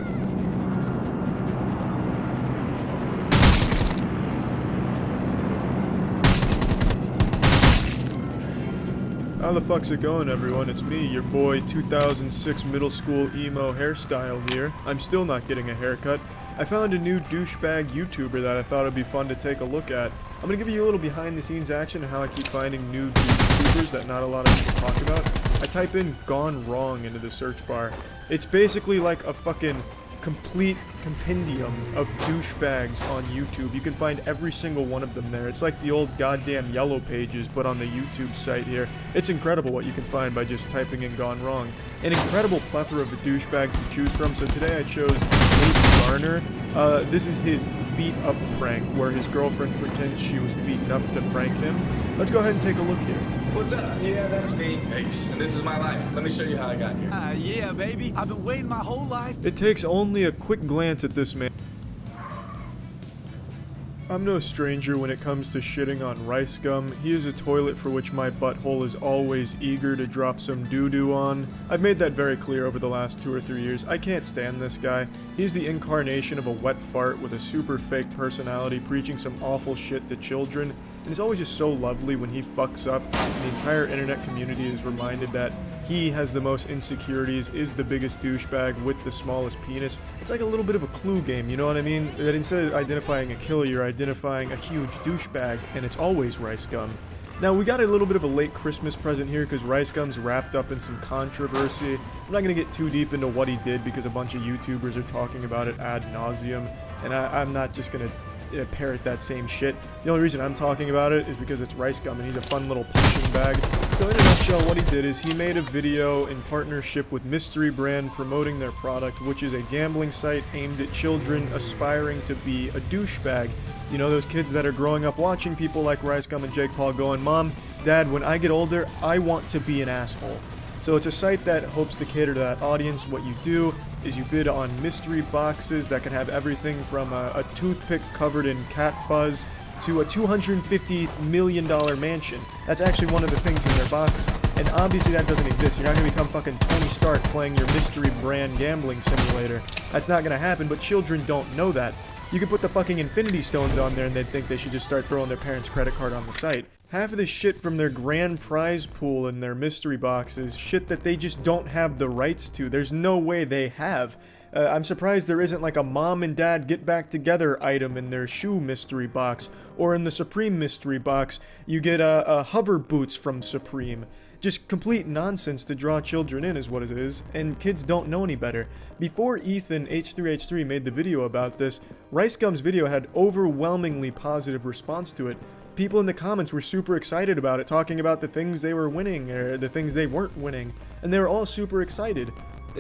Speaker 1: How the fuck's it going, everyone? It's me, your boy 2006 middle school emo hairstyle here. I'm still not getting a haircut. I found a new douchebag YouTuber that I thought would be fun to take a look at. I'm gonna give you a little behind the scenes action of how I keep finding new YouTubers that not a lot of people talk about. I type in Gone Wrong into the search bar. It's basically like a fucking complete compendium of douchebags on YouTube. You can find every single one of them there. It's like the old goddamn Yellow Pages, but on the YouTube site here. It's incredible what you can find by just typing in Gone Wrong. An incredible plethora of douchebags to choose from, so today I chose Nate Garner. This is his beat up prank, where his girlfriend pretends she was beaten up to prank him. Let's go ahead and take a look here.
Speaker 6: What's up? Yeah, that's me. Thanks. And this is my life. Let me show you how I got here.
Speaker 22: Yeah, baby. I've been waiting my whole life.
Speaker 1: It takes only a quick glance at this man. I'm no stranger when it comes to shitting on Rice Gum. He is a toilet for which my butthole is always eager to drop some doo-doo on. I've made that very clear over the last 2 or 3 years. I can't stand this guy. He's the incarnation of a wet fart with a super fake personality preaching some awful shit to children. And it's always just so lovely when he fucks up and the entire internet community is reminded that he has the most insecurities, is the biggest douchebag with the smallest penis. It's like a little bit of a Clue game, you know what I mean? That instead of identifying a killer, you're identifying a huge douchebag, and it's always Rice Gum. Now, we got a little bit of a late Christmas present here because Rice Gum's wrapped up in some controversy. I'm not going to get too deep into what he did because a bunch of YouTubers are talking about it ad nauseum, and I'm not just going to parrot that same shit. The only reason I'm talking about it is because it's Rice Gum and he's a fun little punching bag. So in a nutshell, what he did is he made a video in partnership with Mystery Brand promoting their product, which is a gambling site aimed at children aspiring to be a douchebag. You know, those kids that are growing up watching people like Rice Gum and Jake Paul going, "Mom, Dad, when I get older, I want to be an asshole." So it's a site that hopes to cater to that audience. What you do is you bid on mystery boxes that can have everything from a toothpick covered in cat fuzz to a $250 million mansion. That's actually one of the things in their box, and obviously that doesn't exist. You're not going to become fucking Tony Stark playing your Mystery Brand gambling simulator. That's not going to happen, but children don't know that. You could put the fucking Infinity Stones on there and they'd think they should just start throwing their parents' credit card on the site. Half of the shit from their grand prize pool and their mystery boxes, shit that they just don't have the rights to. There's no way they have. I'm surprised there isn't like a mom and dad get back together item in their shoe mystery box. Or in the Supreme mystery box, you get hover boots from Supreme. Just complete nonsense to draw children in is what it is, and kids don't know any better. Before Ethan H3H3 made the video about this, Rice Gum's video had overwhelmingly positive response to it. People in the comments were super excited about it, talking about the things they were winning, or the things they weren't winning, and they were all super excited.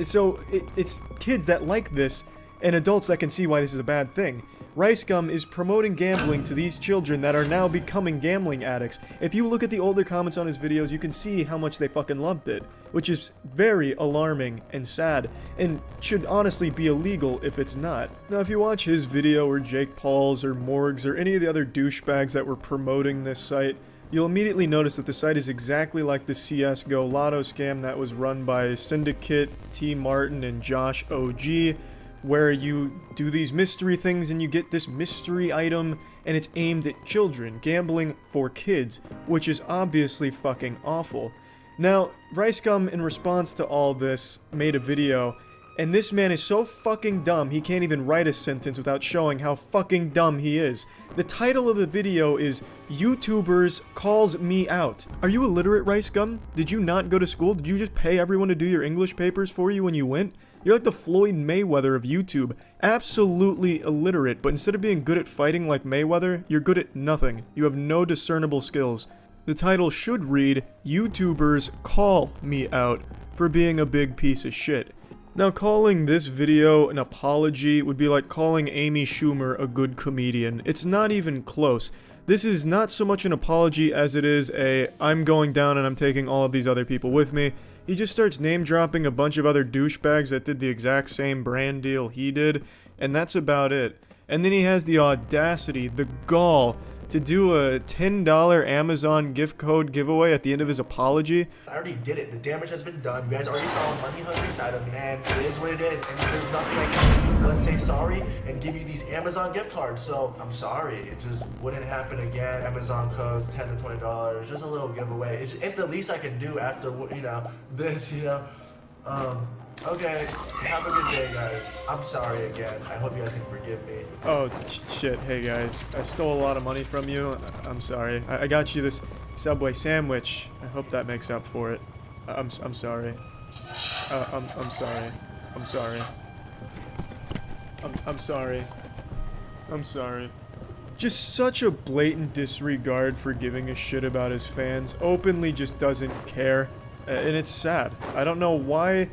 Speaker 1: So it's kids that like this, and adults that can see why this is a bad thing. Rice Gum is promoting gambling to these children that are now becoming gambling addicts. If you look at the older comments on his videos, you can see how much they fucking loved it, which is very alarming and sad, and should honestly be illegal if it's not. Now, if you watch his video, or Jake Paul's, or Morg's, or any of the other douchebags that were promoting this site, you'll immediately notice that the site is exactly like the CSGO Lotto scam that was run by Syndicate, T. Martin, and Josh OG, where you do these mystery things and you get this mystery item and it's aimed at children, gambling for kids, which is obviously fucking awful. Now, Rice Gum, in response to all this, made a video, and this man is so fucking dumb he can't even write a sentence without showing how fucking dumb he is. The title of the video is YouTubers Calls Me Out. Are you illiterate, Rice Gum? Did you not go to school? Did you just pay everyone to do your English papers for you when you went? You're like the Floyd Mayweather of YouTube. Absolutely illiterate, but instead of being good at fighting like Mayweather, you're good at nothing. You have no discernible skills. The title should read, YouTubers Call Me Out for being a big piece of shit. Now, calling this video an apology would be like calling Amy Schumer a good comedian. It's not even close. This is not so much an apology as it is a, I'm going down and I'm taking all of these other people with me. He just starts name-dropping a bunch of other douchebags that did the exact same brand deal he did, and that's about it. And then he has the audacity, the gall, to do a $10 Amazon gift code giveaway at the end of his apology.
Speaker 5: I already did it. The damage has been done. You guys already saw a money-hungry side of me, and it is what it is. And there's nothing I can do but say sorry and give you these Amazon gift cards. So I'm sorry. It just wouldn't happen again. Amazon codes $10 to $20. Just a little giveaway. It's the least I can do after this. Okay, have a good day, guys. I'm sorry again. I hope you guys can forgive me.
Speaker 1: Oh, shit. Hey, guys. I stole a lot of money from you. I'm sorry. I got you this Subway sandwich. I hope that makes up for it. I'm sorry. I'm sorry. I'm sorry. I'm sorry. I'm sorry. Just such a blatant disregard for giving a shit about his fans. Openly just doesn't care. And it's sad. I don't know why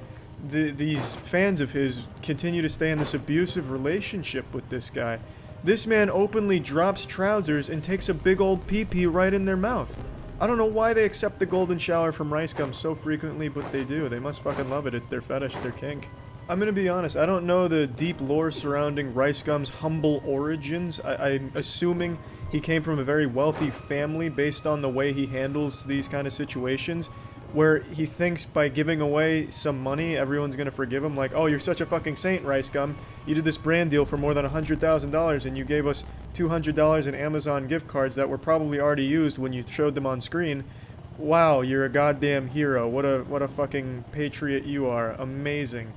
Speaker 1: these fans of his continue to stay in this abusive relationship with this guy. This man openly drops trousers and takes a big old pee-pee right in their mouth. I don't know why they accept the golden shower from Rice Gum so frequently, but they do. They must fucking love it. It's their fetish, their kink. I'm gonna be honest, I don't know the deep lore surrounding Rice Gum's humble origins. I'm assuming he came from a very wealthy family based on the way he handles these kind of situations, where he thinks by giving away some money, everyone's gonna forgive him. Like, oh, you're such a fucking saint, Rice Gum. You did this brand deal for more than $100,000 and you gave us $200 in Amazon gift cards that were probably already used when you showed them on screen. Wow, you're a goddamn hero. What a fucking patriot you are. Amazing.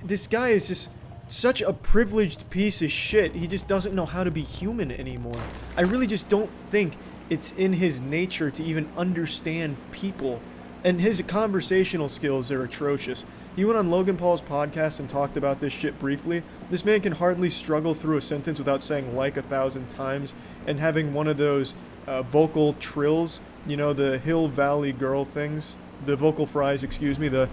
Speaker 1: This guy is just such a privileged piece of shit. He just doesn't know how to be human anymore. I really just don't think it's in his nature to even understand people. And his conversational skills are atrocious. He went on Logan Paul's podcast and talked about this shit briefly. This man can hardly struggle through a sentence without saying like 1,000 times and having one of those vocal trills, you know, the Hill Valley Girl things, the vocal fries, excuse me, the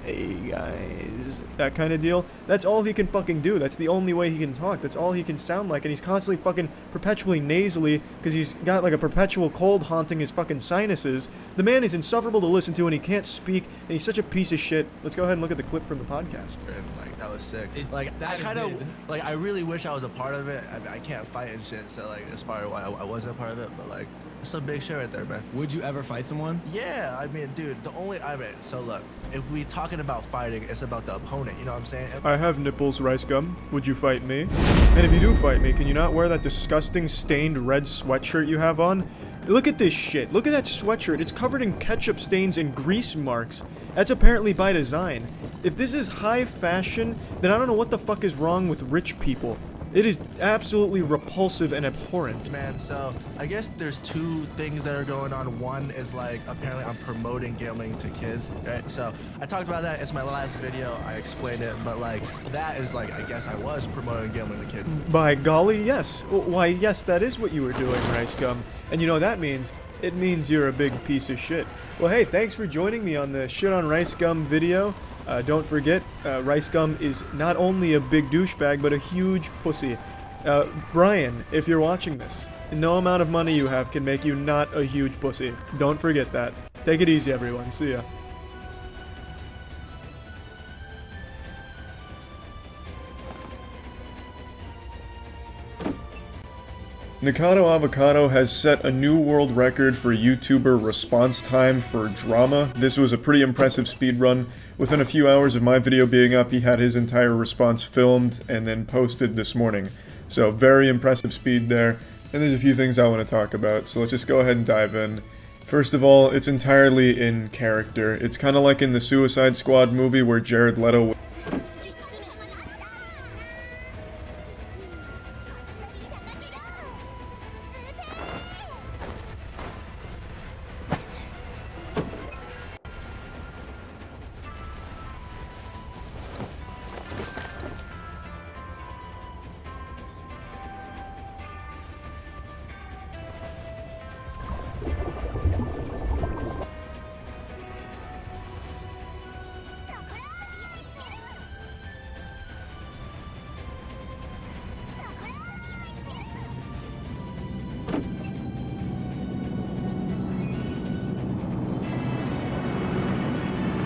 Speaker 1: hey guys, that kind of deal. That's all he can fucking do. That's the only way he can talk. That's all he can sound like. And he's constantly fucking perpetually nasally because he's got like a perpetual cold haunting his fucking sinuses. The man is insufferable to listen to and he can't speak and he's such a piece of shit. Let's go ahead and look at the clip from the podcast.
Speaker 5: Like, that was sick. Like, I kind of, like, I really wish I was a part of it. I can't fight and shit, so, like, that's probably why I wasn't a part of it, but, like, it's some big shit right there, man.
Speaker 10: Would you ever fight someone?
Speaker 5: Yeah, I mean, dude, so look, if we talking about fighting, it's about the opponent, you know what I'm saying?
Speaker 1: I have nipples, Rice Gum. Would you fight me? And if you do fight me, can you not wear that disgusting stained red sweatshirt you have on? Look at this shit. Look at that sweatshirt. It's covered in ketchup stains and grease marks. That's apparently by design. If this is high fashion, then I don't know what the fuck is wrong with rich people. It is absolutely repulsive and abhorrent.
Speaker 5: Man, so I guess there's two things that are going on. One is like, apparently I'm promoting gambling to kids, right? So I talked about that. It's my last video. I explained it, but like that is like, I guess I was promoting gambling to kids.
Speaker 1: By golly, yes. Why, yes, that is what you were doing, Rice Gum. And you know what that means? It means you're a big piece of shit. Well, hey, thanks for joining me on the Shit on Rice Gum video. Don't forget, Rice Gum is not only a big douchebag, but a huge pussy. Brian, if you're watching this, no amount of money you have can make you not a huge pussy. Don't forget that. Take it easy, everyone. See ya. Nikado Avocado has set a new world record for YouTuber response time for drama. This was a pretty impressive speedrun. Within a few hours of my video being up, he had his entire response filmed and then posted this morning. So very impressive speed there. And there's a few things I want to talk about, so let's just go ahead and dive in. First of all, it's entirely in character. It's kind of like in the Suicide Squad movie where Jared Leto...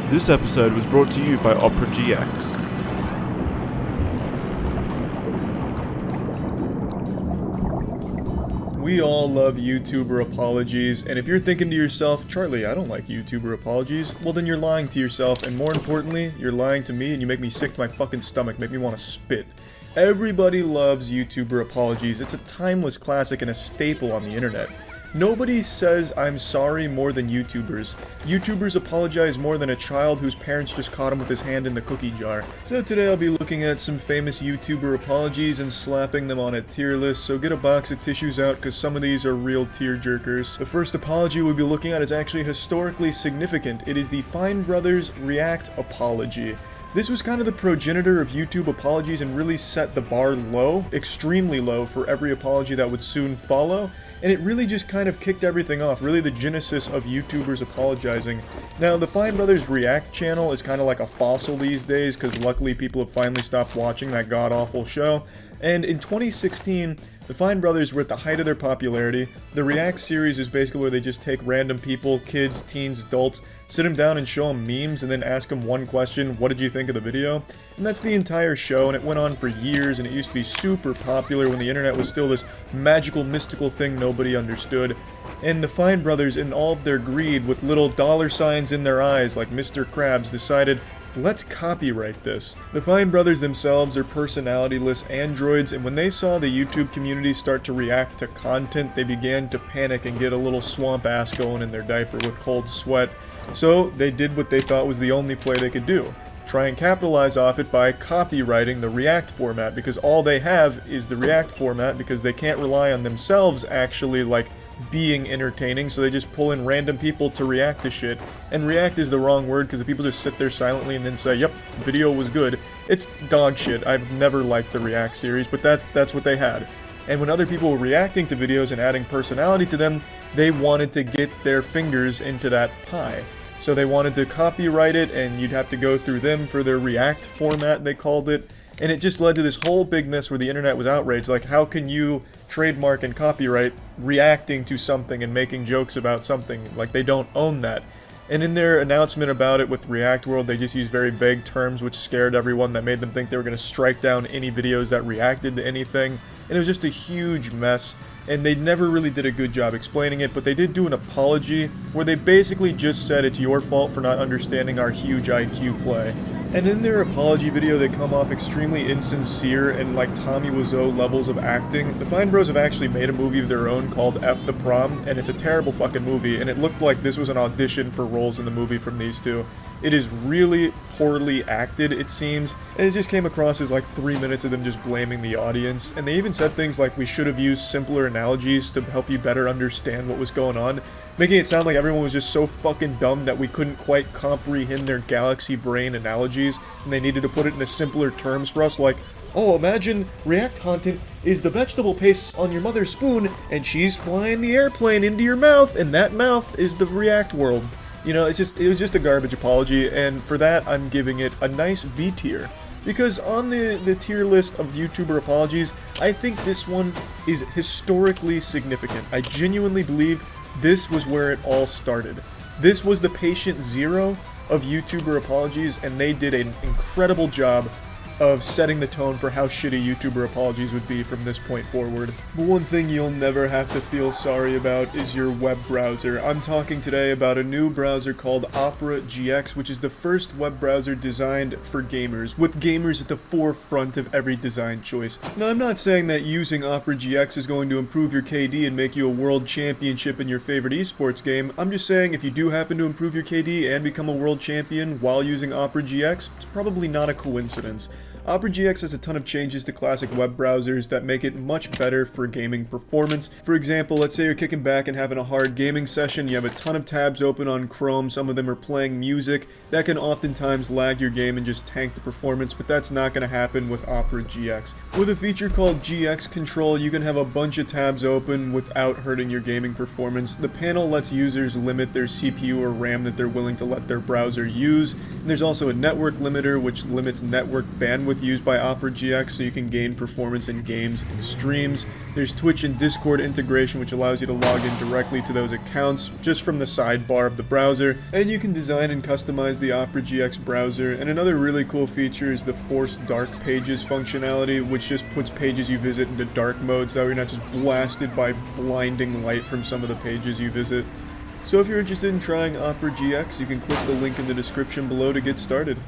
Speaker 15: This episode was brought to you by Opera GX.
Speaker 1: We all love YouTuber apologies, and if you're thinking to yourself, Charlie, I don't like YouTuber apologies, well then you're lying to yourself, and more importantly, you're lying to me and you make me sick to my fucking stomach, make me want to spit. Everybody loves YouTuber apologies. It's a timeless classic and a staple on the internet. Nobody says I'm sorry more than YouTubers. YouTubers apologize more than a child whose parents just caught him with his hand in the cookie jar. So today I'll be looking at some famous YouTuber apologies and slapping them on a tier list, so get a box of tissues out because some of these are real tear jerkers. The first apology we'll be looking at is actually historically significant. It is the Fine Brothers React apology. This was kind of the progenitor of YouTube apologies and really set the bar low, extremely low, for every apology that would soon follow. And it really just kind of kicked everything off, really the genesis of YouTubers apologizing. Now, the Fine Brothers React channel is kind of like a fossil these days, because luckily people have finally stopped watching that god-awful show. And in 2016, the Fine Brothers were at the height of their popularity. The React series is basically where they just take random people, kids, teens, adults, sit him down and show him memes, and then ask him one question, what did you think of the video? And that's the entire show, and it went on for years, and it used to be super popular when the internet was still this magical, mystical thing nobody understood. And the Fine Brothers, in all of their greed, with little dollar signs in their eyes like Mr. Krabs, decided, let's copyright this. The Fine Brothers themselves are personality-less androids, and when they saw the YouTube community start to react to content, they began to panic and get a little swamp ass going in their diaper with cold sweat. So they did what they thought was the only play they could do. Try and capitalize off it by copywriting the React format, because all they have is the React format, because they can't rely on themselves actually, like, being entertaining, so they just pull in random people to react to shit. And react is the wrong word, because the people just sit there silently and then say, yep, video was good. It's dog shit. I've never liked the React series, but that's what they had. And when other people were reacting to videos and adding personality to them, they wanted to get their fingers into that pie. So they wanted to copyright it, and you'd have to go through them for their React format, they called it. And it just led to this whole big mess where the internet was outraged. Like, how can you trademark and copyright reacting to something and making jokes about something? Like, they don't own that. And in their announcement about it with React World, they just used very vague terms which scared everyone, that made them think they were going to strike down any videos that reacted to anything. And it was just a huge mess. And they never really did a good job explaining it, but they did do an apology where they basically just said it's your fault for not understanding our huge IQ play. And in their apology video, they come off extremely insincere and like Tommy Wiseau levels of acting. The Fine Bros have actually made a movie of their own called F the Prom, and it's a terrible fucking movie, and it looked like this was an audition for roles in the movie from these two. It is really poorly acted, it seems, and it just came across as like 3 minutes of them just blaming the audience. And they even said things like, we should have used simpler analogies to help you better understand what was going on, making it sound like everyone was just so fucking dumb that we couldn't quite comprehend their galaxy brain analogies, and they needed to put it into simpler terms for us, like, oh, imagine React content is the vegetable paste on your mother's spoon, and she's flying the airplane into your mouth, and that mouth is the React world. You know, it was just a garbage apology, and for that, I'm giving it a nice B tier. Because on the tier list of YouTuber apologies, I think this one is historically significant. I genuinely believe this was where it all started. This was the patient zero of YouTuber apologies, and they did an incredible job of setting the tone for how shitty YouTuber apologies would be from this point forward. But one thing you'll never have to feel sorry about is your web browser. I'm talking today about a new browser called Opera GX, which is the first web browser designed for gamers, with gamers at the forefront of every design choice. Now, I'm not saying that using Opera GX is going to improve your KD and make you a world championship in your favorite esports game. I'm just saying if you do happen to improve your KD and become a world champion while using Opera GX, it's probably not a coincidence. Opera GX has a ton of changes to classic web browsers that make it much better for gaming performance. For example, let's say you're kicking back and having a hard gaming session, you have a ton of tabs open on Chrome, some of them are playing music. That can oftentimes lag your game and just tank the performance, but that's not going to happen with Opera GX. With a feature called GX Control, you can have a bunch of tabs open without hurting your gaming performance. The panel lets users limit their CPU or RAM that they're willing to let their browser use. And there's also a network limiter which limits network bandwidth used by Opera GX so you can gain performance in games and streams. There's Twitch and Discord integration which allows you to log in directly to those accounts just from the sidebar of the browser, and you can design and customize the Opera GX browser. And another really cool feature is the Force Dark Pages functionality, which just puts pages you visit into dark mode so you're not just blasted by blinding light from some of the pages you visit. So if you're interested in trying Opera GX, you can click the link in the description below to get started.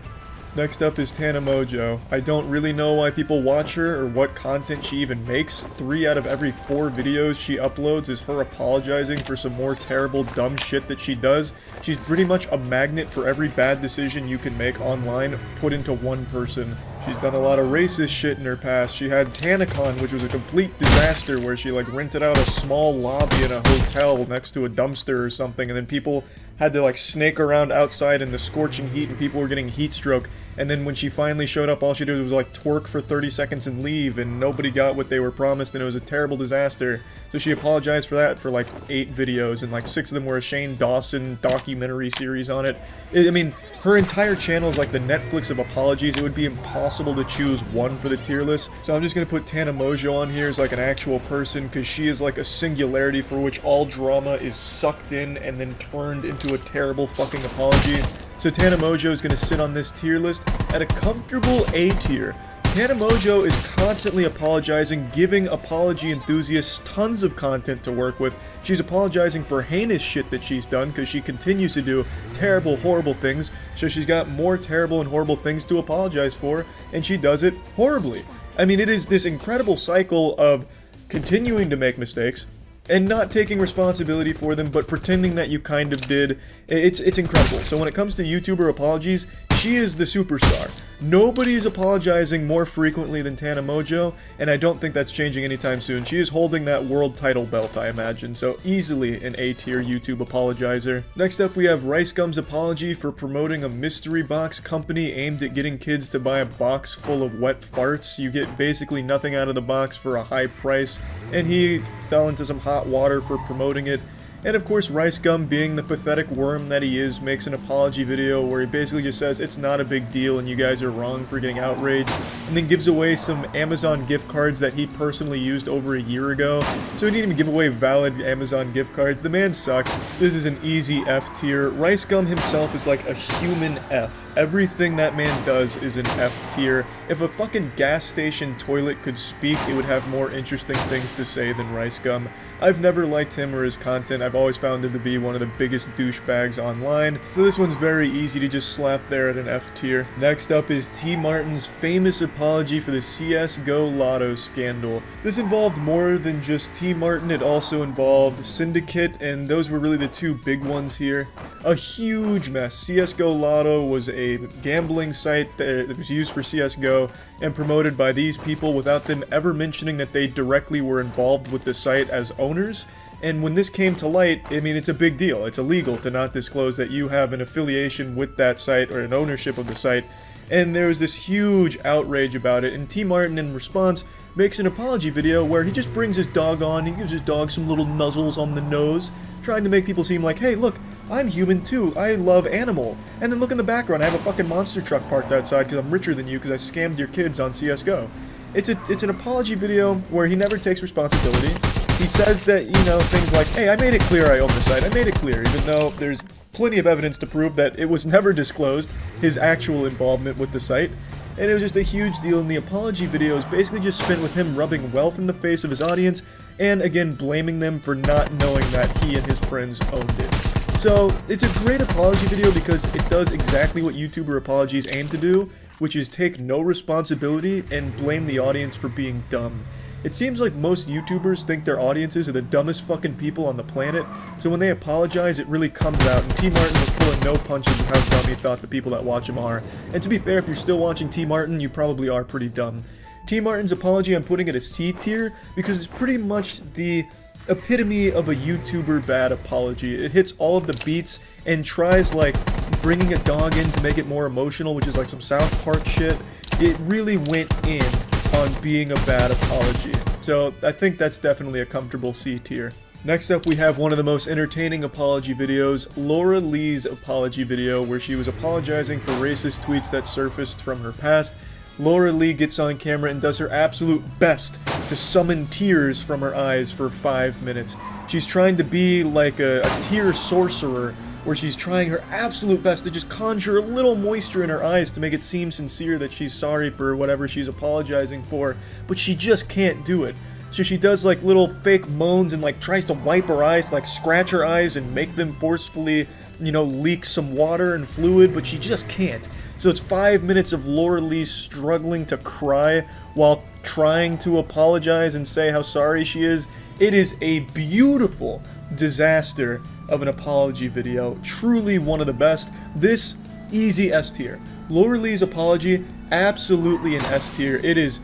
Speaker 1: Next up is Tana Mongeau. I don't really know why people watch her or what content she even makes. 3 out of every 4 videos she uploads is her apologizing for some more terrible dumb shit that she does. She's pretty much a magnet for every bad decision you can make online put into one person. She's done a lot of racist shit in her past. She had TanaCon, which was a complete disaster, where she like rented out a small lobby in a hotel next to a dumpster or something, and then people had to like snake around outside in the scorching heat and people were getting heat stroke. and then when she finally showed up, all she did was like twerk for 30 seconds and leave, and nobody got what they were promised, and it was a terrible disaster. So she apologized for that for like 8 videos, and like 6 of them were a Shane Dawson documentary series on it. I mean, her entire channel is like the Netflix of apologies. It would be impossible to choose one for the tier list. So I'm just gonna put Tana Mongeau on here as like an actual person, because she is like a singularity for which all drama is sucked in and then turned into a terrible fucking apology. So Tana Mongeau is gonna sit on this tier list at a comfortable A tier. Tana Mongeau is constantly apologizing, giving apology enthusiasts tons of content to work with. She's apologizing for heinous shit that she's done, because she continues to do terrible, horrible things. So she's got more terrible and horrible things to apologize for, and she does it horribly. I mean, it is this incredible cycle of continuing to make mistakes, and not taking responsibility for them, but pretending that you kind of did. It's incredible. So when it comes to YouTuber apologies, she is the superstar. Nobody is apologizing more frequently than Tana Mongeau, and I don't think that's changing anytime soon. She is holding that world title belt, I imagine, so easily an A-tier YouTube apologizer. Next up, we have Rice Gum's apology for promoting a mystery box company aimed at getting kids to buy a box full of wet farts. You get basically nothing out of the box for a high price, and he fell into some hot water for promoting it. And of course, Rice Gum, being the pathetic worm that he is, makes an apology video where he basically just says it's not a big deal and you guys are wrong for getting outraged, and then gives away some Amazon gift cards that he personally used over a year ago. So he didn't even give away valid Amazon gift cards. The man sucks. This is an easy F tier. Rice Gum himself is like a human F. Everything that man does is an F tier. If a fucking gas station toilet could speak, it would have more interesting things to say than Rice Gum. I've never liked him or his content. I've always found him to be one of the biggest douchebags online. So this one's very easy to just slap there at an F tier. Next up is T. Martin's famous apology for the CSGO Lotto scandal. This involved more than just T. Martin. It also involved Syndicate, and those were really the 2 big ones here. A huge mess. CSGO Lotto was a gambling site that was used for CSGO and promoted by these people without them ever mentioning that they directly were involved with the site as owners. And when this came to light, I mean, it's a big deal. It's illegal to not disclose that you have an affiliation with that site or an ownership of the site. And there was this huge outrage about it, and T. Martin in response makes an apology video where he just brings his dog on, he gives his dog some little nuzzles on the nose, trying to make people seem like, hey, look, I'm human too, I love animal. And then look in the background, I have a fucking monster truck parked outside because I'm richer than you because I scammed your kids on CSGO. It's an apology video where he never takes responsibility. He says that, you know, things like, hey, I made it clear I own the site, I made it clear, even though there's plenty of evidence to prove that it was never disclosed, his actual involvement with the site. And it was just a huge deal, and the apology video is basically just spent with him rubbing wealth in the face of his audience, and again blaming them for not knowing that he and his friends owned it. So it's a great apology video because it does exactly what YouTuber apologies aim to do, which is take no responsibility and blame the audience for being dumb. It seems like most YouTubers think their audiences are the dumbest fucking people on the planet, so when they apologize it really comes out, and T. Martin was pulling no punches of how dumb he thought the people that watch him are. And to be fair, if you're still watching T. Martin, you probably are pretty dumb. T. Martin's apology, I'm putting it a C tier, because it's pretty much the epitome of a YouTuber bad apology. It hits all of the beats and tries like bringing a dog in to make it more emotional, which is like some South Park shit. It really went in on being a bad apology. So I think that's definitely a comfortable C tier. Next up, we have one of the most entertaining apology videos, Laura Lee's apology video, where she was apologizing for racist tweets that surfaced from her past. Laura Lee gets on camera and does her absolute best to summon tears from her eyes for 5 minutes. She's trying to be like a tear sorcerer, where she's trying her absolute best to just conjure a little moisture in her eyes to make it seem sincere that she's sorry for whatever she's apologizing for, but she just can't do it. So she does like little fake moans and like tries to wipe her eyes, like scratch her eyes and make them forcefully, you know, leak some water and fluid, but she just can't. So it's 5 minutes of Laura Lee struggling to cry while trying to apologize and say how sorry she is. It is a beautiful disaster of an apology video. Truly one of the best. This, easy S tier. Laura Lee's apology, absolutely an S tier. It is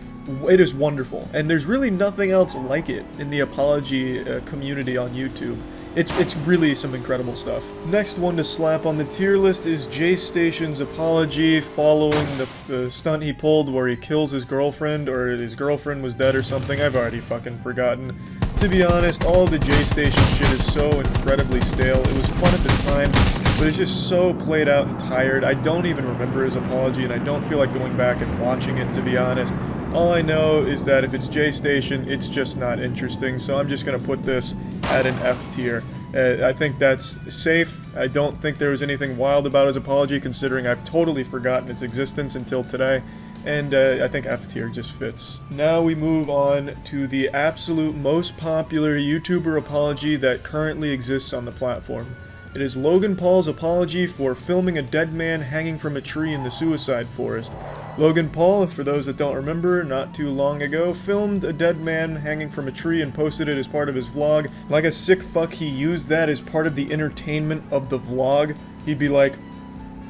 Speaker 1: wonderful. And there's really nothing else like it in the apology community on YouTube. It's really some incredible stuff. Next one to slap on the tier list is J-Station's apology following the stunt he pulled where he kills his girlfriend, or his girlfriend was dead or something. I've already fucking forgotten. To be honest, all the J-Station shit is so incredibly stale. It was fun at the time, but it's just so played out and tired. I don't even remember his apology, and I don't feel like going back and watching it, to be honest. All I know is that if it's J-Station, it's just not interesting, so I'm just gonna put this at an F tier. I think that's safe. I don't think there was anything wild about his apology, considering I've totally forgotten its existence until today. And I think F tier just fits. Now we move on to the absolute most popular YouTuber apology that currently exists on the platform. It is Logan Paul's apology for filming a dead man hanging from a tree in the suicide forest. Logan Paul, for those that don't remember, not too long ago, filmed a dead man hanging from a tree and posted it as part of his vlog. Like a sick fuck, he used that as part of the entertainment of the vlog. He'd be like,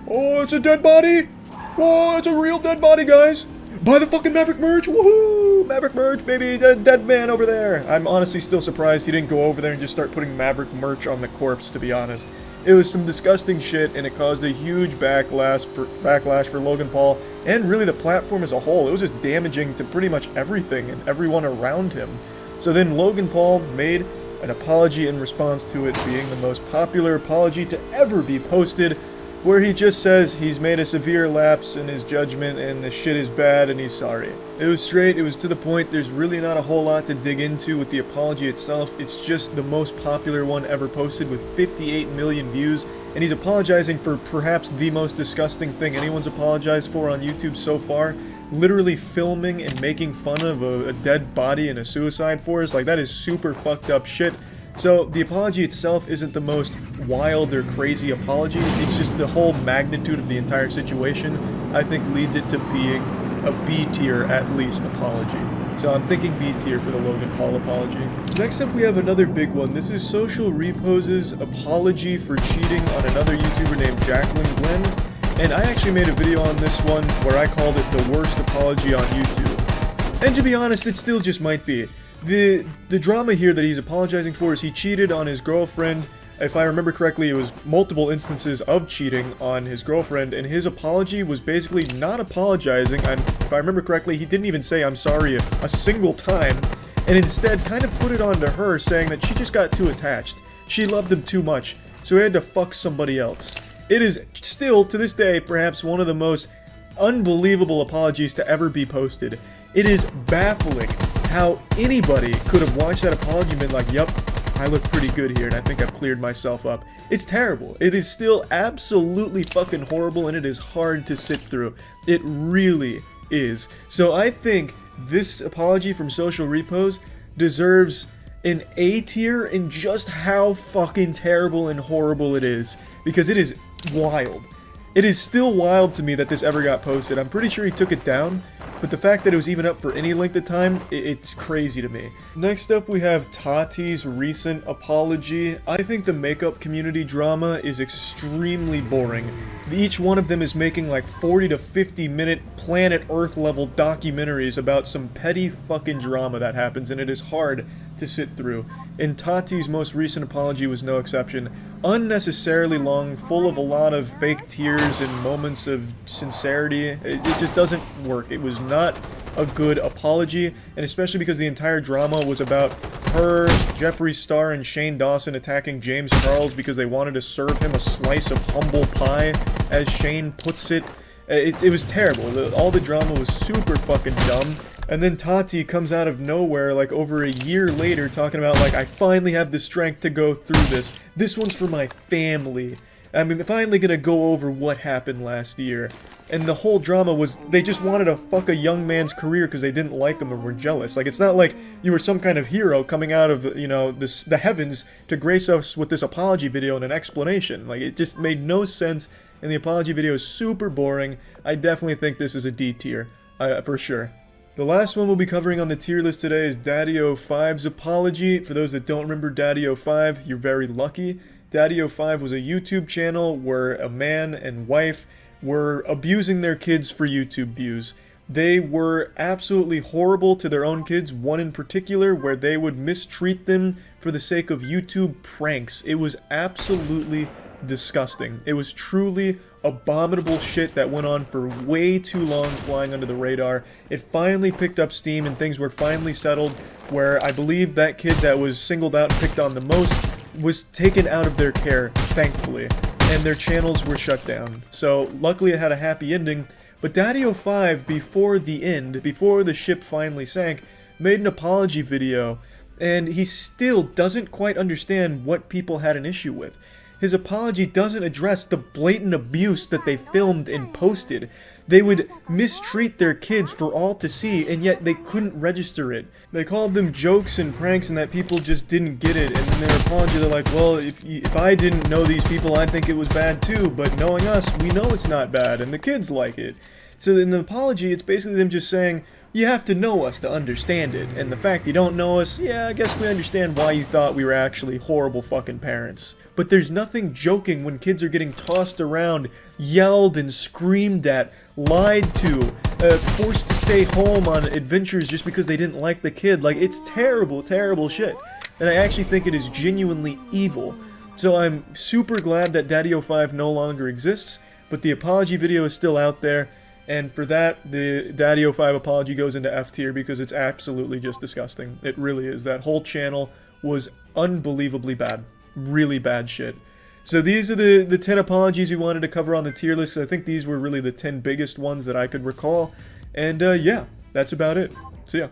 Speaker 1: "Oh, it's a dead body! Whoa, it's a real dead body, guys! Buy the fucking Maverick merch! Woohoo! Maverick merch, baby! Dead man over there!" I'm honestly still surprised he didn't go over there and just start putting Maverick merch on the corpse, to be honest. It was some disgusting shit, and it caused a huge backlash for Logan Paul, and really the platform as a whole. It was just damaging to pretty much everything and everyone around him. So then Logan Paul made an apology in response to it being the most popular apology to ever be posted, where he just says he's made a severe lapse in his judgment and the shit is bad and he's sorry. It was straight, it was to the point, there's really not a whole lot to dig into with the apology itself. It's just the most popular one ever posted with 58 million views, and he's apologizing for perhaps the most disgusting thing anyone's apologized for on YouTube so far. Literally filming and making fun of a dead body in a suicide forest. Like, that is super fucked up shit. So the apology itself isn't the most wild or crazy apology, it's just the whole magnitude of the entire situation, I think, leads it to being a B tier at least apology. So I'm thinking B tier for the Logan Paul apology. Next up we have another big one. This is Social Repose's apology for cheating on another YouTuber named Jacqueline Glenn. And I actually made a video on this one where I called it the worst apology on YouTube. And to be honest, it still just might be. The drama here that he's apologizing for is he cheated on his girlfriend. If I remember correctly, it was multiple instances of cheating on his girlfriend, and his apology was basically not apologizing. If I remember correctly, he didn't even say I'm sorry a single time, and instead kind of put it onto her, saying that she just got too attached. She loved him too much, so he had to fuck somebody else. It is still, to this day, perhaps one of the most unbelievable apologies to ever be posted. It is baffling how anybody could have watched that apology and been like, yup, I look pretty good here and I think I've cleared myself up. It's terrible. It is still absolutely fucking horrible, and it is hard to sit through. It really is. So I think this apology from Social Repose deserves an A tier in just how fucking terrible and horrible it is, because it is wild. It is still wild to me that this ever got posted. I'm pretty sure he took it down, but the fact that it was even up for any length of time, it's crazy to me. Next up we have Tati's recent apology. I think the makeup community drama is extremely boring. Each one of them is making like 40 to 50 minute planet Earth level documentaries about some petty fucking drama that happens, and it is hard to sit through. And Tati's most recent apology was no exception. Unnecessarily long, full of a lot of fake tears and moments of sincerity. It just doesn't work. It was not a good apology, and especially because the entire drama was about her, Jeffree Star, and Shane Dawson attacking James Charles because they wanted to serve him a slice of humble pie, as Shane puts it. It was terrible. All the drama was super fucking dumb. And then Tati comes out of nowhere, like over a year later, talking about like, I finally have the strength to go through this. This one's for my family. I'm finally gonna go over what happened last year. And the whole drama was, they just wanted to fuck a young man's career because they didn't like him or were jealous. Like, it's not like you were some kind of hero coming out of, you know, the heavens to grace us with this apology video and an explanation. Like, it just made no sense, and the apology video is super boring. I definitely think this is a D tier, for sure. The last one we'll be covering on the tier list today is Daddy05's apology. For those that don't remember Daddy05, you're very lucky. Daddy05 was a YouTube channel where a man and wife were abusing their kids for YouTube views. They were absolutely horrible to their own kids, one in particular where they would mistreat them for the sake of YouTube pranks. It was absolutely disgusting. It was truly abominable shit that went on for way too long, flying under the radar. It finally picked up steam and things were finally settled, where I believe that kid that was singled out and picked on the most was taken out of their care, thankfully, and their channels were shut down. So luckily it had a happy ending, but Daddio5, before the end, before the ship finally sank, made an apology video, and he still doesn't quite understand what people had an issue with. His apology doesn't address the blatant abuse that they filmed and posted. They would mistreat their kids for all to see, and yet they couldn't register it. They called them jokes and pranks and that people just didn't get it, and in their apology they're like, well, if I didn't know these people, I'd think it was bad too, but knowing us, we know it's not bad, and the kids like it. So in the apology, it's basically them just saying, you have to know us to understand it, and the fact you don't know us, yeah, I guess we understand why you thought we were actually horrible fucking parents. But there's nothing joking when kids are getting tossed around, yelled and screamed at, lied to, forced to stay home on adventures just because they didn't like the kid. Like, it's terrible, terrible shit. And I actually think it is genuinely evil. So I'm super glad that Daddio5 no longer exists, but the apology video is still out there. And for that, the Daddio5 apology goes into F tier because it's absolutely just disgusting. It really is. That whole channel was unbelievably bad. Really bad shit. So these are the 10 apologies we wanted to cover on the tier list. I think these were really the 10 biggest ones that I could recall. And yeah, that's about it. See ya.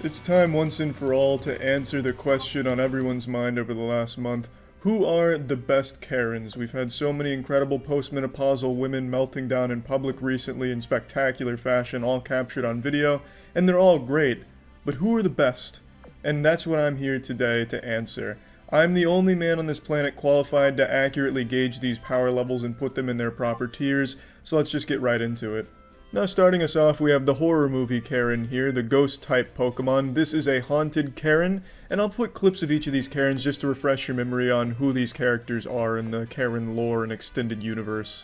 Speaker 1: It's time once and for all to answer the question on everyone's mind over the last month. Who are the best Karens? We've had so many incredible postmenopausal women melting down in public recently in spectacular fashion, all captured on video, and they're all great. But who are the best? And that's what I'm here today to answer. I'm the only man on this planet qualified to accurately gauge these power levels and put them in their proper tiers, so let's just get right into it. Now starting us off, we have the horror movie Karen here, the ghost-type Pokemon. This is a haunted Karen, and I'll put clips of each of these Karens just to refresh your memory on who these characters are in the Karen lore and extended universe.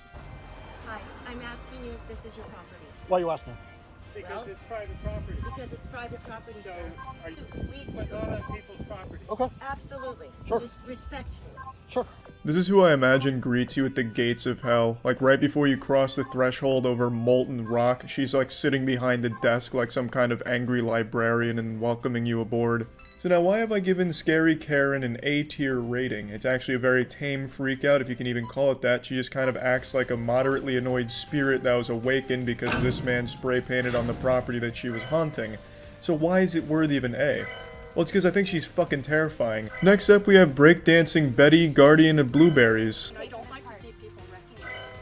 Speaker 10: Hi, I'm asking you if this is your property.
Speaker 12: Why are you asking?
Speaker 10: Because it's private property. Because it's private property, so
Speaker 12: are you
Speaker 10: but
Speaker 12: not on people's property? Okay.
Speaker 10: Absolutely.
Speaker 12: Sure.
Speaker 10: Just respectfully.
Speaker 12: Sure.
Speaker 1: This is who I imagine greets you at the gates of hell. Like right before you cross the threshold over molten rock, she's like sitting behind the desk like some kind of angry librarian and welcoming you aboard. So now why have I given Scary Karen an A tier rating? It's actually a very tame freakout, if you can even call it that. She just kind of acts like a moderately annoyed spirit that was awakened because this man spray painted on the property that she was haunting. So why is it worthy of an A? Well, it's because I think she's fucking terrifying. Next up, we have breakdancing Betty, Guardian of Blueberries.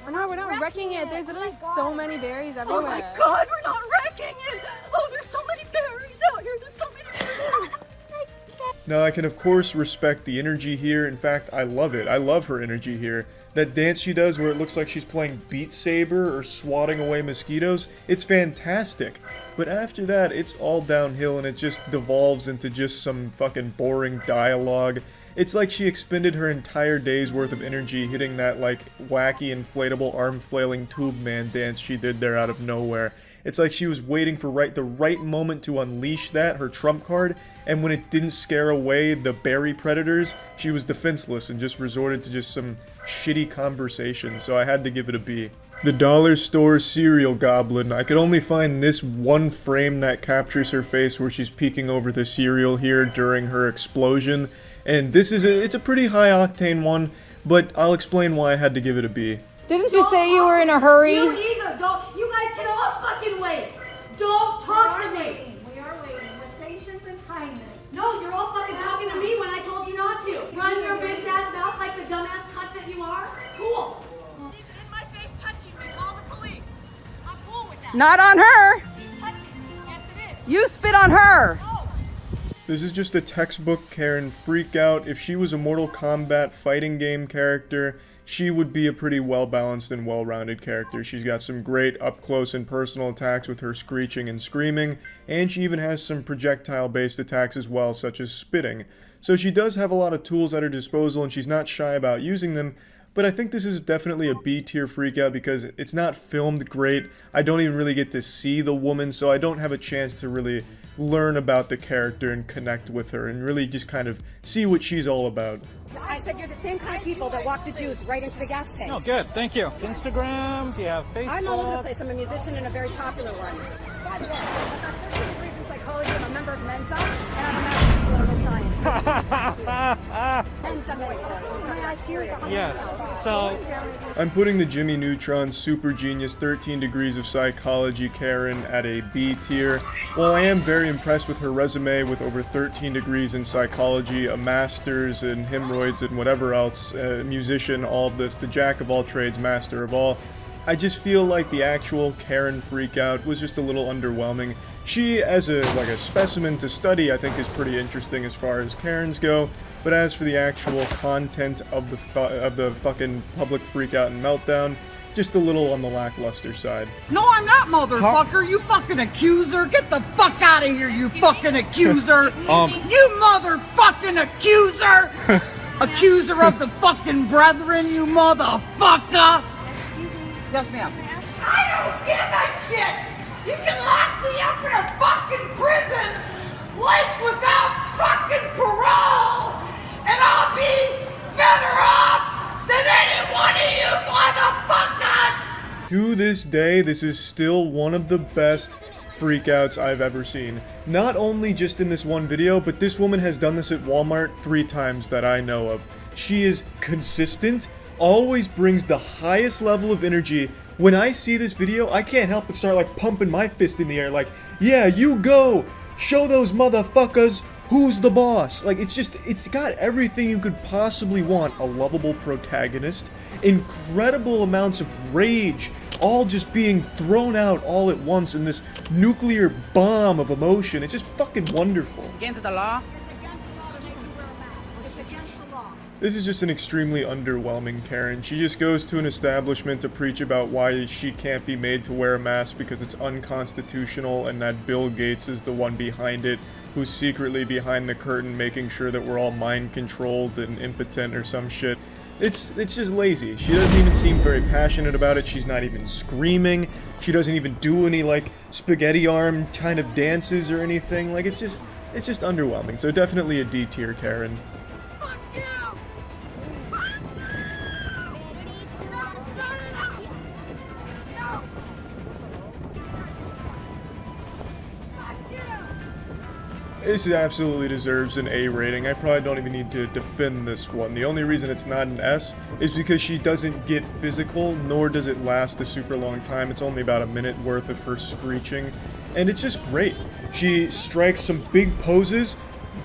Speaker 23: We're not wrecking it. There's literally so many berries everywhere.
Speaker 10: Oh my god, we're not wrecking it! Oh, there's so many berries out here. There's so many berries.
Speaker 1: Now, I can of course respect the energy here. In fact, I love it. I love her energy here. That dance she does where it looks like she's playing Beat Saber or swatting away mosquitoes, it's fantastic. But after that, it's all downhill and it just devolves into just some fucking boring dialogue. It's like she expended her entire day's worth of energy hitting that like wacky inflatable arm flailing tube man dance she did there out of nowhere. It's like she was waiting for the right moment to unleash that, her trump card, and when it didn't scare away the berry predators, she was defenseless and just resorted to just some shitty conversation, so I had to give it a B. The dollar store cereal goblin. I could only find this one frame that captures her face where she's peeking over the cereal here during her explosion, and this is it's a pretty high octane one, but I'll explain why I had to give it a B.
Speaker 23: Didn't you say you were in a hurry?
Speaker 10: You either don't. You guys can all fucking wait. Don't talk to me.
Speaker 2: We are waiting with patience and kindness.
Speaker 10: No, you're all fucking talking to me when I told you not to. Run your bitch ass mouth like the dumbass cunt that you are. Cool.
Speaker 3: She's in my face touching me. Call the police. I'm cool with that.
Speaker 23: Not on her.
Speaker 3: She's touching me. Yes, it is.
Speaker 23: You spit on her.
Speaker 1: This is just a textbook Karen freakout. If she was a Mortal Kombat fighting game character, she would be a pretty well-balanced and well-rounded character. She's got some great up-close and personal attacks with her screeching and screaming, and she even has some projectile-based attacks as well, such as spitting. So she does have a lot of tools at her disposal, and she's not shy about using them. But I think this is definitely a B-tier freakout because it's not filmed great. I don't even really get to see the woman, so I don't have a chance to really learn about the character and connect with her and really just kind of see what she's all about.
Speaker 10: I said you're the same kind of people that walk the Jews right into the gas tank.
Speaker 22: Oh, good. Thank you. Instagram, you have Facebook.
Speaker 10: I'm all over the place. I'm a musician and a very popular one. By the way, I've got 13 degrees in psychology. I'm a member of Mensa, and I'm a master's in political science. And some way for it. My IQ is 100.
Speaker 22: Yes. So
Speaker 1: I'm putting the Jimmy Neutron Super Genius 13 Degrees of Psychology Karen at a B tier. While I am very impressed with her resume with over 13 degrees in psychology, a master's in hemorrhoids and whatever else, musician, all of this, the jack of all trades, master of all, I just feel like the actual Karen freakout was just a little underwhelming. She, as a specimen to study, I think is pretty interesting as far as Karens go, but as for the actual content of the fucking public freakout and meltdown, just a little on the lackluster side.
Speaker 23: No, I'm not, motherfucker. You fucking accuser. Get the fuck out of here, you fucking accuser. You motherfucking accuser. Accuser of the fucking brethren, you motherfucker. Yes, ma'am. I don't give a shit. You can lock me up in a fucking prison, like without fucking parole, and I'll be better off than any one of you motherfuckers!
Speaker 1: To this day, this is still one of the best freakouts I've ever seen. Not only just in this one video, but this woman has done this at Walmart 3 times that I know of. She is consistent, always brings the highest level of energy. When I see this video, I can't help but start like pumping my fist in the air like, yeah, you go! Show those motherfuckers who's the boss! Like, it's got everything you could possibly want. A lovable protagonist, incredible amounts of rage, all just being thrown out all at once in this nuclear bomb of emotion. It's just fucking wonderful.
Speaker 23: Against the law?
Speaker 1: This is just an extremely underwhelming Karen. She just goes to an establishment to preach about why she can't be made to wear a mask because it's unconstitutional and that Bill Gates is the one behind it, who's secretly behind the curtain making sure that we're all mind controlled and impotent or some shit. It's just lazy. She doesn't even seem very passionate about it. She's not even screaming. She doesn't even do any like spaghetti arm kind of dances or anything. Like it's just underwhelming. So definitely a D tier Karen. This absolutely deserves an A rating. I probably don't even need to defend this one. The only reason it's not an S is because she doesn't get physical, nor does it last a super long time. It's only about a minute worth of her screeching, and it's just great. She strikes some big poses,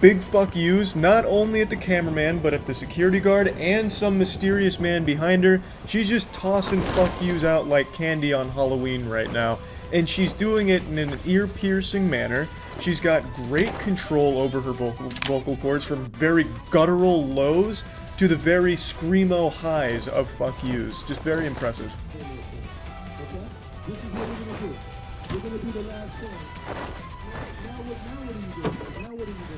Speaker 1: big fuck yous, not only at the cameraman, but at the security guard and some mysterious man behind her. She's just tossing fuck yous out like candy on Halloween right now, and she's doing it in an ear-piercing manner. She's got great control over her vocal cords, from very guttural lows to the very screamo highs of fuck yous. Just very impressive.
Speaker 12: This is what we're gonna do. We're gonna do the last one. Now what do you do?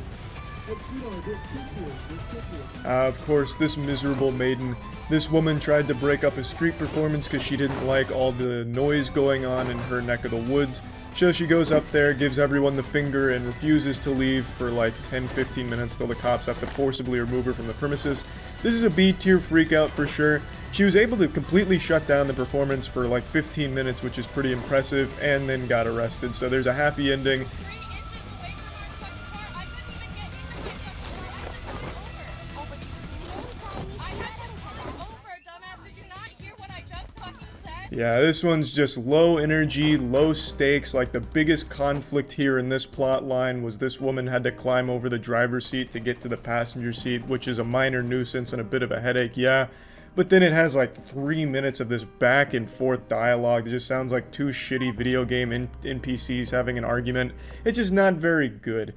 Speaker 1: Of course, this miserable maiden, this woman tried to break up a street performance because she didn't like all the noise going on in her neck of the woods. So she goes up there, gives everyone the finger, and refuses to leave for like 10-15 minutes till the cops have to forcibly remove her from the premises. This is a B tier freakout for sure. She was able to completely shut down the performance for like 15 minutes, which is pretty impressive, and then got arrested. So there's a happy ending. Yeah, this one's just low energy, low stakes. Like, the biggest conflict here in this plot line was this woman had to climb over the driver's seat to get to the passenger seat, which is a minor nuisance and a bit of a headache, yeah. But then it has like 3 minutes of this back and forth dialogue that just sounds like 2 shitty video game NPCs having an argument. It's just not very good.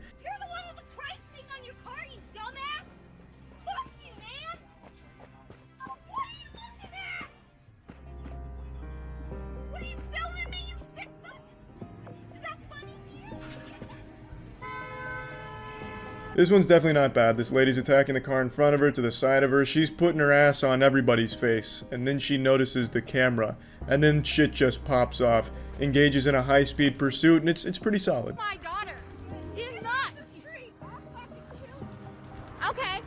Speaker 1: This one's definitely not bad. This lady's attacking the car in front of her, to the side of her. She's putting her ass on everybody's face. And then she notices the camera. And then shit just pops off. Engages in a high-speed pursuit, and it's pretty solid.
Speaker 3: My daughter. She's not. Okay.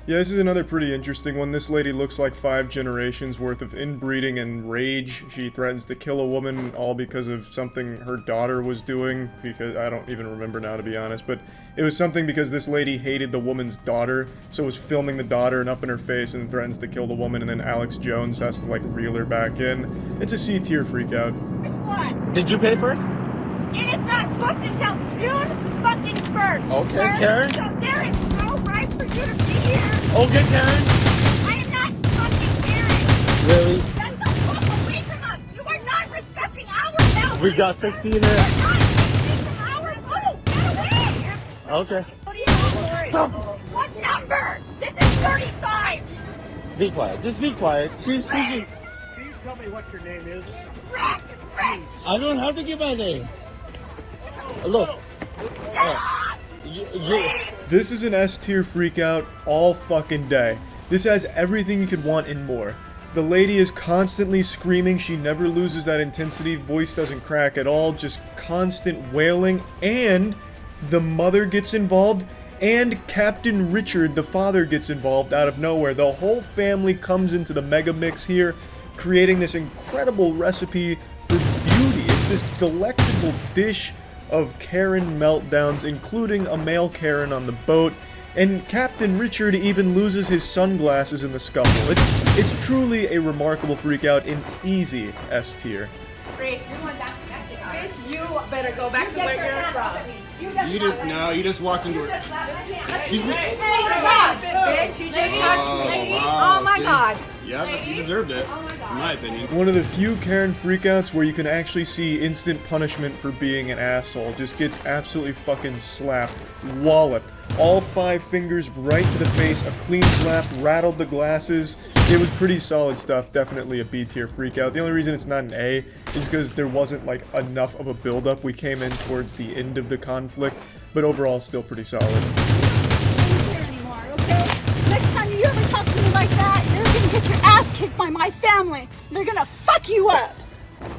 Speaker 1: Yeah, this is another pretty interesting one. This lady looks like 5 generations worth of inbreeding and rage. She threatens to kill a woman all because of something her daughter was doing, because I don't even remember now, to be honest, but it was something because this lady hated the woman's daughter, so was filming the daughter and up in her face and threatens to kill the woman, and then Alex Jones has to like reel her back in. It's a C-tier freakout.
Speaker 3: What?
Speaker 6: Did you pay for it?
Speaker 3: It is not booked until June fucking 1st.
Speaker 6: Okay, Karen.
Speaker 3: So there is no right for you to be here.
Speaker 6: Okay, Karen.
Speaker 3: I am not fucking Karen.
Speaker 6: Really?
Speaker 3: Get the fuck away from us. You are not respecting our boundaries.
Speaker 6: We got 60 in
Speaker 3: You
Speaker 6: there.
Speaker 3: are not respecting our Oh, get away.
Speaker 6: Okay.
Speaker 3: What do you want for it? What number? This is 35.
Speaker 6: Be quiet. Just be quiet. She's.
Speaker 12: Can you tell me what your name is?
Speaker 3: Rick.
Speaker 6: I don't have to give my name. Look.
Speaker 1: This is an S-tier freakout all fucking day. This has everything you could want and more. The lady is constantly screaming, she never loses that intensity, voice doesn't crack at all, just constant wailing, and the mother gets involved, and Captain Richard, the father, gets involved out of nowhere. The whole family comes into the mega mix here, creating this incredible recipe for beauty. It's this delectable dish of Karen meltdowns, including a male Karen on the boat, and Captain Richard even loses his sunglasses in the scuffle. It's truly a remarkable freakout in easy S tier.
Speaker 3: Rick, you're going back to that bitch. You better go back to where you're from.
Speaker 6: You just walked into it. Excuse me?
Speaker 3: Hey, God, bitch, you just touched me.
Speaker 6: Wow,
Speaker 3: Oh my
Speaker 6: see?
Speaker 3: God.
Speaker 6: Yeah, you deserved it, in my opinion.
Speaker 1: One of the few Karen freakouts where you can actually see instant punishment for being an asshole. Just gets absolutely fucking slapped, walloped. All 5 fingers right to the face, a clean slap, rattled the glasses. It was pretty solid stuff, definitely a B tier freakout. The only reason it's not an A is because there wasn't like enough of a build-up. We came in towards the end of the conflict, but overall still pretty solid.
Speaker 10: Anymore, okay? Next time you ever talk to me like that, you're gonna get your ass kicked by my family. They're gonna fuck you up.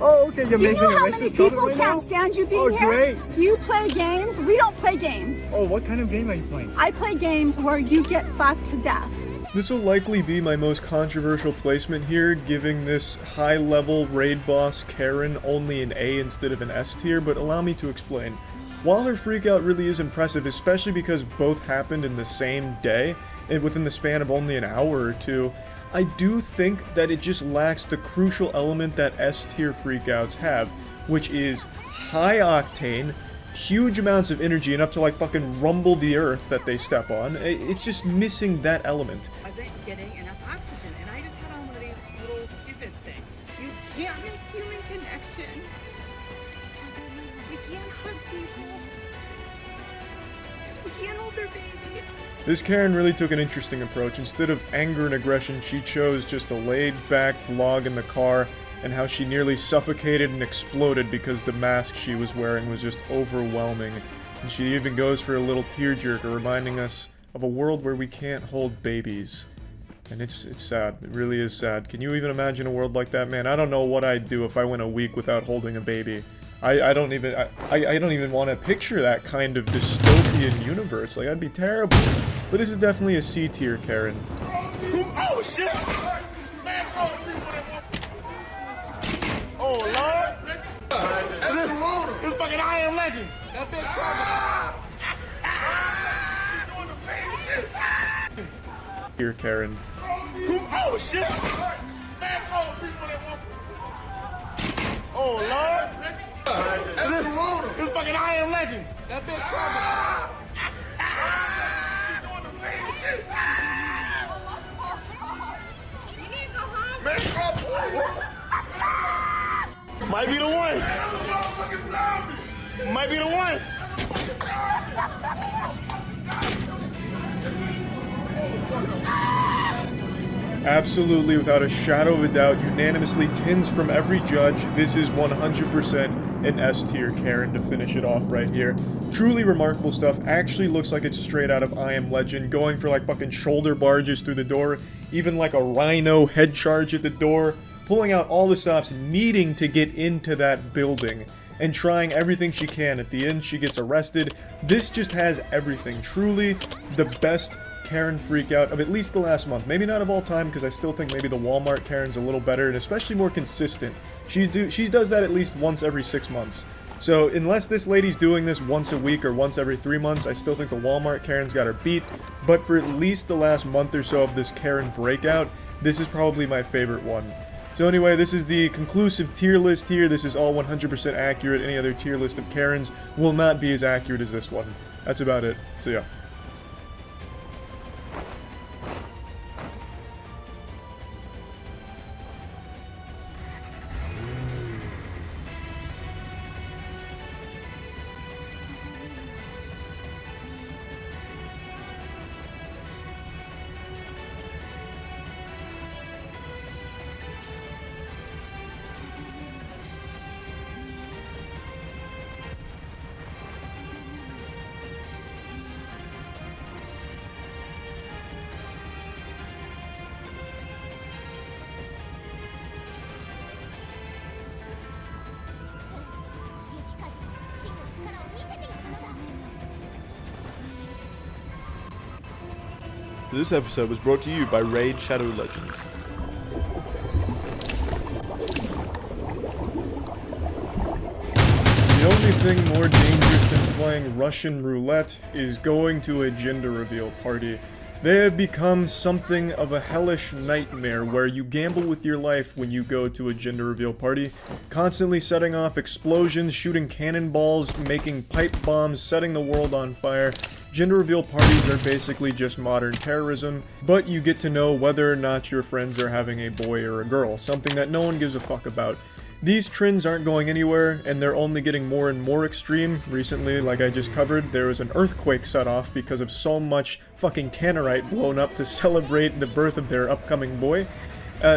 Speaker 12: Oh, okay, you're
Speaker 10: Do you
Speaker 12: making
Speaker 10: know
Speaker 12: a
Speaker 10: how
Speaker 12: racist
Speaker 10: many
Speaker 12: comment
Speaker 10: people
Speaker 12: right
Speaker 10: can't
Speaker 12: now?
Speaker 10: stand you being
Speaker 12: Oh,
Speaker 10: here?
Speaker 12: great.
Speaker 10: You play games. We don't play games.
Speaker 12: Oh, what kind of game are you playing?
Speaker 10: I play games where you get fucked to death.
Speaker 1: This will likely be my most controversial placement here, giving this high-level raid boss Karen only an A instead of an S tier, but allow me to explain. While her freakout really is impressive, especially because both happened in the same day, and within the span of only an hour or two, I do think that it just lacks the crucial element that S-tier freakouts have, which is high octane, huge amounts of energy, enough to like fucking rumble the earth that they step on. It's just missing that element.
Speaker 3: I wasn't getting enough oxygen, and I just had on one of these little stupid things. You can't have human connection. We can't hug people. We can't hold their babies.
Speaker 1: This Karen really took an interesting approach. Instead of anger and aggression, she chose just a laid-back vlog in the car, and how she nearly suffocated and exploded because the mask she was wearing was just overwhelming. And she even goes for a little tearjerker, reminding us of a world where we can't hold babies. And it's sad. It really is sad. Can you even imagine a world like that, man? I don't know what I'd do if I went a week without holding a baby. I don't even want to picture that kind of dystopian universe. Like, I'd be terrible. But this is definitely a C tier Karen.
Speaker 12: Oh, shit! Oh, Lord! This fucking I Am Legend! That bitch
Speaker 1: Here, Karen.
Speaker 12: Oh, shit! Oh, Lord! This fucking I Am Legend! That bitch Might be the one! Might be the one!
Speaker 1: Absolutely, without a shadow of a doubt, unanimously tins from every judge, this is 100% an S tier Karen to finish it off right here. Truly remarkable stuff. Actually looks like it's straight out of I Am Legend, going for like fucking shoulder barges through the door, even like a rhino head charge at the door, pulling out all the stops, needing to get into that building, and trying everything she can. At the end, she gets arrested. This just has everything. Truly the best Karen freakout of at least the last month. Maybe not of all time, because I still think maybe the Walmart Karen's a little better, and especially more consistent. She does that at least once every 6 months. So unless this lady's doing this once a week or once every 3 months, I still think the Walmart Karen's got her beat. But for at least the last month or so of this Karen breakout, this is probably my favorite one. So anyway, this is the conclusive tier list here. This is all 100% accurate. Any other tier list of Karens will not be as accurate as this one. That's about it. So yeah.
Speaker 15: This episode was brought to you by Raid Shadow Legends.
Speaker 1: The only thing more dangerous than playing Russian roulette is going to a gender reveal party. They have become something of a hellish nightmare where you gamble with your life when you go to a gender reveal party, constantly setting off explosions, shooting cannonballs, making pipe bombs, setting the world on fire. Gender reveal parties are basically just modern terrorism, but you get to know whether or not your friends are having a boy or a girl, something that no one gives a fuck about. These trends aren't going anywhere, and they're only getting more and more extreme. Recently, like I just covered, there was an earthquake set off because of so much fucking tannerite blown up to celebrate the birth of their upcoming boy.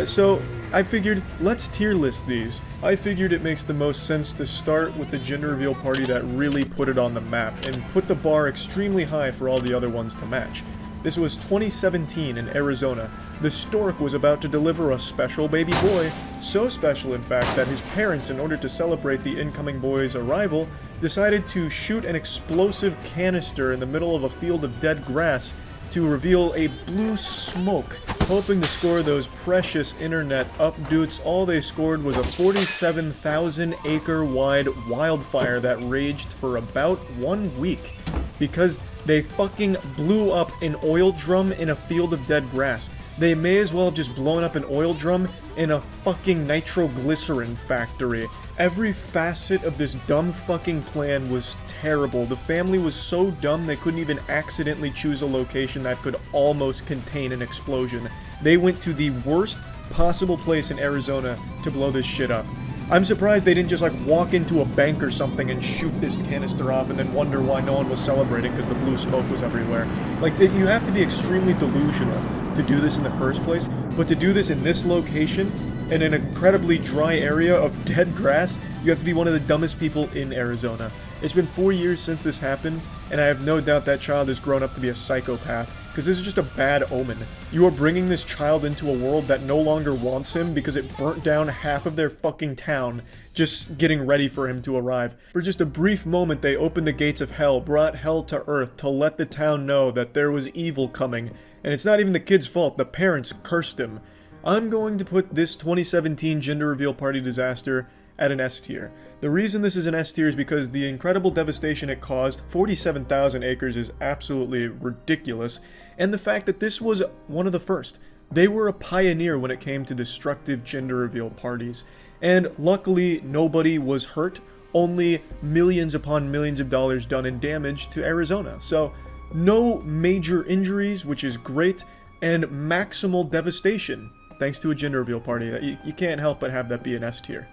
Speaker 1: So I figured, let's tier list these. I figured it makes the most sense to start with the gender reveal party that really put it on the map, and put the bar extremely high for all the other ones to match. This was 2017 in Arizona. The stork was about to deliver a special baby boy, so special in fact that his parents, in order to celebrate the incoming boy's arrival, decided to shoot an explosive canister in the middle of a field of dead grass to reveal a blue smoke, hoping to score those precious internet updates. All they scored was a 47,000 acre wide wildfire that raged for about 1 week because they fucking blew up an oil drum in a field of dead grass. They may as well have just blown up an oil drum in a fucking nitroglycerin factory. Every facet of this dumb fucking plan was terrible. The family was so dumb they couldn't even accidentally choose a location that could almost contain an explosion. They went to the worst possible place in Arizona to blow this shit up. I'm surprised they didn't just like walk into a bank or something and shoot this canister off and then wonder why no one was celebrating because the blue smoke was everywhere. Like, you have to be extremely delusional to do this in the first place, but to do this in this location, in an incredibly dry area of dead grass, you have to be one of the dumbest people in Arizona. It's been 4 years since this happened, and I have no doubt that child has grown up to be a psychopath, because this is just a bad omen. You are bringing this child into a world that no longer wants him because it burnt down half of their fucking town, just getting ready for him to arrive. For just a brief moment, they opened the gates of hell, brought hell to earth to let the town know that there was evil coming. And it's not even the kid's fault, the parents cursed him. I'm going to put this 2017 gender reveal party disaster at an S tier. The reason this is an S tier is because the incredible devastation it caused, 47,000 acres, is absolutely ridiculous, and the fact that this was one of the first. They were a pioneer when it came to destructive gender reveal parties, and luckily nobody was hurt, only millions upon millions of dollars done in damage to Arizona. So no major injuries, which is great, and maximal devastation thanks to a gender reveal party. You can't help but have that be an S tier.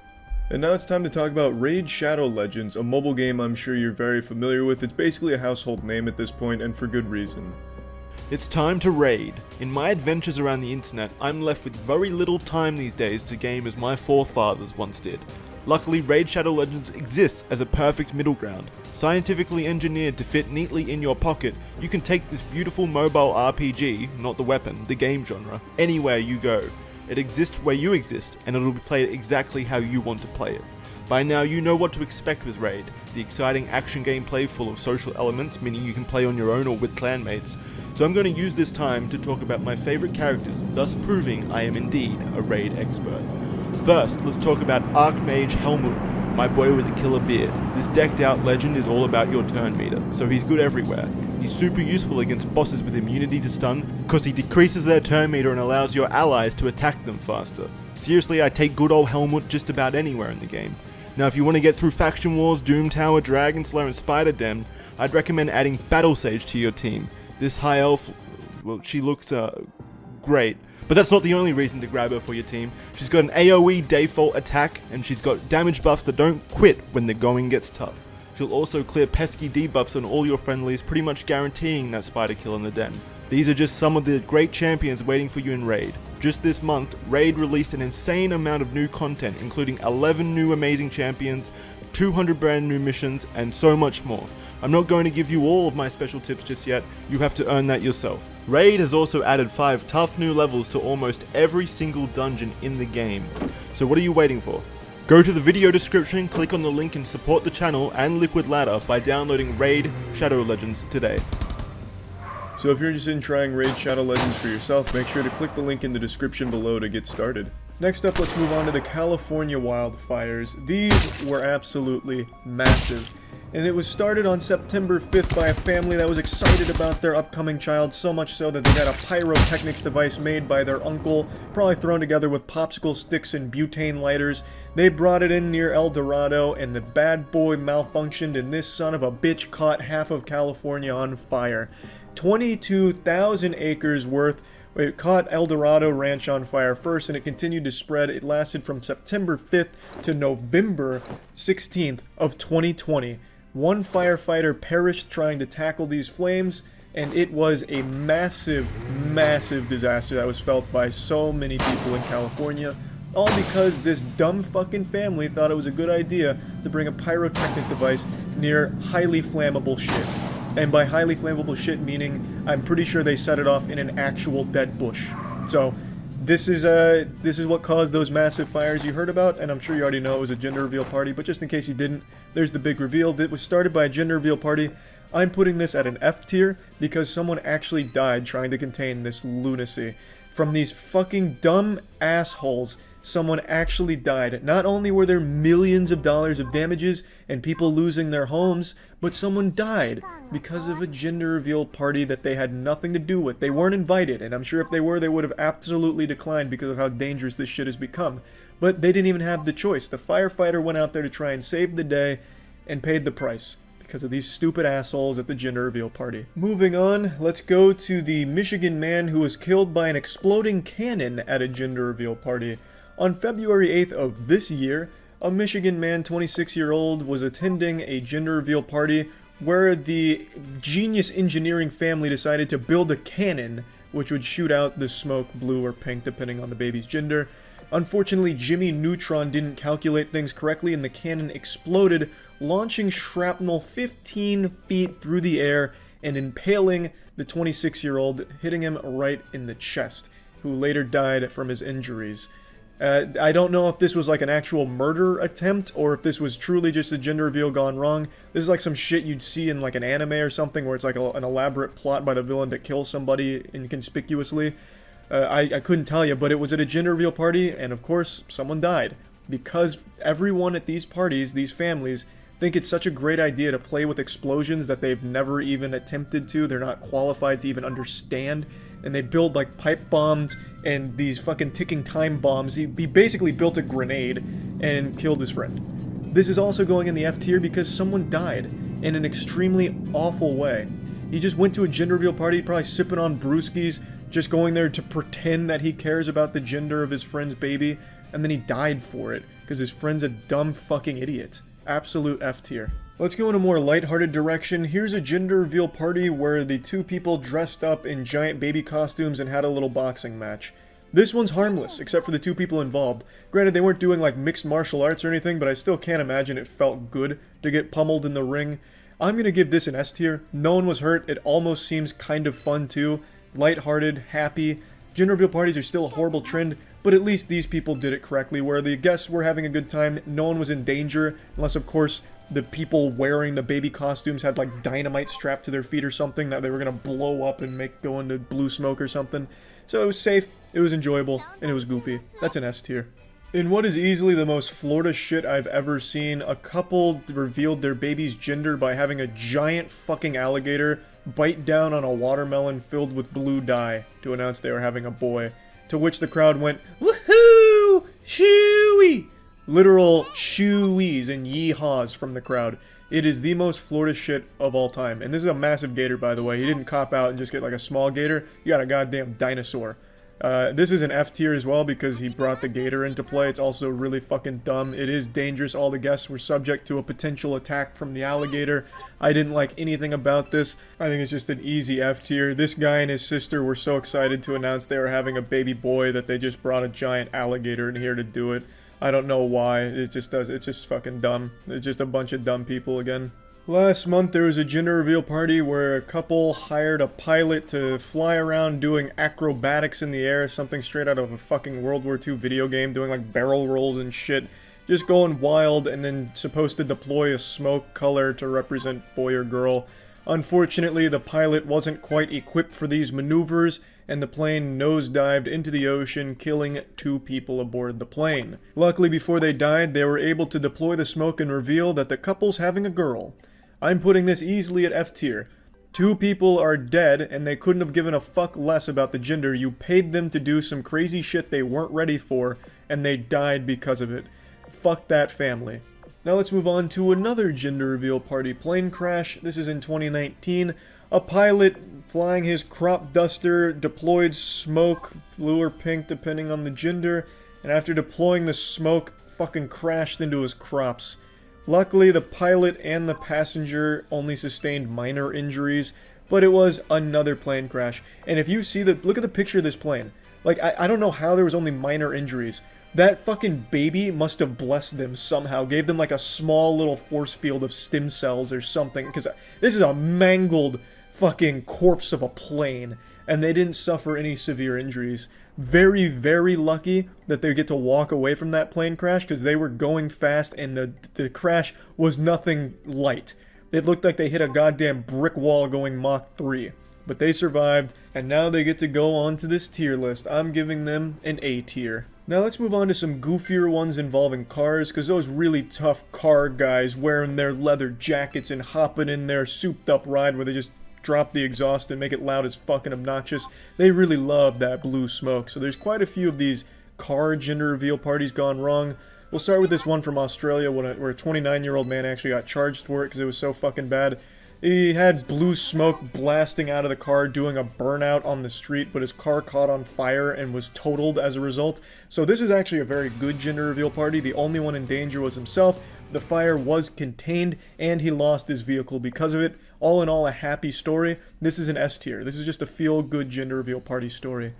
Speaker 15: And now it's time to talk about Raid Shadow Legends, a mobile game I'm sure you're very familiar with. It's basically a household name at this point, and for good reason. It's time to raid. In my adventures around the internet, I'm left with very little time these days to game as my forefathers once did. Luckily, Raid Shadow Legends exists as a perfect middle ground. Scientifically engineered to fit neatly in your pocket, you can take this beautiful mobile RPG, not the weapon, the game genre, anywhere you go. It exists where you exist, and it'll be played exactly how you want to play it. By now you know what to expect with Raid, the exciting action gameplay full of social elements, meaning you can play on your own or with clanmates. So I'm going to use this time to talk about my favourite characters, thus proving I am indeed a Raid expert. First, let's talk about Archmage Helmut, my boy with a killer beard. This decked out legend is all about your turn meter, so he's good everywhere. He's super useful against bosses with immunity to stun, because he decreases their turn meter and allows your allies to attack them faster. Seriously, I take good old Helmut just about anywhere in the game. Now if you want to get through Faction Wars, Doom Tower, Dragon Slayer and Spider Den, I'd recommend adding Battle Sage to your team. This high elf, well, she looks great. But that's not the only reason to grab her for your team. She's got an AoE default attack, and she's got damage buffs that don't quit when the going gets tough. She'll also clear pesky debuffs on all your friendlies, pretty much guaranteeing that spider kill in the den. These are just some of the great champions waiting for you in Raid. Just this month, Raid released an insane amount of new content, including 11 new amazing champions, 200 brand new missions, and so much more. I'm not going to give you all of my special tips just yet, you have to earn that yourself. Raid has also added 5 tough new levels to almost every single dungeon in the game. So what are you waiting for? Go to the video description, click on the link and support the channel and Liquid Ladder by downloading Raid Shadow Legends today.
Speaker 1: So if you're interested in trying Raid Shadow Legends for yourself, make sure to click the link in the description below to get started. Next up, let's move on to the California wildfires. These were absolutely massive. And it was started on September 5th by a family that was excited about their upcoming child, so much so that they got a pyrotechnics device made by their uncle, probably thrown together with popsicle sticks and butane lighters. They brought it in near El Dorado, and the bad boy malfunctioned, and this son of a bitch caught half of California on fire. 22,000 acres worth. It caught El Dorado Ranch on fire first, and it continued to spread. It lasted from September 5th to November 16th of 2020. One firefighter perished trying to tackle these flames, and it was a massive, massive disaster that was felt by so many people in California, all because this dumb fucking family thought it was a good idea to bring a pyrotechnic device near highly flammable shit. And by highly flammable shit meaning, I'm pretty sure they set it off in an actual dead bush. So, this is what caused those massive fires you heard about, and I'm sure you already know it was a gender reveal party, but just in case you didn't, there's the big reveal. It was started by a gender reveal party. I'm putting this at an F tier because someone actually died trying to contain this lunacy. From these fucking dumb assholes, someone actually died. Not only were there millions of dollars of damages and people losing their homes, but someone died because of a gender reveal party that they had nothing to do with. They weren't invited, and I'm sure if they were, they would have absolutely declined because of how dangerous this shit has become. But they didn't even have the choice. The firefighter went out there to try and save the day and paid the price because of these stupid assholes at the gender reveal party. Moving on, let's go to the Michigan man who was killed by an exploding cannon at a gender reveal party. On February 8th of this year, a Michigan man, 26-year-old, was attending a gender reveal party where the genius engineering family decided to build a cannon which would shoot out the smoke, blue or pink depending on the baby's gender. Unfortunately, Jimmy Neutron didn't calculate things correctly and the cannon exploded, launching shrapnel 15 feet through the air and impaling the 26-year-old, hitting him right in the chest, who later died from his injuries. I don't know if this was like an actual murder attempt or if this was truly just a gender reveal gone wrong. This is like some shit you'd see in like an anime or something where it's like an elaborate plot by the villain to kill somebody inconspicuously. I couldn't tell you, but it was at a gender reveal party, and of course, someone died. Because everyone at these parties, these families, think it's such a great idea to play with explosions that they've never even attempted to. They're not qualified to even understand. And they build like pipe bombs and these fucking ticking time bombs. He basically built a grenade and killed his friend. This is also going in the F tier because someone died in an extremely awful way. He just went to a gender reveal party, probably sipping on brewskis, just going there to pretend that he cares about the gender of his friend's baby, and then he died for it because his friend's a dumb fucking idiot. Absolute F tier. Let's go in a more lighthearted direction. Here's a gender reveal party where the two people dressed up in giant baby costumes and had a little boxing match. This one's harmless, except for the two people involved. Granted, they weren't doing like mixed martial arts or anything, but I still can't imagine it felt good to get pummeled in the ring. I'm gonna give this an S tier. No one was hurt. It almost seems kind of fun too. Lighthearted, happy. Gender reveal parties are still a horrible trend, but at least these people did it correctly, where the guests were having a good time. No one was in danger, unless of course the people wearing the baby costumes had like dynamite strapped to their feet or something that they were gonna blow up and make go into blue smoke or something. So it was safe, it was enjoyable, and it was goofy. That's an S tier. In what is easily the most Florida shit I've ever seen, a couple revealed their baby's gender by having a giant fucking alligator bite down on a watermelon filled with blue dye to announce they were having a boy. To which the crowd went, "Woohoo! Shooey!" Literal shoo-wees and yee-haws from the crowd. It is the most Florida shit of all time. And this is a massive gator, by the way. He didn't cop out and just get like a small gator. You got a goddamn dinosaur. This is an F tier as well because he brought the gator into play. It's also really fucking dumb. It is dangerous. All the guests were subject to a potential attack from the alligator. I didn't like anything about this. I think it's just an easy F tier. This guy and his sister were so excited to announce they were having a baby boy that they just brought a giant alligator in here to do it. I don't know why. It just does. It's just fucking dumb. It's just a bunch of dumb people again. Last month there was a gender reveal party where a couple hired a pilot to fly around doing acrobatics in the air, something straight out of a fucking World War II video game, doing like barrel rolls and shit. Just going wild, and then supposed to deploy a smoke color to represent boy or girl. Unfortunately, the pilot wasn't quite equipped for these maneuvers, and the plane nosedived into the ocean, killing 2 people aboard the plane. Luckily, before they died, they were able to deploy the smoke and reveal that the couple's having a girl. I'm putting this easily at F tier. 2 people are dead, and they couldn't have given a fuck less about the gender. You paid them to do some crazy shit they weren't ready for, and they died because of it. Fuck that family. Now let's move on to another gender reveal party plane crash. This is in 2019. A pilot flying his crop duster deployed smoke, blue or pink depending on the gender, and after deploying the smoke, fucking crashed into his crops. Luckily, the pilot and the passenger only sustained minor injuries, but it was another plane crash. And if you see look at the picture of this plane. Like, I don't know how there was only minor injuries. That fucking baby must have blessed them somehow, gave them like a small little force field of stem cells or something, because this is a mangled fucking corpse of a plane, and they didn't suffer any severe injuries. Very, very lucky that they get to walk away from that plane crash, because they were going fast, and the crash was nothing light. It looked like they hit a goddamn brick wall going Mach 3. But they survived, and now they get to go on to this tier list. I'm giving them an A tier. Now let's move on to some goofier ones involving cars, because those really tough car guys wearing their leather jackets and hopping in their souped up ride where they just drop the exhaust and make it loud as fucking obnoxious, they really love that blue smoke. So there's quite a few of these car gender reveal parties gone wrong. We'll start with this one from Australia where a 29-year-old man actually got charged for it because it was so fucking bad. He had blue smoke blasting out of the car doing a burnout on the street, but his car caught on fire and was totaled as a result. So this is actually a very good gender reveal party. The only one in danger was himself. The fire was contained, and he lost his vehicle because of it. All in all, a happy story. This is an S tier. This is just a feel-good gender reveal party story.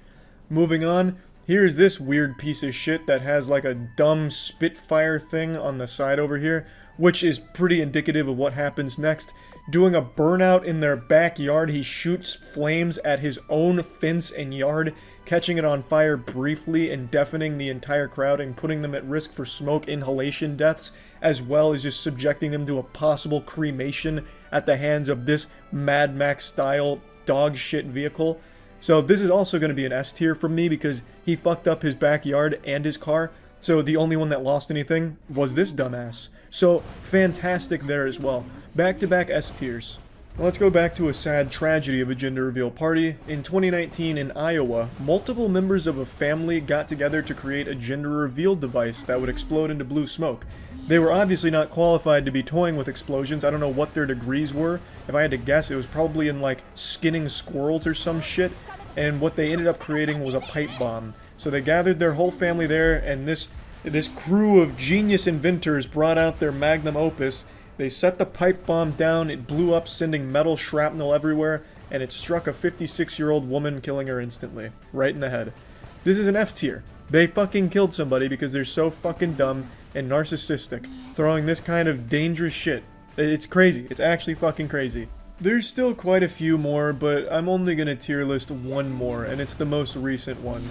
Speaker 1: Moving on, here's this weird piece of shit that has like a dumb Spitfire thing on the side over here, which is pretty indicative of what happens next. Doing a burnout in their backyard, he shoots flames at his own fence and yard, catching it on fire briefly and deafening the entire crowd and putting them at risk for smoke inhalation deaths, as well as just subjecting them to a possible cremation at the hands of this Mad Max style dog shit vehicle. So this is also going to be an S tier from me because he fucked up his backyard and his car. So the only one that lost anything was this dumbass. So fantastic there as well. Back-to-back S tiers. Let's go back to a sad tragedy of a gender reveal party. In 2019 in Iowa, multiple members of a family got together to create a gender reveal device that would explode into blue smoke. They were obviously not qualified to be toying with explosions. I don't know what their degrees were. If I had to guess, it was probably in like skinning squirrels or some shit. And what they ended up creating was a pipe bomb. So they gathered their whole family there, and this crew of genius inventors brought out their magnum opus, They set the pipe bomb down, it blew up, sending metal shrapnel everywhere, and it struck a 56-year-old woman, killing her instantly. Right in the head. This is an F tier. They fucking killed somebody because they're so fucking dumb and narcissistic, throwing this kind of dangerous shit. It's crazy. It's actually fucking crazy. There's still quite a few more, but I'm only gonna tier list one more, and it's the most recent one.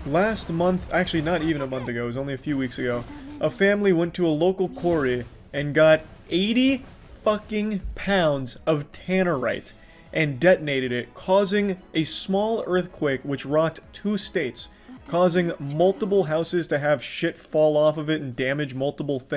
Speaker 1: Last month, actually not even a month ago, it was only a few weeks ago, a family went to a local quarry and got 80 fucking pounds of tannerite and detonated it, causing a small earthquake which rocked 2 states, causing multiple houses to have shit fall off of it and damage multiple things.